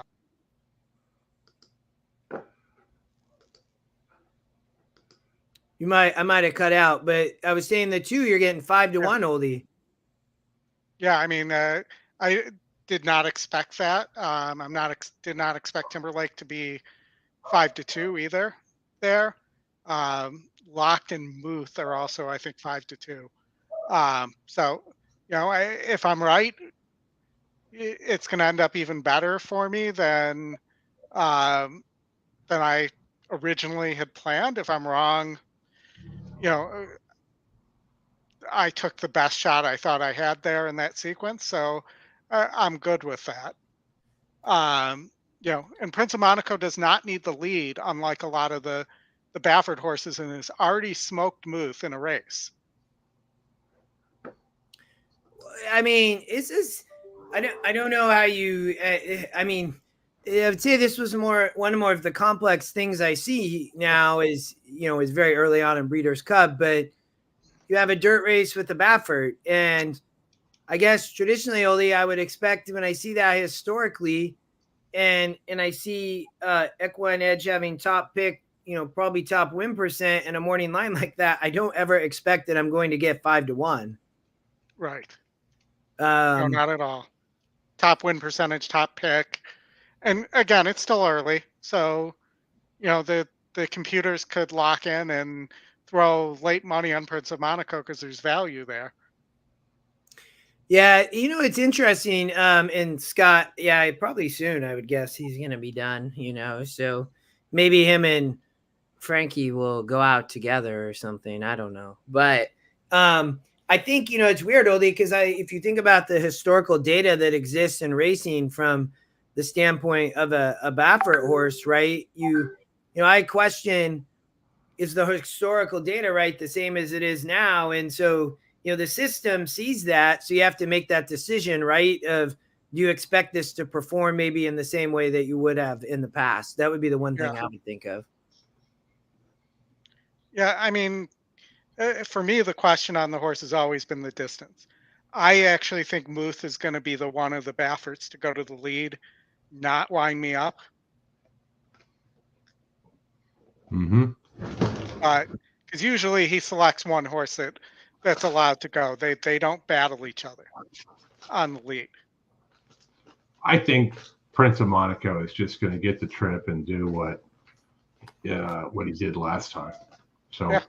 I might have cut out, but I was saying the 2, you're getting 5-1, Oldy. Yeah, I mean, I did not expect that. Did not expect Timberlake to be 5-2 either. There, Locked and Muth are also, I think, 5-2. So, you know, if I'm right, it's going to end up even better for me than I originally had planned. If I'm wrong, you know, I took the best shot I thought I had there in that sequence. So I'm good with that. You know, and Prince of Monaco does not need the lead, unlike a lot of the Baffert horses, and has already smoked Muth in a race. I mean, I don't know how you. I mean, I would say this was one more of the complex things I see now. Is very early on in Breeders' Cup, but you have a dirt race with the Baffert, and I guess traditionally, Oldy, I would expect when I see that historically, and I see EquinEdge having top pick, probably top win percent and a morning line like that, I don't ever expect that I'm going to get 5-1. Right. No, not at all. Top win percentage, top pick. And again, it's still early. So, the computers could lock in and throw late money on Prince of Monaco because there's value there. Yeah, it's interesting. And Scott, yeah, probably soon, I would guess he's going to be done, so maybe him and Frankie will go out together or something. I don't know. But I think, it's weird, Oldy, because if you think about the historical data that exists in racing from the standpoint of a Baffert horse, right? I question, is the historical data, right, the same as it is now? And so, the system sees that. So you have to make that decision, right? Of, do you expect this to perform maybe in the same way that you would have in the past? That would be the one thing I would think of. Yeah, I mean, for me, the question on the horse has always been the distance. I actually think Muth is going to be the one of the Bafferts to go to the lead, not wind me up. Mm-hmm. Because usually he selects one horse that's allowed to go. They don't battle each other on the lead. I think Prince of Monaco is just going to get the trip and do what he did last time. So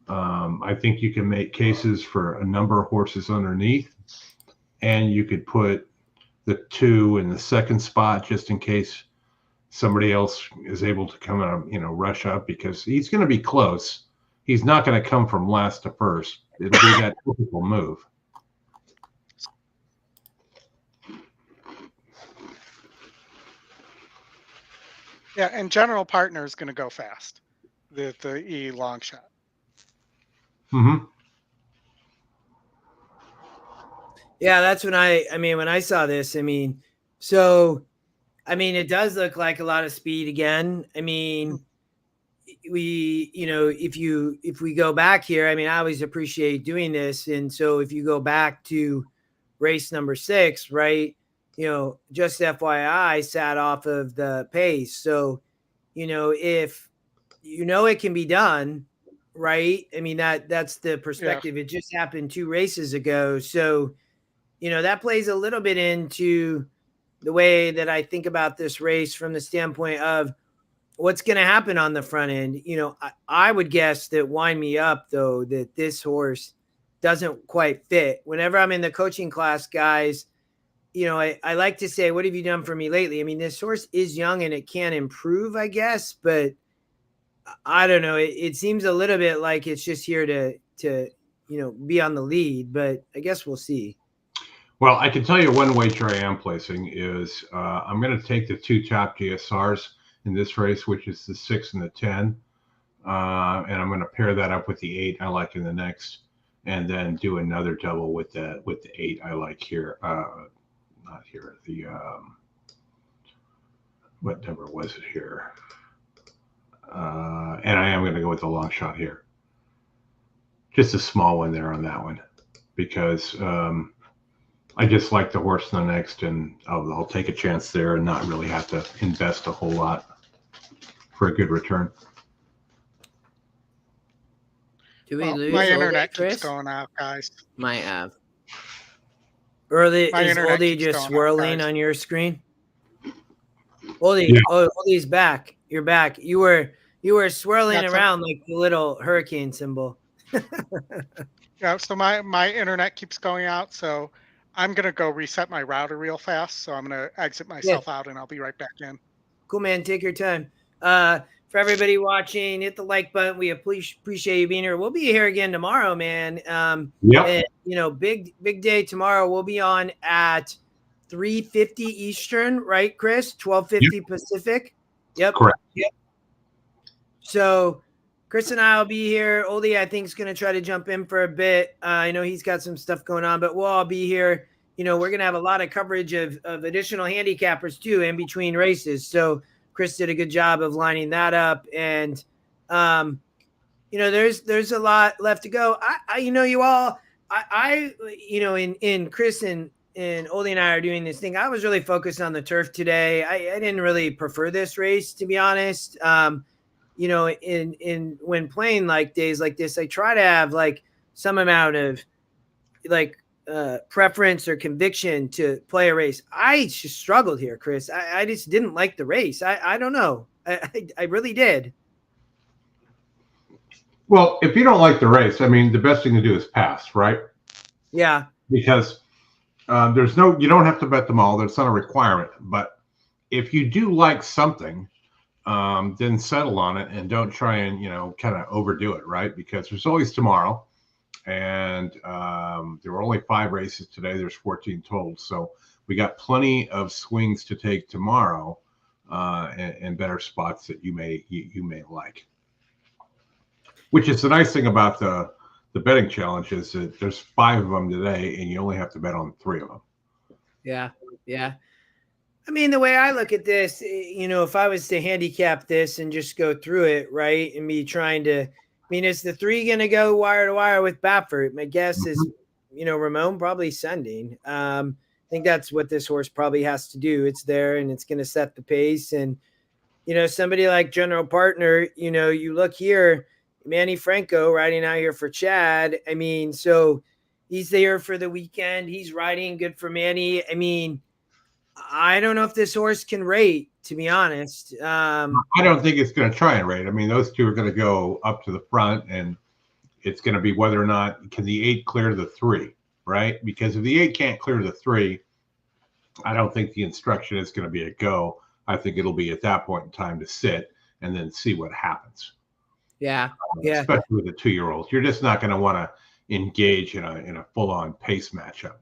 I think you can make cases for a number of horses underneath, and you could put the 2 in the second spot just in case somebody else is able to come and, rush up, because he's going to be close. He's not going to come from last to first. It'll be that typical move. Yeah, and General Partner is going to go fast. The E long shot. Mm-hmm. Yeah, that's when when I saw this, so, it does look like a lot of speed again. If we go back here, I always appreciate doing this. And so if you go back to race number 6, right, just FYI, sat off of the pace. So, if it can be done, right? That's the perspective. Yeah. It just happened 2 races ago. So, that plays a little bit into the way that I think about this race from the standpoint of what's going to happen on the front end. I would guess that Wind Me Up, though, that this horse doesn't quite fit. Whenever I'm in the coaching class, guys, I like to say, what have you done for me lately? This horse is young and it can improve, I guess, but I don't know. It seems a little bit like it's just here to be on the lead, but I guess we'll see. Well, I can tell you one wager I am placing is I'm going to take the 2 top GSRs in this race, which is the 6 and the 10. And I'm going to pair that up with the 8 I like in the next, and then do another double with the 8 I like here. Not here. The what number was it here? And I am going to go with the long shot here. Just a small one there on that one, because I just like the horse in the next, and I'll take a chance there and not really have to invest a whole lot for a good return. Do we lose? My internet keeps going out, guys. Might have. Is Oldy just swirling on your screen? Oldy, yeah. Oldy's back. You're back. You were swirling around like the little hurricane symbol. Yeah, so my internet keeps going out, so I'm going to go reset my router real fast. So I'm going to exit myself out, and I'll be right back in. Cool, man. Take your time. For everybody watching, hit the like button. We appreciate you being here. We'll be here again tomorrow, man. Yeah. Big day tomorrow. We'll be on at 3:50 Eastern, right, Chris? 12:50 Pacific. Yep. Correct. Yep. So Chris and I will be here. Oldy, I think, is going to try to jump in for a bit. I know he's got some stuff going on, but we'll all be here. We're going to have a lot of coverage of additional handicappers too in between races. So Chris did a good job of lining that up. And, there's a lot left to go. In Chris and Oldy and I are doing this thing. I was really focused on the turf today. I didn't really prefer this race, to be honest. When playing like days like this, I try to have like some amount of preference or conviction to play a race. I just struggled here, Chris. I just didn't like the race. I don't know. I really did. Well, if you don't like the race, the best thing to do is pass, right? Yeah. Because you don't have to bet them all. That's not a requirement. But if you do like something, then settle on it and don't try and, kind of overdo it, right? Because there's always tomorrow. And there were only 5 races today. There's 14 total. So we got plenty of swings to take tomorrow and better spots that you may like. Which is the nice thing about the betting challenge is that there's 5 of them today and you only have to bet on 3 of them. Yeah. Yeah. The way I look at this, if I was to handicap this and just go through it, right, and be trying to, is the 3 going to go wire to wire with Baffert? My guess is, Ramon probably sending. I think that's what this horse probably has to do. It's there and it's going to set the pace. And, somebody like General Partner, you look here, Manny Franco riding out here for Chad. So he's there for the weekend. He's riding good for Manny. I don't know if this horse can rate, to be honest. I don't think it's going to try and rate. Those 2 are going to go up to the front, and it's going to be whether or not can the 8 clear the 3, right? Because if the 8 can't clear the 3, I don't think the instruction is going to be a go. I think it'll be at that point in time to sit and then see what happens. Yeah. Especially with the 2-year-olds. You're just not going to want to engage in a full-on pace matchup.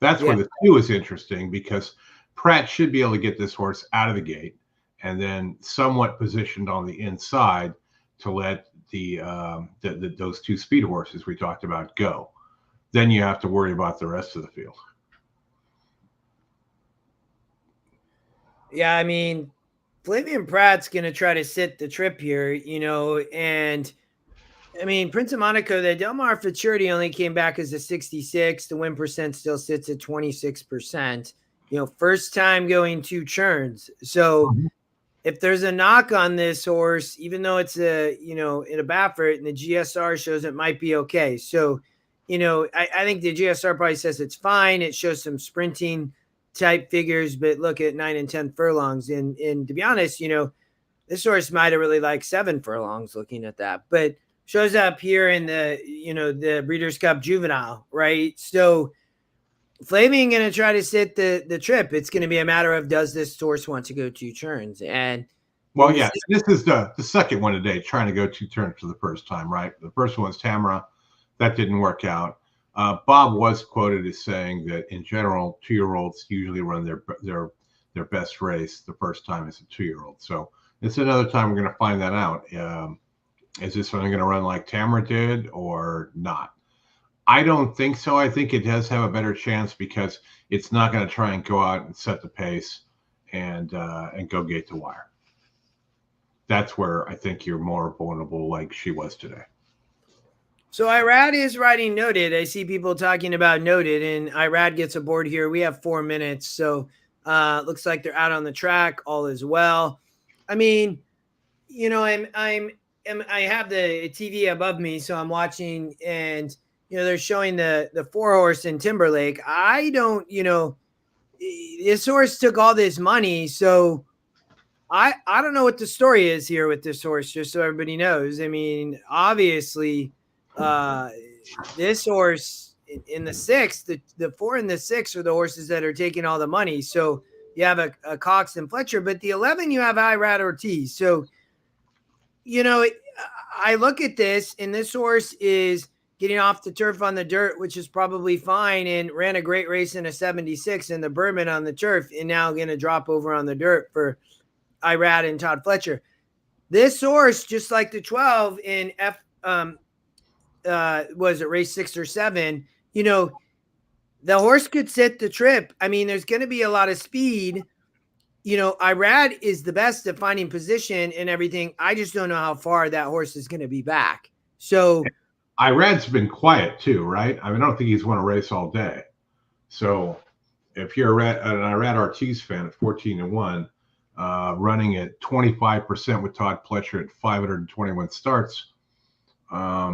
That's where the 2 is interesting, because Pratt should be able to get this horse out of the gate and then somewhat positioned on the inside to let those 2 speed horses we talked about go. Then you have to worry about the rest of the field. Yeah, I mean, Flavian Pratt's going to try to sit the trip here, and I mean, Prince of Monaco, the Del Mar Futurity only came back as a 66. The win percent still sits at 26%. First time going 2 churns. So if there's a knock on this horse, even though it's in a Baffert and the GSR shows it might be okay. So, I think the GSR probably says it's fine. It shows some sprinting type figures, but look at 9 and 10 furlongs. And to be honest, this horse might have really liked 7 furlongs looking at that, but shows up here in the Breeders' Cup Juvenile, right? So Flavian going to try to sit the trip. It's going to be a matter of, does this horse want to go 2 turns? And well, yeah, this is the second one today, trying to go 2 turns for the first time, right? The first one was Tamara. That didn't work out. Bob was quoted as saying that in general, 2-year-olds usually run their best race the first time as a 2-year-old. So it's another time we're going to find that out. Is this one going to run like Tamara did or not? I don't think so. I think it does have a better chance because it's not going to try and go out and set the pace and go gate to wire. That's where I think you're more vulnerable, like she was today. So Irad is riding Noted. I see people talking about Noted, and Irad gets aboard here. We have 4 minutes, so looks like they're out on the track. All is well. I mean, I have the TV above me, so I'm watching, and they're showing the 4-horse in Timberlake. I don't, this horse took all this money, so I don't know what the story is here with this horse, just so everybody knows. I mean, obviously, this horse in the 6th, the 4 and the 6 are the horses that are taking all the money. So you have a Cox and Fletcher, but the 11 you have Irad Ortiz. So I look at this, and this horse is getting off the turf on the dirt, which is probably fine, and ran a great race in a 76 in the Bourbon on the turf, and now going to drop over on the dirt for Irad and Todd Fletcher. This horse, just like the 12 in was it race 6 or 7, the horse could sit the trip. I mean, there's going to be a lot of speed. Irad is the best at finding position and everything. I just don't know how far that horse is going to be back. So Irad's been quiet too, right? I mean, I don't think he's won a race all day. So if you're an Irad Ortiz fan at 14-1, running at 25% with Todd Fletcher at 521 starts, why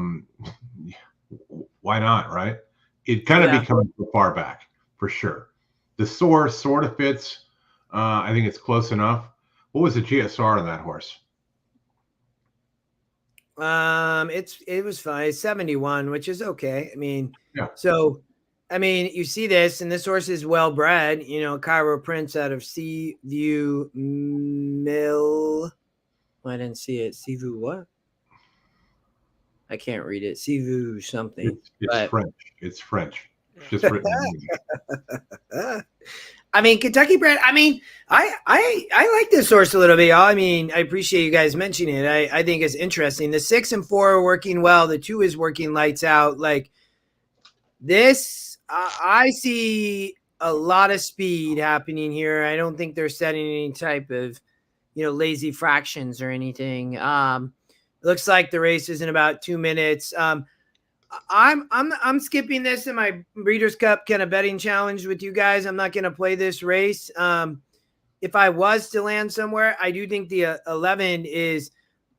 not, right? It kind of becomes far back for sure. The source sort of fits. I think it's close enough. What was the GSR on that horse? It was fine. 71, which is okay. I mean, so I mean, you see this, and this horse is well bred. Cairo Prince out of Seaview Mill. I didn't see it. Seaview what? I can't read it. Seaview something. It's French. It's French. Just written. I mean, Kentucky bred. I mean, I like this horse a little bit, y'all. I mean, I appreciate you guys mentioning it. I think it's interesting. The 6 and 4 are working well. The 2 is working lights out. Like this, I see a lot of speed happening here. I don't think they're setting any type of, lazy fractions or anything. Looks like the race is in about 2 minutes. I'm skipping this in my Breeders' Cup kind of betting challenge with you guys. I'm not going to play this race. If I was to land somewhere, I do think the 11 is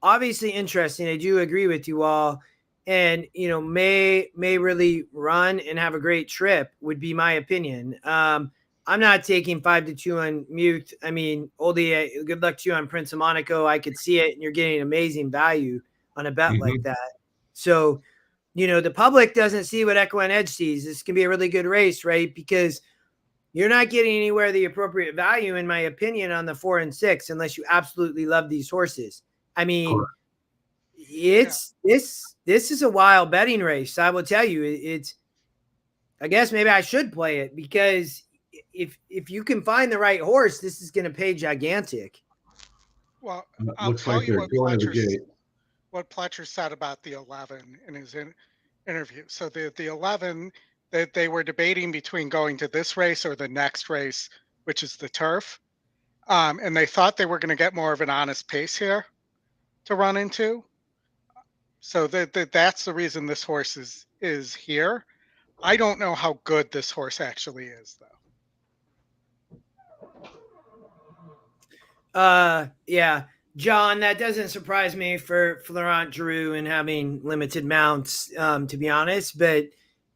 obviously interesting. I do agree with you all, and may really run and have a great trip would be my opinion. I'm not taking 5-2 on Mute. I mean, Oldy, good luck to you on Prince of Monaco. I could see it, and you're getting amazing value on a bet like that. So. The public doesn't see what EquinEdge sees. This can be a really good race, right? Because you're not getting anywhere the appropriate value, in my opinion, on the 4 and 6, unless you absolutely love these horses. I mean, this is a wild betting race. I will tell you, I guess maybe I should play it, because if you can find the right horse, this is going to pay gigantic. Well, I'll tell you what Pletcher said about the 11 in his interview. So the 11, that they were debating between going to this race or the next race, which is the turf. And they thought they were going to get more of an honest pace here to run into. So that's the reason this horse is here. I don't know how good this horse actually is, though. Yeah, John, that doesn't surprise me for Florent Giroux and having limited mounts, to be honest. But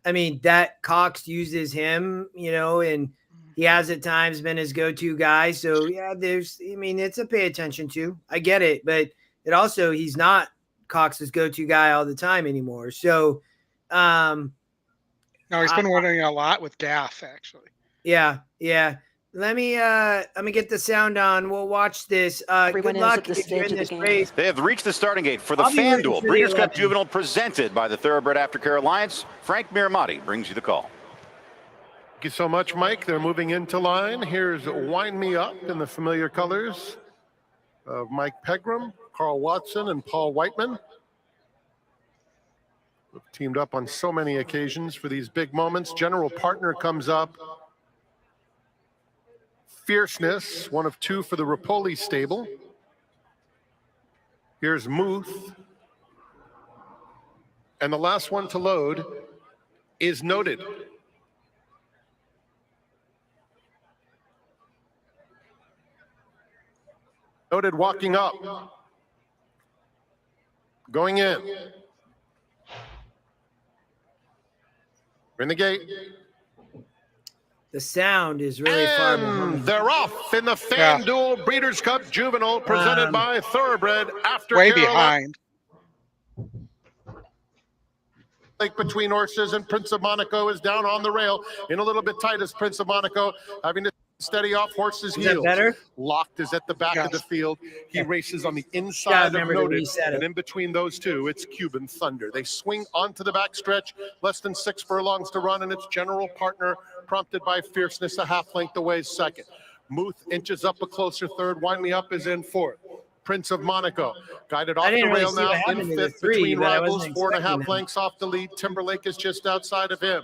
I mean, that Cox uses him, and he has at times been his go-to guy. So yeah, it's a pay attention to. I get it, but it also, he's not Cox's go-to guy all the time anymore. So, no, he's been winning a lot with Gaff, actually. Yeah. Let me get the sound on. We'll watch this. Good luck if you're in this race. They have reached the starting gate for the FanDuel Breeders' Cup Juvenile presented by the Thoroughbred Aftercare Alliance. Frank Miramati brings you the call. Thank you so much, Mike. They're moving into line. Here's Wind Me Up in the familiar colors of Mike Pegram, Carl Watson, and Paul Whiteman. We've teamed up on so many occasions for these big moments. General Partner comes up. Fierceness, one of two for the Rapoli stable. Here's Muth. And the last one to load is Noted. Noted walking up. Going in. We're in the gate. The sound is really far behind. They're off in the FanDuel Breeders' Cup Juvenile presented by Thoroughbred Aftercare. Way behind. Like between horses, and Prince of Monaco is down on the rail in a little bit tight as Prince of Monaco having to steady off horses' heels. Is that better? Locked is at the back of the field. He races on the inside of Noted, and in between those two, it's Cuban Thunder. They swing onto the back stretch, less than 6 furlongs to run, and it's General Partner, prompted by Fierceness, a half length away second. Muth inches up a closer third. Wind Me Up is in fourth. Prince of Monaco guided off the rail now in fifth between rivals, 4.5 lengths off the lead. Timberlake is just outside of him.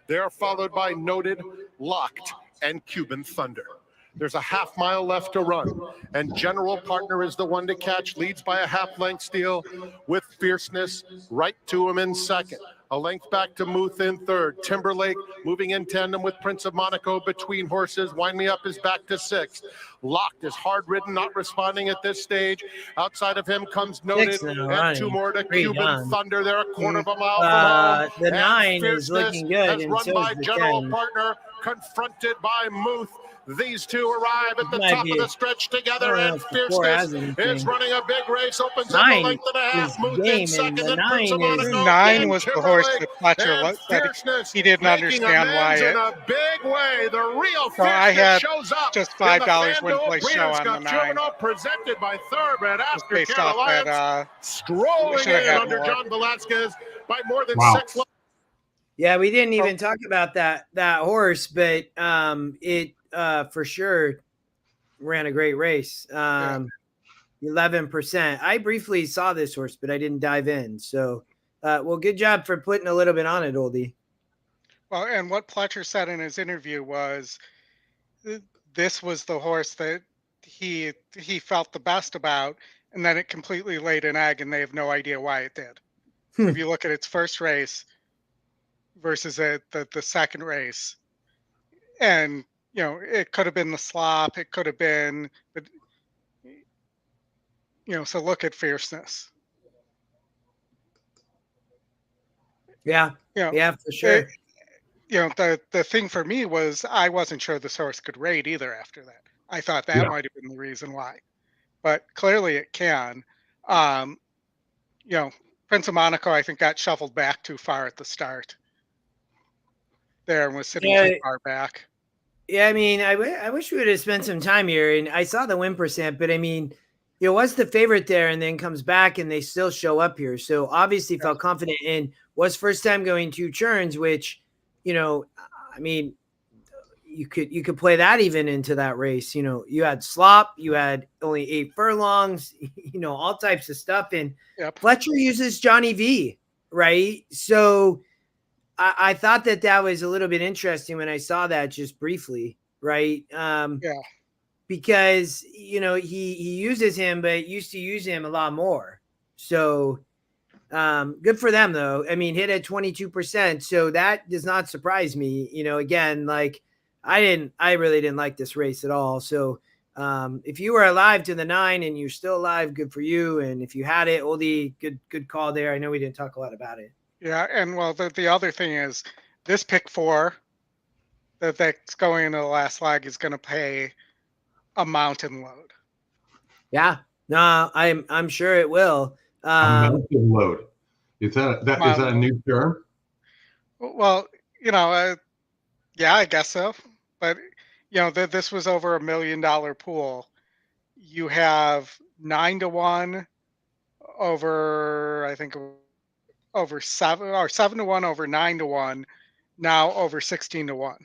They are followed by Noted, Locked, and Cuban Thunder. There's a half mile left to run, and General Partner is the one to catch, leads by a half length steal with Fierceness right to him in second. A length back to Muth in third. Timberlake moving in tandem with Prince of Monaco between horses. Wind Me Up is back to sixth. Locked is hard ridden, not responding at this stage. Outside of him comes Noted, and 2 more to Cuban Thunder. They're a quarter of a mile from home. The 9 is looking good, has run by General Partner, confronted by Muth. These two arrive at the top of the stretch together, and Fierceness is running a big race, opens up a length and a half. Muth in second, and Prince of Monaco. 9 was the horse that Fletcher said he didn't understand why in a big way. The real so I had shows up. just $5 win play show on the 9. Juvenile presented by Thoroughbred based Aftercare off Alliance. that, Strolling in under John Velasquez by more than 6 lengths. Yeah, we didn't even talk about that horse, but it for sure ran a great race. 11%. I briefly saw this horse, but I didn't dive in. So, well, good job for putting a little bit on it, Oldy. Well, and what Pletcher said in his interview was this was the horse that he felt the best about, and then it completely laid an egg, and they have no idea why it did. If you look at its first race versus the second race, and it could have been the slop, it could have been, so look at Fierceness. Yeah, for sure. The thing for me was I wasn't sure this horse could rate either after that. I thought that might have been the reason why, but clearly it can. Prince of Monaco, I think, got shuffled back too far at the start there and was sitting too far back. Yeah, I mean, I wish we would have spent some time here. And I saw the win percent, but I mean, it was the favorite there and then comes back and they still show up here. So obviously felt confident and was first time going 2 turns, which, you know, I mean, you could play that even into that race. You know, you had slop, you had only 8 furlongs, you know, all types of stuff. And Fletcher uses Johnny V, right? So I thought that was a little bit interesting when I saw that just briefly, right? Because, you know, he uses him, but used to use him a lot more. So good for them, though. I mean, hit at 22%. So that does not surprise me. You know, again, like I really didn't like this race at all. So if you were alive to the 9 and you're still alive, good for you. And if you had it, Oldy, good call there. I know we didn't talk a lot about it. Yeah, and well, the other thing is this pick 4 that's going into the last leg is going to pay a mountain load. Yeah, no, I'm sure it will. A mountain load. Is that a new term? Well, you know, yeah, I guess so. But you know, this was over $1 million pool. You have 9-1 over, I think, over 7 or 7-1 over 9-1, now over 16-1.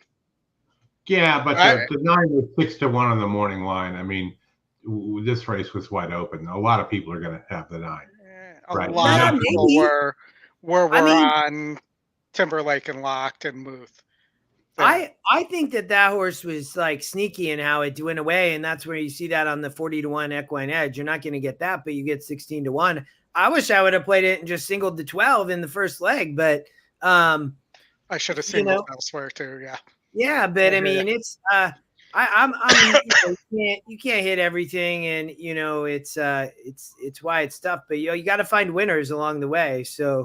Yeah, but the 9 was 6-1 on the morning line. I mean, this race was wide open. A lot of people are going to have the 9. A lot of people were on Timberlake and Locked and Muth. I think that horse was like sneaky in how it went away, and that's where you see that on the 40-1 EquinEdge. You're not going to get that, but you get 16-1. I wish I would have played it and just singled the 12 in the first leg, but I should have singled elsewhere too. Yeah. Yeah, but I mean, it's you can't hit everything, and you know it's why it's tough. But you got to find winners along the way. So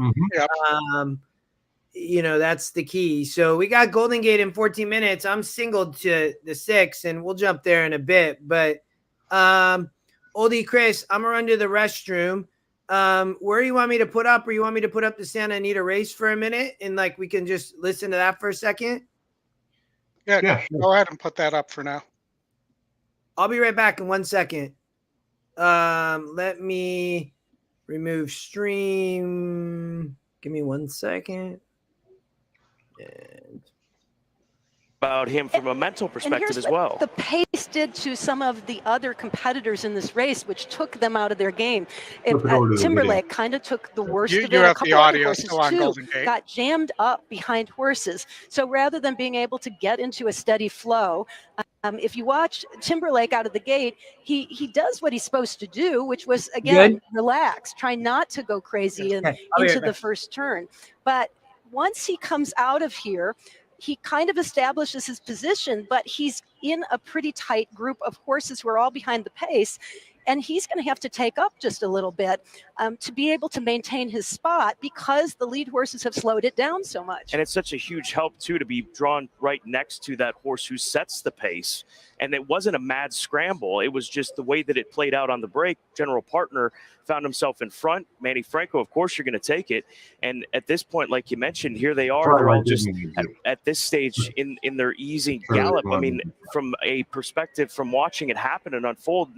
you know that's the key. So we got Golden Gate in 14 minutes. I'm singled to the 6, and we'll jump there in a bit. But Oldy, Chris, I'm gonna run to the restroom. Where do you want me to put up, or you want me to put up the Santa Anita race for a minute, and like we can just listen to that for a second? Yeah, sure. Go ahead and put that up for now. I'll be right back in 1 second. Let me remove stream. Give me 1 second. And about him from a mental perspective as well. The pace did to some of the other competitors in this race, which took them out of their game. Timberlake kind of took the worst of it. You have the audio still on too, Golden Gate. Got jammed up behind horses. So rather than being able to get into a steady flow, if you watch Timberlake out of the gate, he does what he's supposed to do, which was, again, relax, try not to go crazy into the first turn. But once he comes out of here, he kind of establishes his position, but he's in a pretty tight group of horses who are all behind the pace. And he's going to have to take up just a little bit to be able to maintain his spot because the lead horses have slowed it down so much. And it's such a huge help, too, to be drawn right next to that horse who sets the pace. And it wasn't a mad scramble. It was just the way that it played out on the break. General Partner found himself in front. Manny Franco, of course, you're going to take it. And at this point, like you mentioned, here they are. They're all just at this stage in their easy gallop. I mean, from a perspective, from watching it happen and unfold,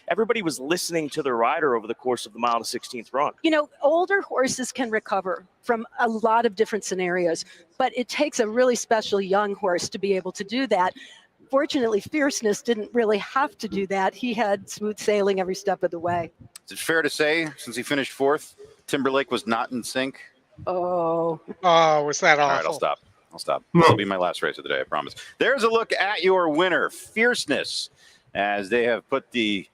everybody was listening to their rider over the course of the mile to 16th run. You know, older horses can recover from a lot of different scenarios, but it takes a really special young horse to be able to do that. Fortunately, Fierceness didn't really have to do that. He had smooth sailing every step of the way. Is it fair to say, since he finished 4th, Timberlake was not in sync? Oh, was that awful? All right, I'll stop. This will be my last race of the day, I promise. There's a look at your winner, Fierceness, as they have put the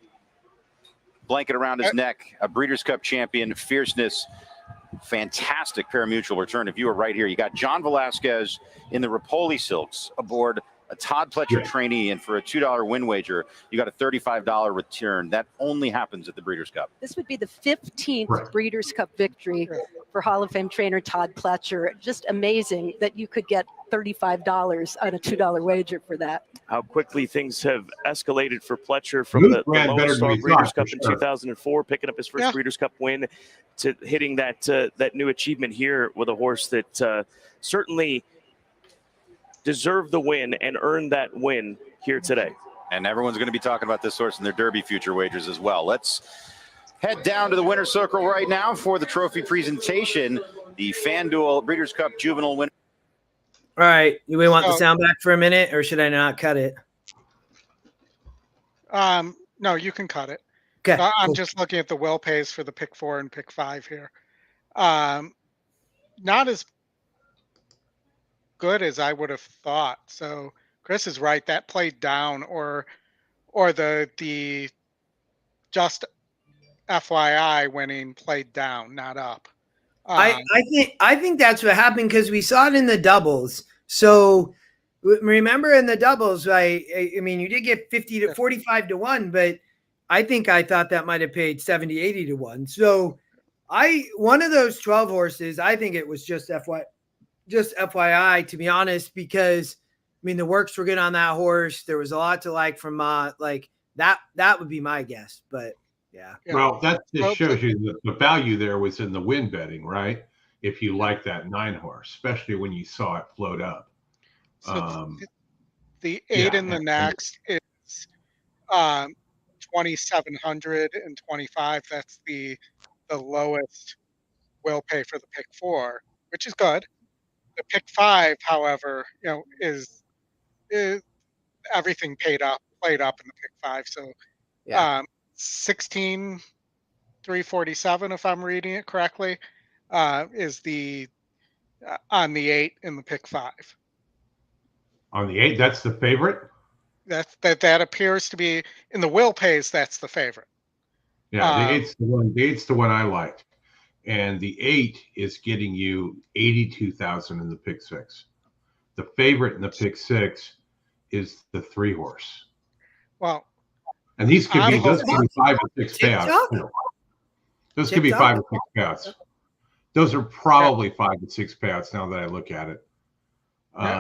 blanket around his neck, a Breeders' Cup champion, Fierceness. Fantastic pari-mutuel return. If you were right here, you got John Velasquez in the Rapoli Silks aboard a Todd Pletcher trainee, and for a $2 win wager, you got a $35 return. That only happens at the Breeders' Cup. This would be the 15th Breeders' Cup victory for Hall of Fame trainer Todd Pletcher. Just amazing that you could get $35 on a $2 wager for that. How quickly things have escalated for Pletcher from the Lone Star Breeders' Cup in 2004, picking up his first Breeders' Cup win, to hitting that new achievement here with a horse that certainly deserved the win and earned that win here today. And everyone's going to be talking about this horse in their Derby future wagers as well. Let's head down to the winner's circle right now for the trophy presentation. The FanDuel Breeders' Cup Juvenile winner. All right. Do we want the sound back for a minute, or should I not cut it? No, you can cut it. Okay. I'm just looking at the well pays for the pick 4 and pick 5 here. Not as good as I would have thought. So Chris is right. That played down, or the just FYI winning played down, not up. I think that's what happened, because we saw it in the doubles. So remember in the doubles, I mean, you did get 50 to 45 to 1, but I thought that might have paid 70, 80 to 1. So one of those 12 horses, I think it was just FYI, to be honest, because I mean, the works were good on that horse. There was a lot to like from like that would be my guess, but yeah. Well, that just shows you that the value there was in the win betting, right? If you like that 9 horse, especially when you saw it float up. So the 8 in the next is 2,725. That's the lowest will pay for the pick 4, which is good. The pick 5, however, is everything played up in the pick 5. So 16,347, if I'm reading it correctly, is the on the 8 in the pick 5. On the 8, that's the favorite. That appears to be in the will pays. That's the favorite. Yeah, the 8's the one. The 8's the one I liked, and the 8 is getting you 82,000 in the pick 6. The favorite in the pick 6 is the 3 horse. Well, and these could be 5 or 6 payouts. Those could be 5 or 6 payouts. Those are probably 5 or 6 payouts now that I look at it.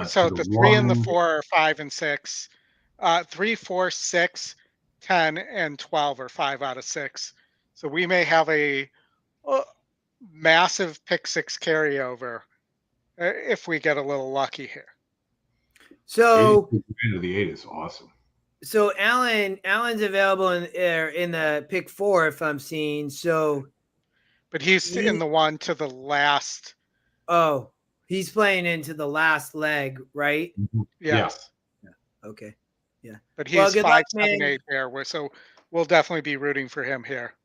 So the 3 and the 4 are 5 and 6. 3, 4, 6, 10, and 12 are 5 out of 6. So we may have a massive pick 6 carryover if we get a little lucky here. So the 8 is awesome. So Allen's available in the pick 4, if I'm seeing. So, but he's in the one to the last. Oh, he's playing into the last leg, right? Yes. Yeah. Okay. Yeah. But he's 5, 7, 8 there. So we'll definitely be rooting for him here.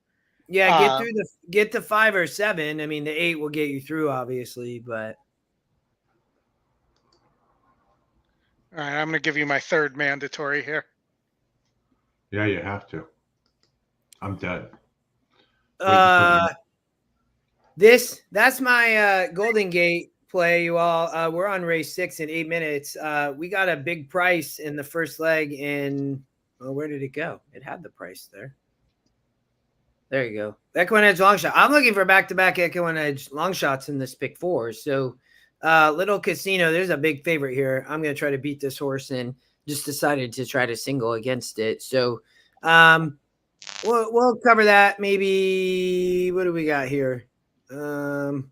Yeah, get the 5 or 7. I mean, the 8 will get you through, obviously, but. All right, I'm going to give you my 3rd mandatory here. Yeah, you have to. I'm dead. That's my Golden Gate play, you all. We're on race 6 in 8 minutes. We got a big price in the first leg in, well, where did it go? It had the price there. There you go. EquinEdge long shot. I'm looking for back-to-back EquinEdge long shots in this pick 4. So Little Casino, there's a big favorite here. I'm going to try to beat this horse and just decided to try to single against it. So we'll cover that. Maybe, what do we got here? Well,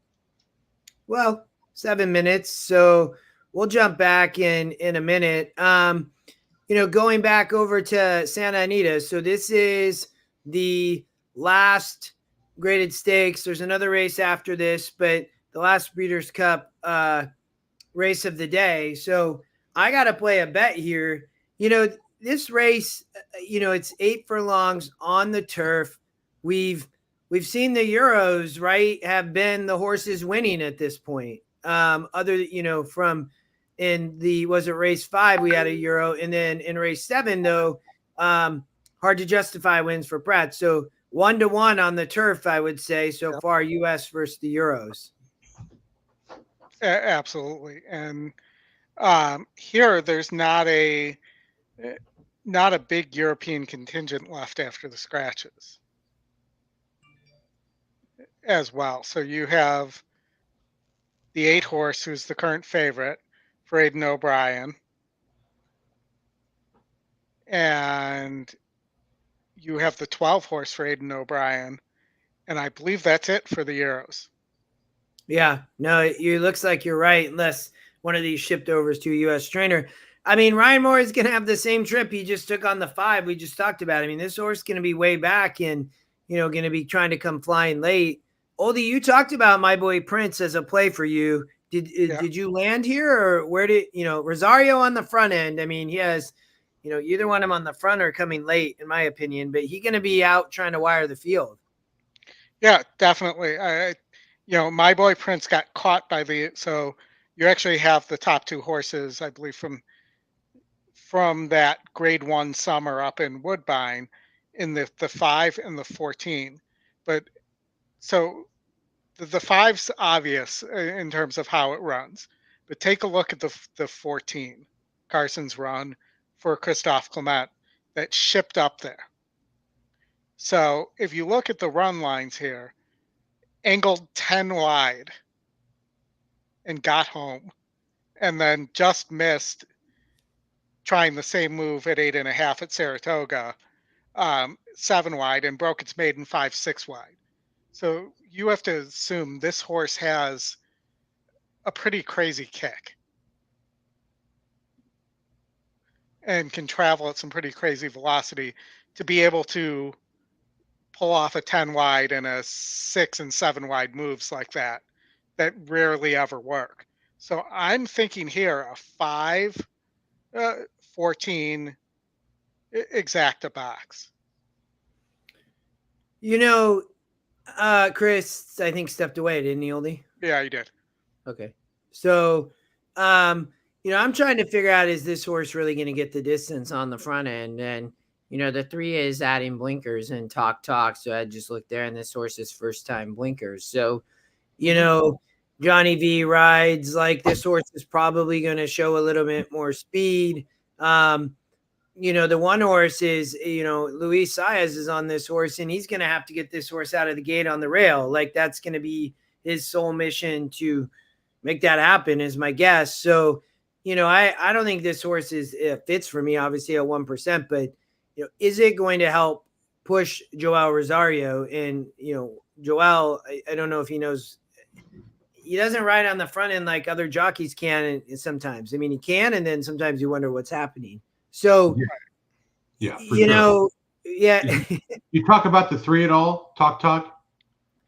7 minutes. So we'll jump back in a minute. Going back over to Santa Anita. So this is the last graded stakes. There's another race after this, but the last Breeders' Cup race of the day. So I got to play a bet here. This race, it's 8 furlongs on the turf. We've seen the Euros, right, have been the horses winning at this point. From in the, was it race 5, we had a Euro. And then in race 7, though, hard to justify wins for Pratt. So 1-1 on the turf, I would say, so far, U.S. versus the Euros. Absolutely. And here there's not a big European contingent left after the scratches as well. So you have the 8 horse, who's the current favorite for Aidan O'Brien. And you have the 12 horse for Aidan O'Brien. And I believe that's it for the Euros. Yeah, no, it looks like you're right. Unless one of these shipped overs to a U.S. trainer. I mean, Ryan Moore is going to have the same trip he just took on the 5 we just talked about. I mean, this horse is going to be way back and, going to be trying to come flying late. Oldie, you talked about My Boy Prince as a play for you. Did you land here, or where did, Rosario on the front end? I mean, he has, either one of them on the front or coming late, in my opinion, but he's going to be out trying to wire the field. Yeah, definitely. My Boy Prince got caught by so you actually have the top 2 horses, I believe, from that grade 1 summer up in Woodbine in the 5 and the 14. But so the 5's obvious in terms of how it runs, but take a look at the 14, Carson's run for Christophe Clement that shipped up there. So if you look at the run lines here, angled 10 wide and got home, and then just missed trying the same move at 8.5 at Saratoga, 7 wide, and broke its maiden 5-6 wide. So you have to assume this horse has a pretty crazy kick and can travel at some pretty crazy velocity to be able to pull off a 10 wide and a 6 and 7 wide moves like that rarely ever work. So I'm thinking here a 5, 14 exacta box. Chris, I think stepped away, didn't he, Oldie? Yeah, he did. Okay. So, I'm trying to figure out, is this horse really going to get the distance on the front end? And, the 3 is adding blinkers and talk. So I just looked there, and this horse's first time blinkers. So, Johnny V rides like this horse is probably going to show a little bit more speed. The one horse is, Luis Saez is on this horse, and he's going to have to get this horse out of the gate on the rail. Like, that's going to be his sole mission to make that happen, is my guess. So, I don't think this horse fits for me, obviously at 1%, but, is it going to help push Joel Rosario? And, Joel, I don't know if he knows, he doesn't ride on the front end like other jockeys can sometimes. I mean, he can, and then sometimes you wonder what's happening. So, yeah, yeah. You talk about the 3 at all? Talk.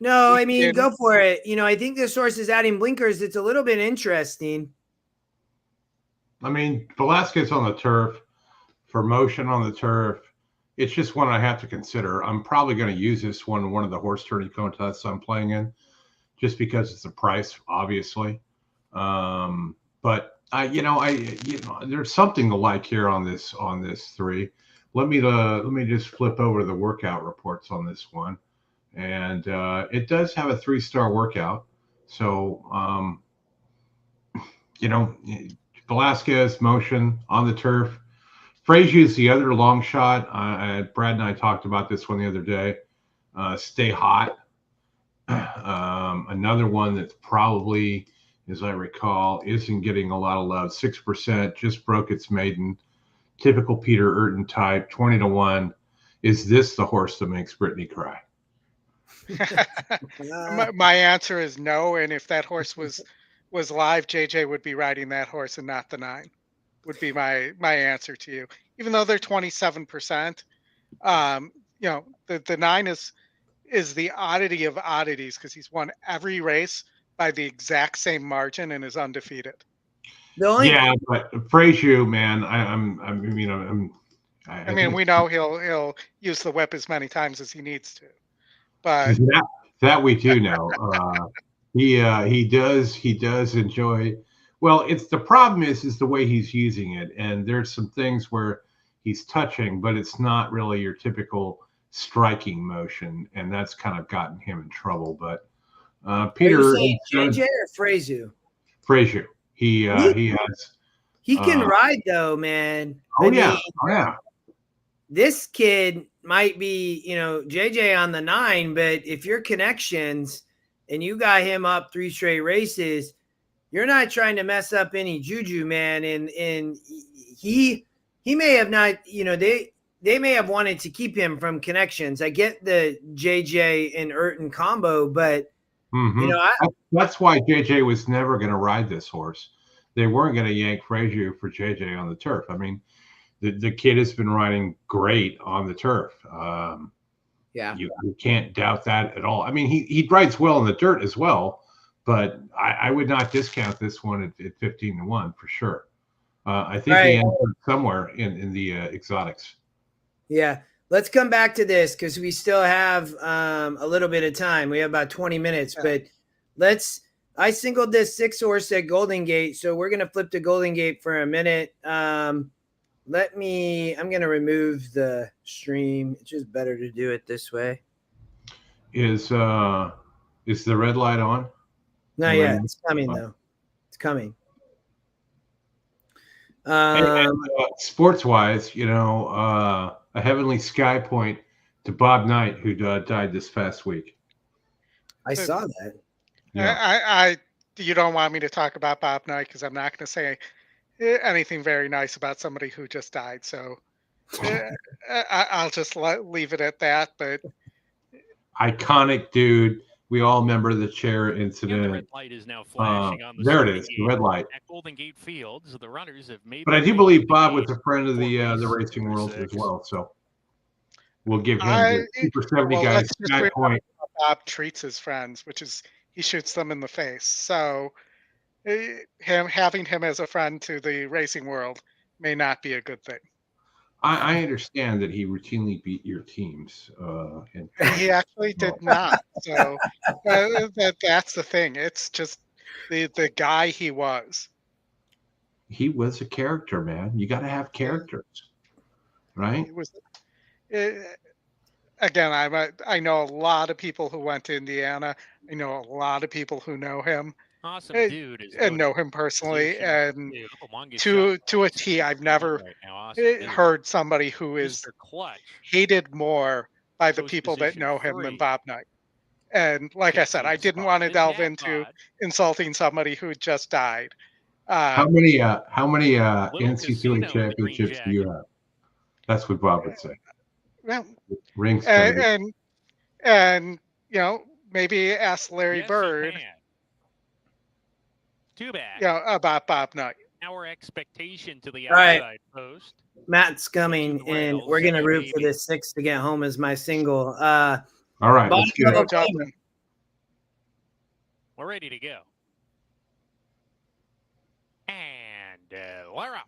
No, I mean, go for it. I think this horse is adding blinkers. It's a little bit interesting. I mean, Velasquez on the turf, for motion on the turf, it's just one I have to consider. I'm probably going to use this one in one of the horse tourney contests I'm playing in, just because it's a price, obviously. But there's something to like here on this 3. Let me just flip over to the workout reports on this one, and it does have a 3-star workout. So Velasquez motion on the turf. Frazier's the other long shot. Brad and I talked about this one the other day. Stay hot. Another one that's probably, as I recall, isn't getting a lot of love. 6%, just broke its maiden. Typical Peter Urton type, 20-1. Is this the horse that makes Brittany cry? My answer is no. And if that horse was live, JJ would be riding that horse and not the 9. Would be my answer to you. Even though they're 27%, the 9 is the oddity of oddities, because he's won every race by the exact same margin and is undefeated. But Frazier, man, I mean, we know he'll use the whip as many times as he needs to, but that we do know. He does enjoy. Well, it's the problem is the way he's using it, and there's some things where he's touching, but it's not really your typical striking motion, and that's kind of gotten him in trouble. But Peter, are you saying JJ or Frazier? Frazier, he has. He can ride though, man. Oh yeah. This kid might be, JJ on the 9, but if you're connections and you got him up 3 straight races, you're not trying to mess up any juju, man. And he may have not, they may have wanted to keep him from connections. I get the JJ and Urton combo, but that's why JJ was never going to ride this horse. they weren't going to yank Frazier for JJ on the turf. I mean, the kid has been riding great on the turf. Yeah, you can't doubt that at all. I mean, he rides well in the dirt as well, but I would not discount this one at 15-1 for sure. I think he ends up somewhere in the exotics. Yeah. Let's come back to this because we still have a little bit of time. We have about 20 minutes, but I singled this 6 horse at Golden Gate, so we're going to flip to Golden Gate for a minute. I'm going to remove the stream. It's just better to do it this way. Is the red light on? Not yet. It's coming though. It's coming. Sports-wise, a Heavenly Sky Point to Bob Knight, who died this past week. I saw that. Yeah. You don't want me to talk about Bob Knight because I'm not going to say anything very nice about somebody who just died. So I'll just leave it at that. But iconic dude. We all remember the chair incident. The red light is now flashing on the there it is, the red light. At Golden Gate Fields, the runners have made. But I do believe Bob was a friend of the racing world as well. So we'll give him the Super 70 guys. Sky Point. Bob treats his friends, which is he shoots them in the face. So having him as a friend to the racing world may not be a good thing. I understand that he routinely beat your teams. He actually did not. So that's the thing. It's just the guy he was. He was a character, man. You got to have characters, right? It was. Again, I know a lot of people who went to Indiana. I know a lot of people who know him. Awesome dude. And know him personally. And to a T, I've never heard somebody who is hated more by the people that know him than Bob Knight. And like I said, I didn't want to delve into insulting somebody who just died. How many NC2A championships do you have? That's what Bob would say. Well, rings. And maybe ask Larry Bird. Too bad. Yeah, about Bob Knight. Our expectation to the outside post. Matt's coming, and we're going to root for this 6 to get home as my single. All right, let's get it. We're ready to go. And we're off.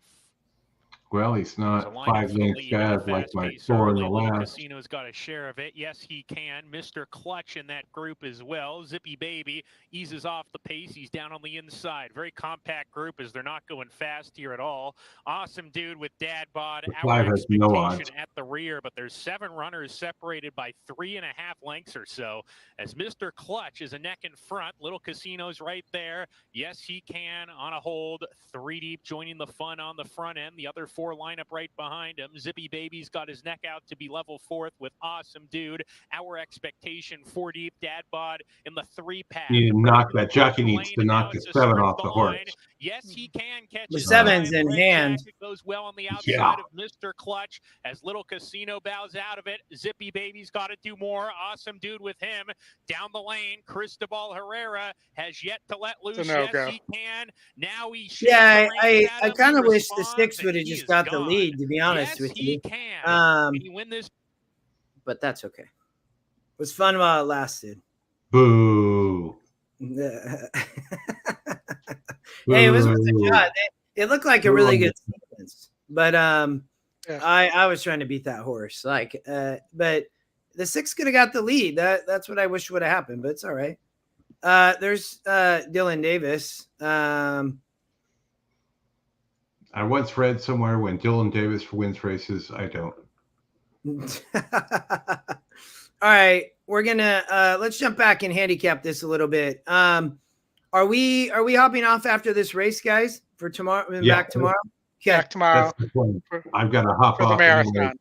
Well, he's not 5 lengths fast like my 4 in the last. Casino's got a share of it. Yes, he can. Mr. Clutch in that group as well. Zippy Baby eases off the pace. He's down on the inside. Very compact group as they're not going fast here at all. Awesome dude with Dad Bod. Our has no odds at the rear, but there's 7 runners separated by 3.5 lengths or so. As Mr. Clutch is a neck in front. Little Casino's right there. Yes, he can on a hold. 3 deep joining the fun on the front end. The other 4 lineup right behind him. Zippy Baby's got his neck out to be level 4th with Awesome Dude. Our expectation 4 deep. Dad Bod in the 3-pack. You need to knock that jockey needs to knock the 7 off the horse. Yes, he can catch the 7's in hand. It goes well on the outside of Mr. Clutch as Little Casino bows out of it. Zippy Baby's got to do more. Awesome Dude with him down the lane. Cristobal Herrera has yet to let loose. Yes, he can. Now he I kind of wish the 6 would have just got the lead, to be honest with you. Can he win this? But that's okay. It was fun while it lasted. Boo. Hey, it was worth a shot. It looked like a really good sequence, but I was trying to beat that horse. But the 6 could have got the lead. That's what I wish would have happened, but it's all right. There's Dylan Davis. I once read somewhere when Dylan Davis wins races, I don't. All right, we're gonna let's jump back and handicap this a little bit. Are we hopping off after this race, guys, for tomorrow? Back tomorrow? Yeah, back tomorrow. I've got to hop off the marathon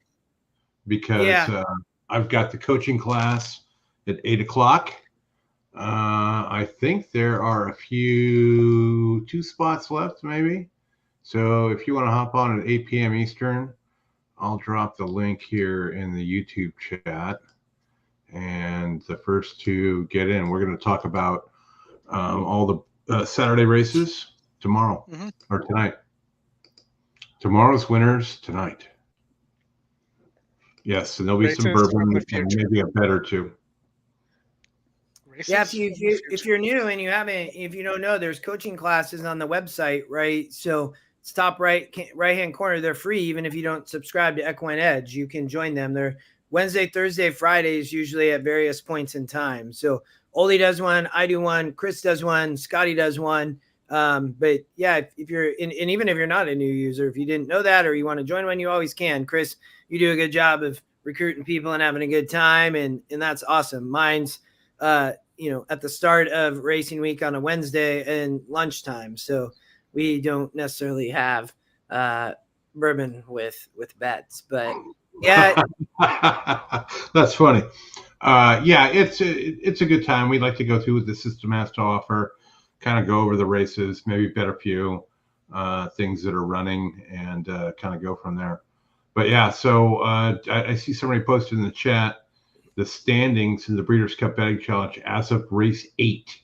because I've got the coaching class at 8:00. I think there are a 2 spots left, maybe. So if you want to hop on at 8 p.m. Eastern, I'll drop the link here in the YouTube chat. And the first 2 get in. We're going to talk about all the Saturday races tomorrow or tonight. Tomorrow's winners tonight. Yes, and there'll be some bourbon and maybe a bet or two. Yeah, if you're new and if you don't know, there's coaching classes on the website, right? So it's top right hand corner. They're free, even if you don't subscribe to EquinEdge. You can join them. They're Wednesday, Thursday, Fridays, usually at various points in time. So Oldy does one, I do one, Chris does one, Scotty does one. But yeah, if you're and even if you're not a new user, if you didn't know that or you want to join one, you always can. Chris, you do a good job of recruiting people and having a good time, and that's awesome. Mine's at the start of racing week on a Wednesday and lunchtime. So we don't necessarily have bourbon with bets, but yeah. That's funny. Yeah, it's a good time. We'd like to go through what the system has to offer, kind of go over the races, maybe bet a few things that are running, and kind of go from there. But yeah, so I see somebody posted in the chat the standings in the Breeders' Cup Betting Challenge as of race 8.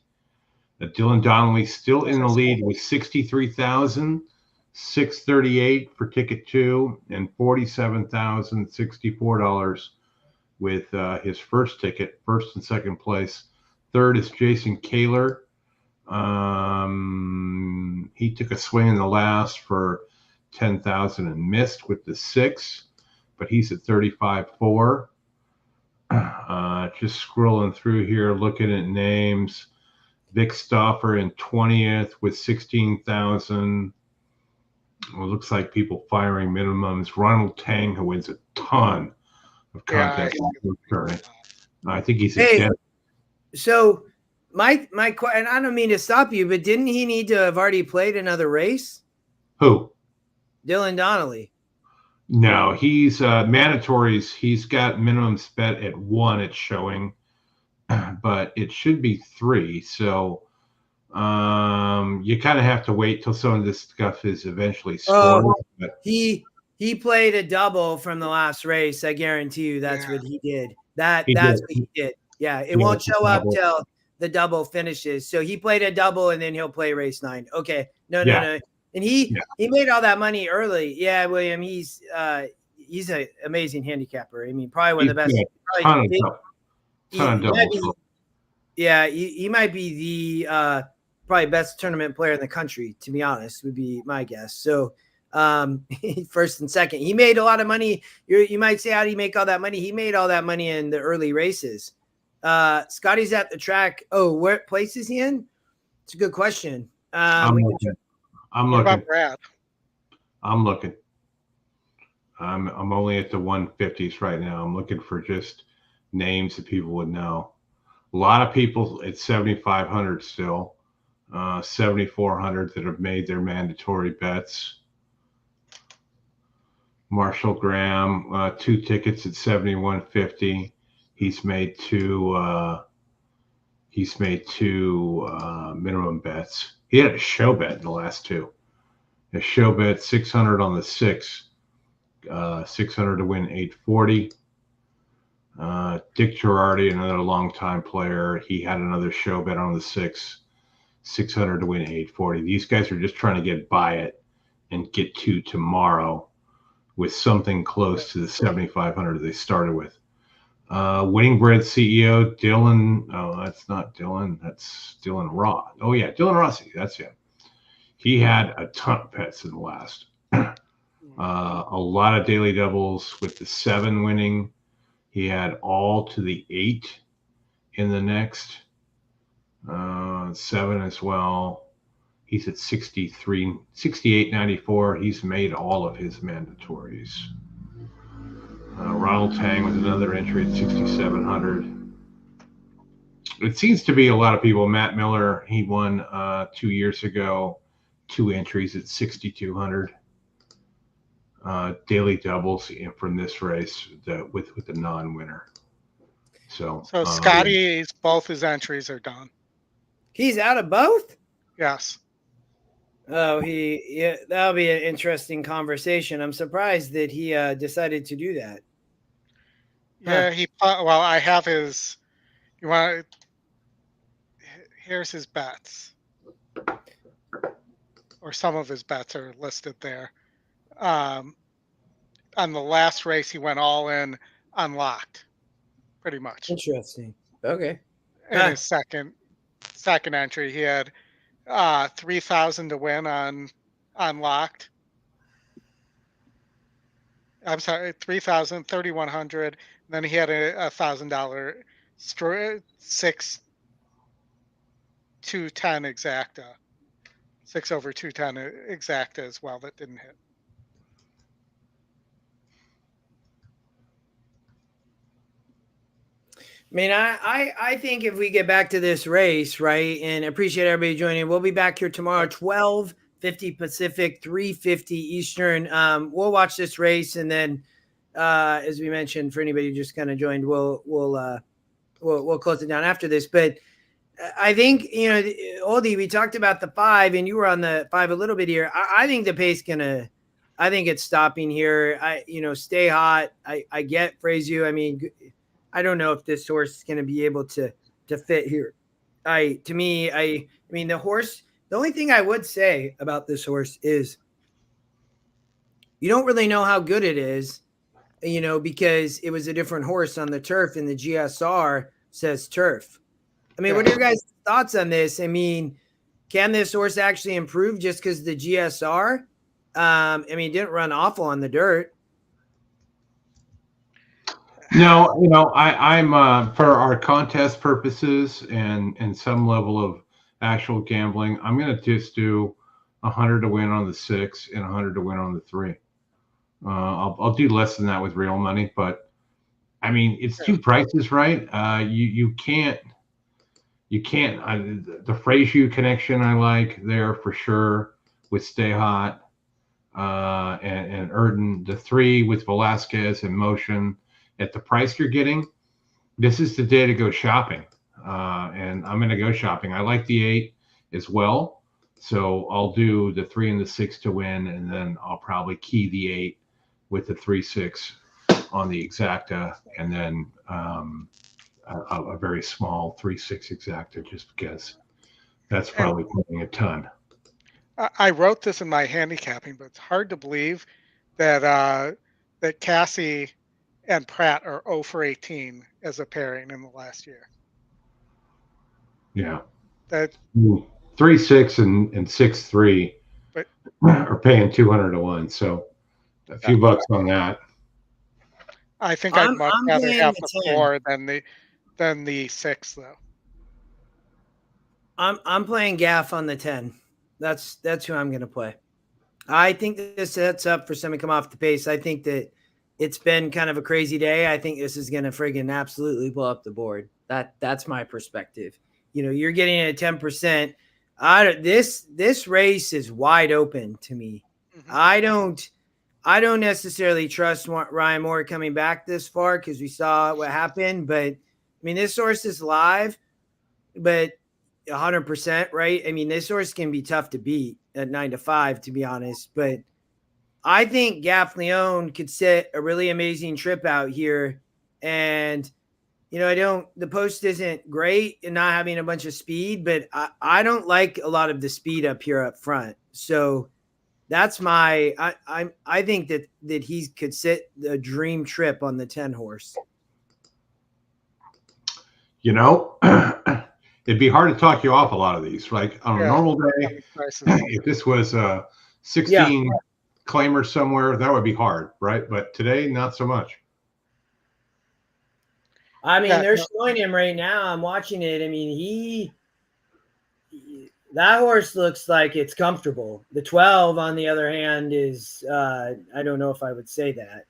Dylan Donnelly still in the lead with 63,638 for ticket 2 and $47,064 with his first ticket, first and second place. Third is Jason Kaler. He took a swing in the last for 10,000 and missed with the 6, but he's at 35.4. Just scrolling through here, looking at names. Vic Stauffer in 20th with 16,000. Well, it looks like people firing minimums. Ronald Tang, who wins a ton of contests. I think he's a dead. So my and I don't mean to stop you, but didn't he need to have already played another race? Who? Dylan Donnelly. No, he's mandatories. He's got minimums bet at 1. It's showing, but it should be 3. So you kind of have to wait till some of this stuff is eventually scored. He played a double from the last race. I guarantee you that's what he did. That's what he did. Yeah, it won't show up till the double finishes. So he played a double and then he'll play race 9. Okay. No. And he made all that money early. Yeah, William, he's an amazing handicapper. I mean, probably one of the best. He might be the probably best tournament player in the country, to be honest, would be my guess. So first and second, he made a lot of money. You might say, how do you make all that money? He made all that money in the early races. Scotty's at the track. Oh, what place is he in? It's a good question. I'm looking. What about Brad? I'm looking. I'm only at the 150s right now. I'm looking for just names that people would know. A lot of people at 7,500 still, 7,400 that have made their mandatory bets. Marshall Graham, 2 tickets at 7,150. He's made two minimum bets. He had a show bet in the last 2. A show bet 600 on the 6, 600 to win 840. Dick Girardi, another longtime player, he had another show bet on the 6, 600 to win 840. These guys are just trying to get by it and get to tomorrow with something close to the 7,500 they started with. Winning Bread CEO Dylan. Oh, that's not Dylan. That's Dylan Ross. Oh yeah, Dylan Rossi. That's him. He had a ton of bets in the last. A lot of daily doubles with the 7 winning. He had all to the 8 in the next. 7 as well. He's at 68.94. He's made all of his mandatories. Ronald Tang with another entry at 6,700. It seems to be a lot of people. Matt Miller, he won 2 years ago, 2 entries at 6,200. Daily doubles from this race with the non-winner. So Scotty's both his entries are done. He's out of both? Yes. Oh, that'll be an interesting conversation. I'm surprised that he decided to do that. Yeah, I have his. Here's his bets. or some of his bets are listed there. On the last race, he went all in unlocked, pretty much. Interesting. Okay. In his second entry, he had 3,000 to win on unlocked. I'm sorry, 3,000, 3,100. Then he had a $1,000 6 210 exacta, 6 over 210 exacta as well that didn't hit. I mean, I think if we get back to this race, right, and appreciate everybody joining, we'll be back here tomorrow, 12:50 Pacific, 3:50 Eastern. We'll watch this race, and then, as we mentioned, for anybody who just kind of joined, we'll close it down after this. But I think, Oldy, we talked about the 5, and you were on the 5 a little bit here. I think the pace I think it's stopping here. Stay hot. I get Frazu. I mean, I don't know if this horse is going to be able to fit here. I mean, the horse, the only thing I would say about this horse is you don't really know how good it is, because it was a different horse on the turf, and the GSR says turf. I mean, what are your guys' thoughts on this? I mean, can this horse actually improve just because the GSR? I mean, it didn't run awful on the dirt. No, I'm for our contest purposes and some level of actual gambling, I'm going to just do 100 to win on the 6 and 100 to win on the 3. I'll do less than that with real money, but I mean, it's 2 prices, right? You can't. The Frazier connection I like there for sure with Stay Hot and Erden. The 3 with Velasquez and Motion. At the price you're getting, this is the day to go shopping. And I'm going to go shopping. I like the 8 as well. So I'll do the 3 and the 6 to win, and then I'll probably key the 8 with the 3-6 on the exacta, and then a very small 3-6 exacta, just because that's probably playing a ton. I wrote this in my handicapping, but it's hard to believe that Cassie and Pratt are 0 for 18 as a pairing in the last year. Yeah. That 3-6 and 6-3 are paying 200 to 1. So a few bucks on that. I think I'd much rather have the 4 than the 6 though. I'm playing Gaff on the 10. That's who I'm going to play. I think this sets up for somebody to come off the pace. I think that it's been kind of a crazy day. I think this is going to friggin' absolutely blow up the board. That's my perspective. You're getting it at 10%. This race is wide open to me. Mm-hmm. I don't necessarily trust Ryan Moore coming back this far because we saw what happened. But I mean, this horse is live, but 100%, right? I mean, this horse can be tough to beat at 9-5, to be honest. But I think Gaff Leone could set a really amazing trip out here. And, the post isn't great in not having a bunch of speed, but I don't like a lot of the speed up here up front. So that's I think that he could set a dream trip on the 10 horse. It'd be hard to talk you off a lot of these. Like on a normal day, if this was 16 claimer somewhere, that would be hard, right? But today, not so much. I mean, they're showing him right now. I'm watching it. I mean, that horse looks like it's comfortable. The 12, on the other hand, is I don't know if I would say that.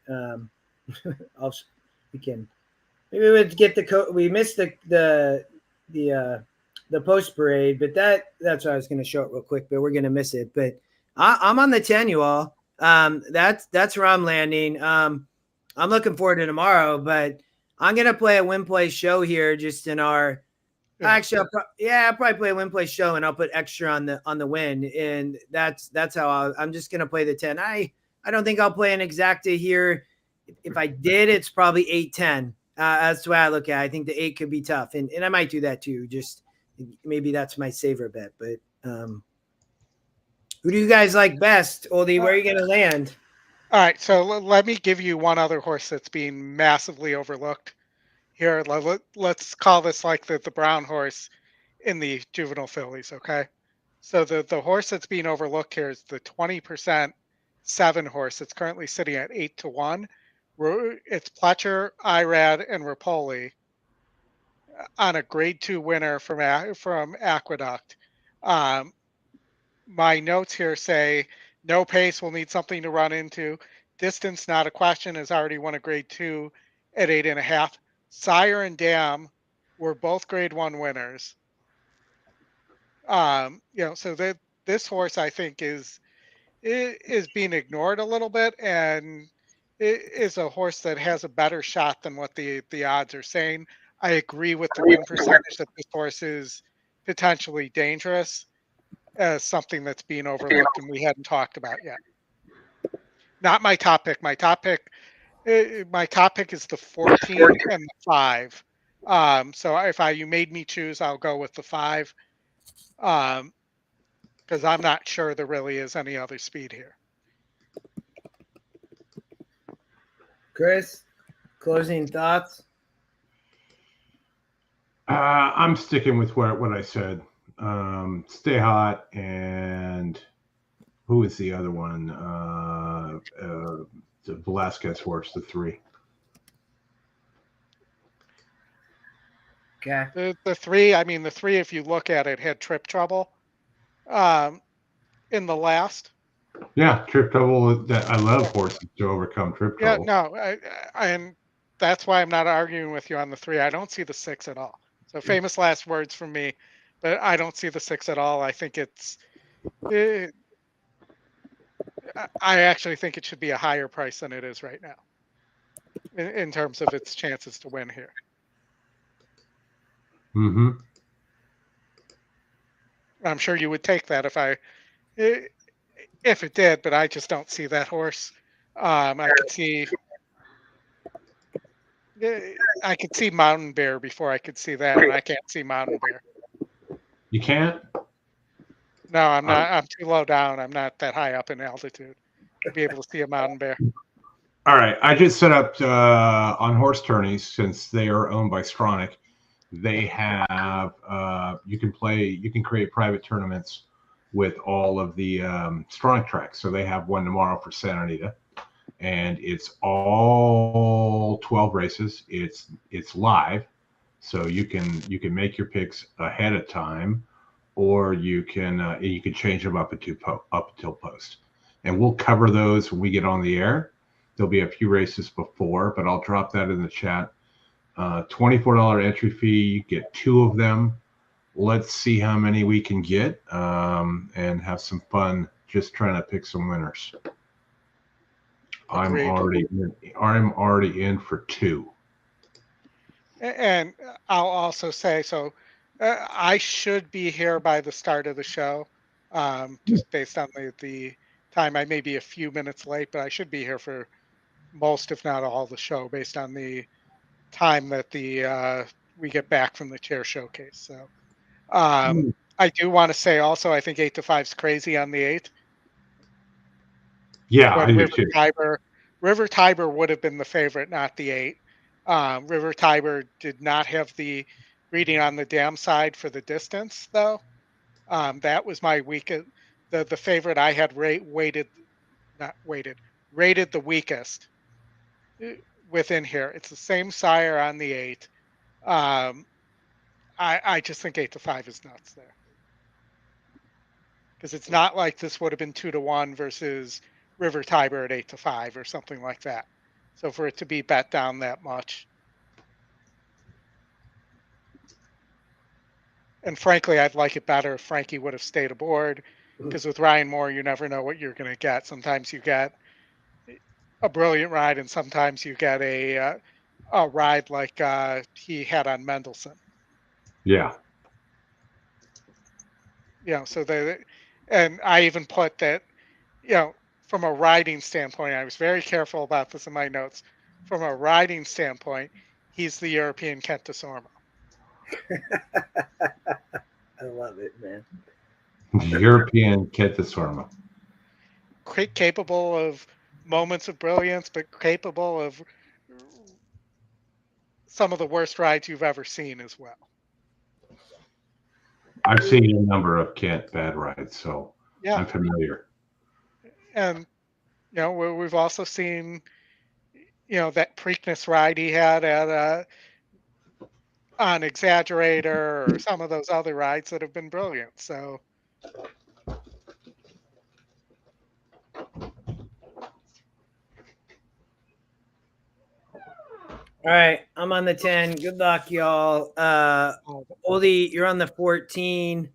Maybe we'd get we missed the post parade, but that's what I was going to show it real quick. But we're going to miss it. But I'm on the 10, you all. That's where I'm landing. I'm looking forward to tomorrow, but I'm going to play a win play show here just in our actually I'll probably play a win play show, and I'll put extra on the win, and that's how I'm just going to play the 10. I don't think I'll play an exacta here. If I did, it's probably 8-10. That's the way I look at it. I think the 8 could be tough, and I might do that too. Just maybe that's my saver bet, but Who do you guys like best? Oldy, where are you going to land? All right, so let me give you one other horse that's being massively overlooked here. Let's call this like the brown horse in the juvenile fillies, okay? So the horse that's being overlooked here is the 20% 7 horse. It's currently sitting at 8-1. It's Pletcher, Irad, and Rapoli on a Grade 2 winner from Aqueduct. My notes here say no pace, will need something to run into. Distance, not a question, has already won a Grade 2 at 8.5. Sire and Dam were both Grade 1 winners. So this horse I think is being ignored a little bit, and it is a horse that has a better shot than what the odds are saying. I agree with the win percentage that this horse is potentially dangerous as something that's being overlooked and we hadn't talked about yet. Not my top pick. My top pick is the 14 and the 5. So if you made me choose, I'll go with the 5. Because I'm not sure there really is any other speed here. Chris, closing thoughts? I'm sticking with what I said. Stay hot, and who is the other one? The Velasquez horse, the 3. Okay. The 3, the 3, if you look at it, had trip trouble in the last. Yeah, trip trouble. I love horses to overcome trip trouble. Yeah, no, and that's why I'm not arguing with you on the 3. I don't see the 6 at all. So famous last words from me, but I don't see the 6 at all. I think I actually think it should be a higher price than it is right now in terms of its chances to win here. Mm-hmm. I'm sure you would take that if it did, but I just don't see that horse. I could see Mountain Bear before I could see that, and I can't see Mountain Bear. You can't? No, I'm not. I'm too low down. I'm not that high up in altitude to be able to see a Mountain Bear. All right. I just set up on horse tourneys, since they are owned by Stronach. They have you can create private tournaments with all of the Stronach tracks. So they have one tomorrow for Santa Anita, and it's all 12 races. It's live, so you can make your picks ahead of time, or you can change them up until post. And we'll cover those when we get on the air. There'll be a few races before, but I'll drop that in the chat. $24 entry fee. You get 2 of them. Let's see how many we can get, and have some fun just trying to pick some winners. I'm already in for 2. And I'll also say, so I should be here by the start of the show, just based on the time. I may be a few minutes late, but I should be here for most, if not all, the show based on the time that we get back from the chair showcase. So I do want to say also, I think 8-5 is crazy on the 8. Yeah, but I do too. River Tiber would have been the favorite, not the 8. River Tiber did not have the reading on the dam side for the distance, though. That was my weakest. The favorite I had rated the weakest within here. It's the same sire on the 8. I just think 8-5 is nuts there, because it's not like this would have been 2-1 versus River Tiber at 8-5 or something like that. So for it to be bet down that much, and frankly, I'd like it better if Frankie would have stayed aboard, because with Ryan Moore, you never know what you're going to get. Sometimes you get a brilliant ride, and sometimes you get a ride like he had on Mendelssohn. Yeah. So and I even put that, from a riding standpoint, I was very careful about this in my notes. From a riding standpoint, he's the European Kent de Sorma. I love it, man. European Kentasorma. Capable of moments of brilliance, but capable of some of the worst rides you've ever seen as well. I've seen a number of Kent bad rides, so yeah. I'm familiar. And we've also seen that Preakness ride he had at on Exaggerator or some of those other rides that have been brilliant. So all right, I'm on the 10. Good luck, y'all. Oldy, you're on the 14.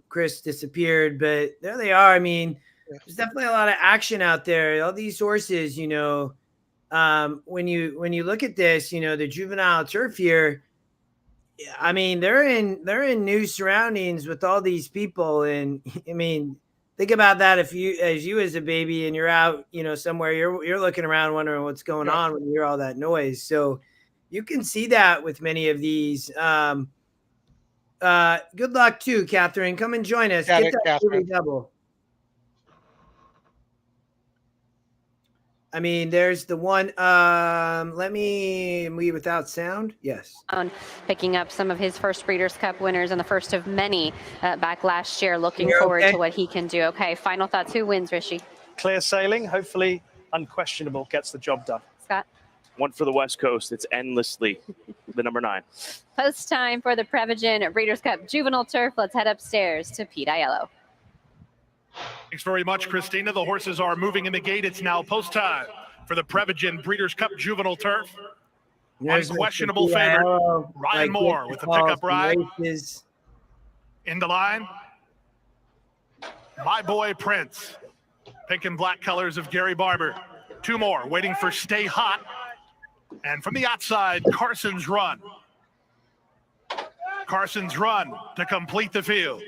Chris disappeared, but there they are. I mean, there's definitely a lot of action out there. All these horses, when you look at this, the juvenile turf here, I mean, they're in new surroundings with all these people. And I mean, think about that. If you as a baby and you're out, somewhere, you're looking around wondering what's going on when you hear all that noise. So you can see that with many of these. Good luck too, Catherine. Come and join us. Get that double. I mean, there's the one. Let me without sound. Yes. Picking up some of his first Breeders' Cup winners and the first of many back last year. Looking forward to what he can do. Okay, final thoughts. Who wins, Rishi? Clear sailing. Hopefully, Unquestionable gets the job done. Scott? One for the West Coast. It's Endlessly, the number 9. Post time for the Prevagen Breeders' Cup Juvenile Turf. Let's head upstairs to Pete Aiello. Thanks very much, Christina. The horses are moving in the gate. It's now post time for the Prevagen Breeders' Cup Juvenile Turf. Unquestionable favorite, Ryan Moore with the pickup ride. In the line, My Boy Prince. Pink and black colors of Gary Barber. 2 more waiting for Stay Hot. And from the outside, Carson's Run. Carson's Run to complete the field.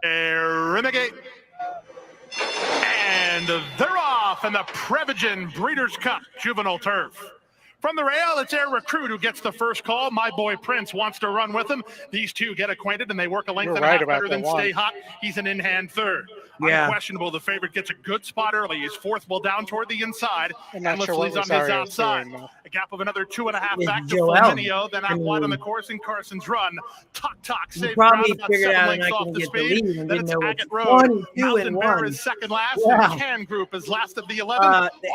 Renegade. And they're off in the Prevagen Breeders' Cup Juvenile Turf. From the rail, it's Air Recruit who gets the first call. My Boy Prince wants to run with him. These two get acquainted, and they work a length and a half better than Stay Hot. He's an in-hand third. Yeah. Unquestionable, the favorite gets a good spot early. He's fourth, well down toward the inside. Endlessly's on his outside. A gap of another 2.5 back to Fulminio, then out wide on the course in Carson's Run. Talk, saved ground about 7 lengths off the speed. Then it's Agate Road. Mountain Bear is second last. And Can Group is last of the 11.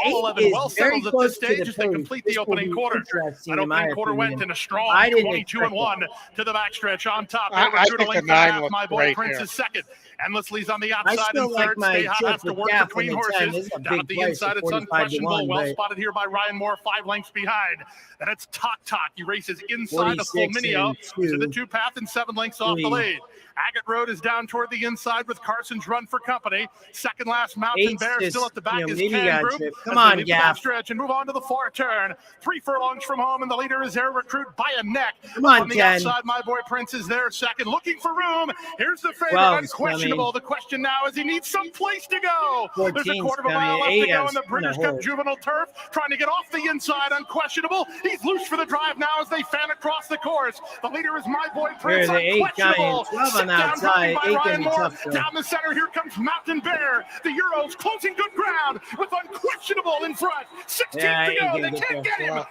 All 11 well settled at this stage as they complete the opening quarter. That opening quarter went in a strong 22-1 to the backstretch on top. I think the 9 looks My Boy great Prince here. is second. Endlessly's on the outside in like third. my Stay Hot trip has to with work Gaff between on the 10. horses. This is a Down big at the price inside, at it's 45 to 1, Unquestionable. Well but- spotted here by Ryan Moore, 5 lengths behind. Then it's Talk. He races inside of 46 Fulminio and to the 2. 2-path and 7 lengths off the 3. lead. Agate Road is down toward the inside with Carson's Run for company. Second last, Mountain Eight's Bear just, still at the back is maybe Can got Group. trip. As Come they on, leave the Gaff. backstretch and move on to the far turn. 3 furlongs from home, and the leader is Air Recruit by a neck. Come on, the 10. outside, My Boy Prince is there second, looking for room. Here's the favorite, 12's Unquestionable. coming. The question now is he needs some place to go. There's a 14's quarter of a mile coming. left to go 8 in the has Breeders' a Cup horse. Juvenile Turf. Trying to get off the inside, Unquestionable. He's loose for the drive now as they fan across the course. The leader is My Boy Prince. There's an 8 Unquestionable. coming. 12 on Sit the down outside. by 8 Ryan gonna be Moore. tough, though. Down the center, here comes Mountain Bear. The Euros closing good ground with Unquestionable in front. 16 Yeah, to he go. can They get can't there. get him.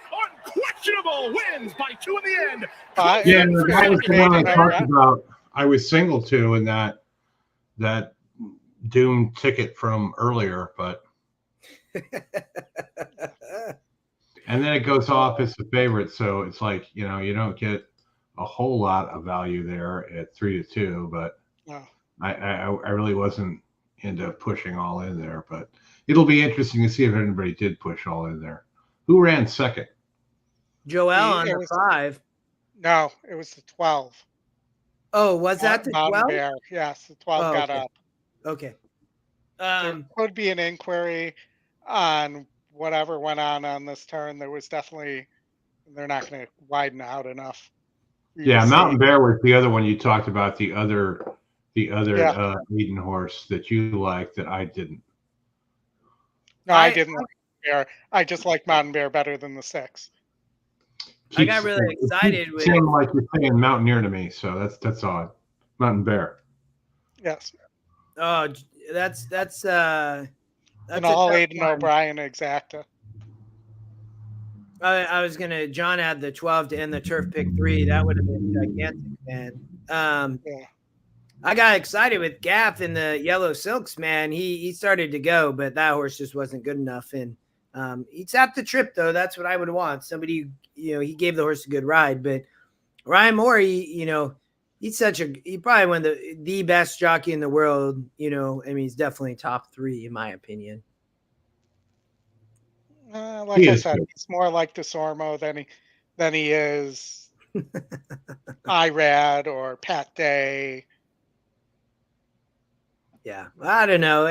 Unquestionable wins by 2 in the end. Yeah, that was the one I talked about. I was single to in that Doom ticket from earlier, but and then it goes off as the favorite, so it's like you don't get a whole lot of value there at 3-2, but I really wasn't into pushing all in there, but it'll be interesting to see if anybody did push all in there. Who ran second? Joel on the 5. No, it was the 12. Oh, was that the Mountain 12? Bear. Yes, the 12 got okay. up. Okay. There could be an inquiry on whatever went on this turn. There was definitely, they're not going to widen out enough. Yeah, Mountain Bear was the other one you talked about. The other Eden horse that you liked that I didn't. No, I didn't like Mountain Bear. I just like Mountain Bear better than the 6. I got really excited with. Sound like you're saying Mountaineer to me, so that's odd. Mountain Bear. Yes. Oh, that's an all Aiden O'Brien exacta. I was gonna. John had the 12 to end the turf pick 3. That would have been gigantic, man. Yeah. I got excited with Gaff in the Yellow Silks, man. He started to go, but that horse just wasn't good enough. And he tapped the trip, though. That's what I would want. Somebody, he gave the horse a good ride. But Ryan Moore, he's probably one of the best jockey in the world. He's definitely top 3 in my opinion. Like I said, he's more like DeSormo than he is Irad or Pat Day. Yeah, I don't know.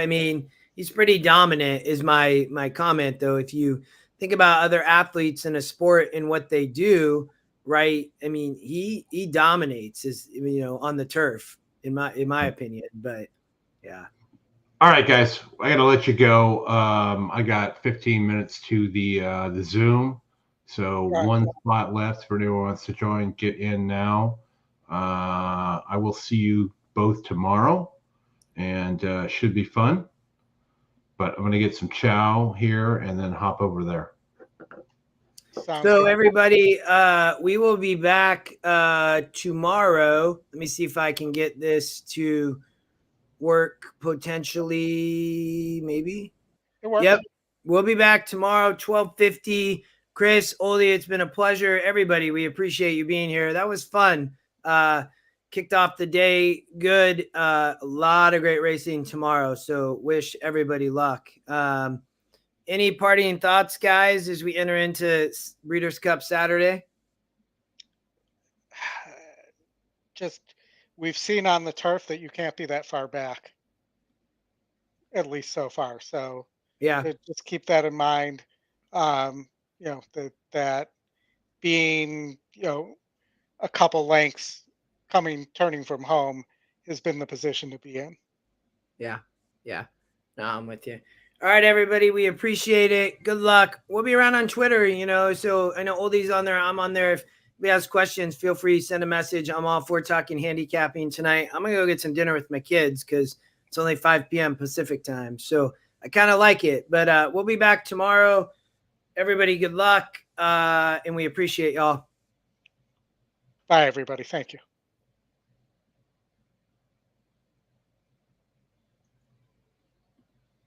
He's pretty dominant is my comment, though. If you think about other athletes in a sport and what they do, right? He dominates on the turf in my opinion. But yeah. All right, guys, I got to let you go. I got 15 minutes to the Zoom, so one spot left for anyone who wants to join. Get in now. I will see you both tomorrow, and should be fun. But I'm going to get some chow here and then hop over there. So everybody, we will be back tomorrow. Let me see if I can get this to work potentially, maybe. Yep. We'll be back tomorrow, 12:50. Chris, Oldy, it's been a pleasure. Everybody, we appreciate you being here. That was fun. Kicked off the day good. A lot of great racing tomorrow. So wish everybody luck. Any parting thoughts, guys, as we enter into Breeders' Cup Saturday? Just we've seen on the turf that you can't be that far back, at least so far. So yeah, just keep that in mind. That being a couple lengths turning from home has been the position to be in. Yeah. No, I'm with you. All right, everybody, we appreciate it. Good luck. We'll be around on Twitter, so I know Oldy's on there. I'm on there. If we ask questions, feel free to send a message. I'm all for talking handicapping tonight. I'm going to go get some dinner with my kids because it's only 5 p.m. Pacific time. So I kind of like it. But we'll be back tomorrow. Everybody, good luck. And we appreciate y'all. Bye, everybody. Thank you.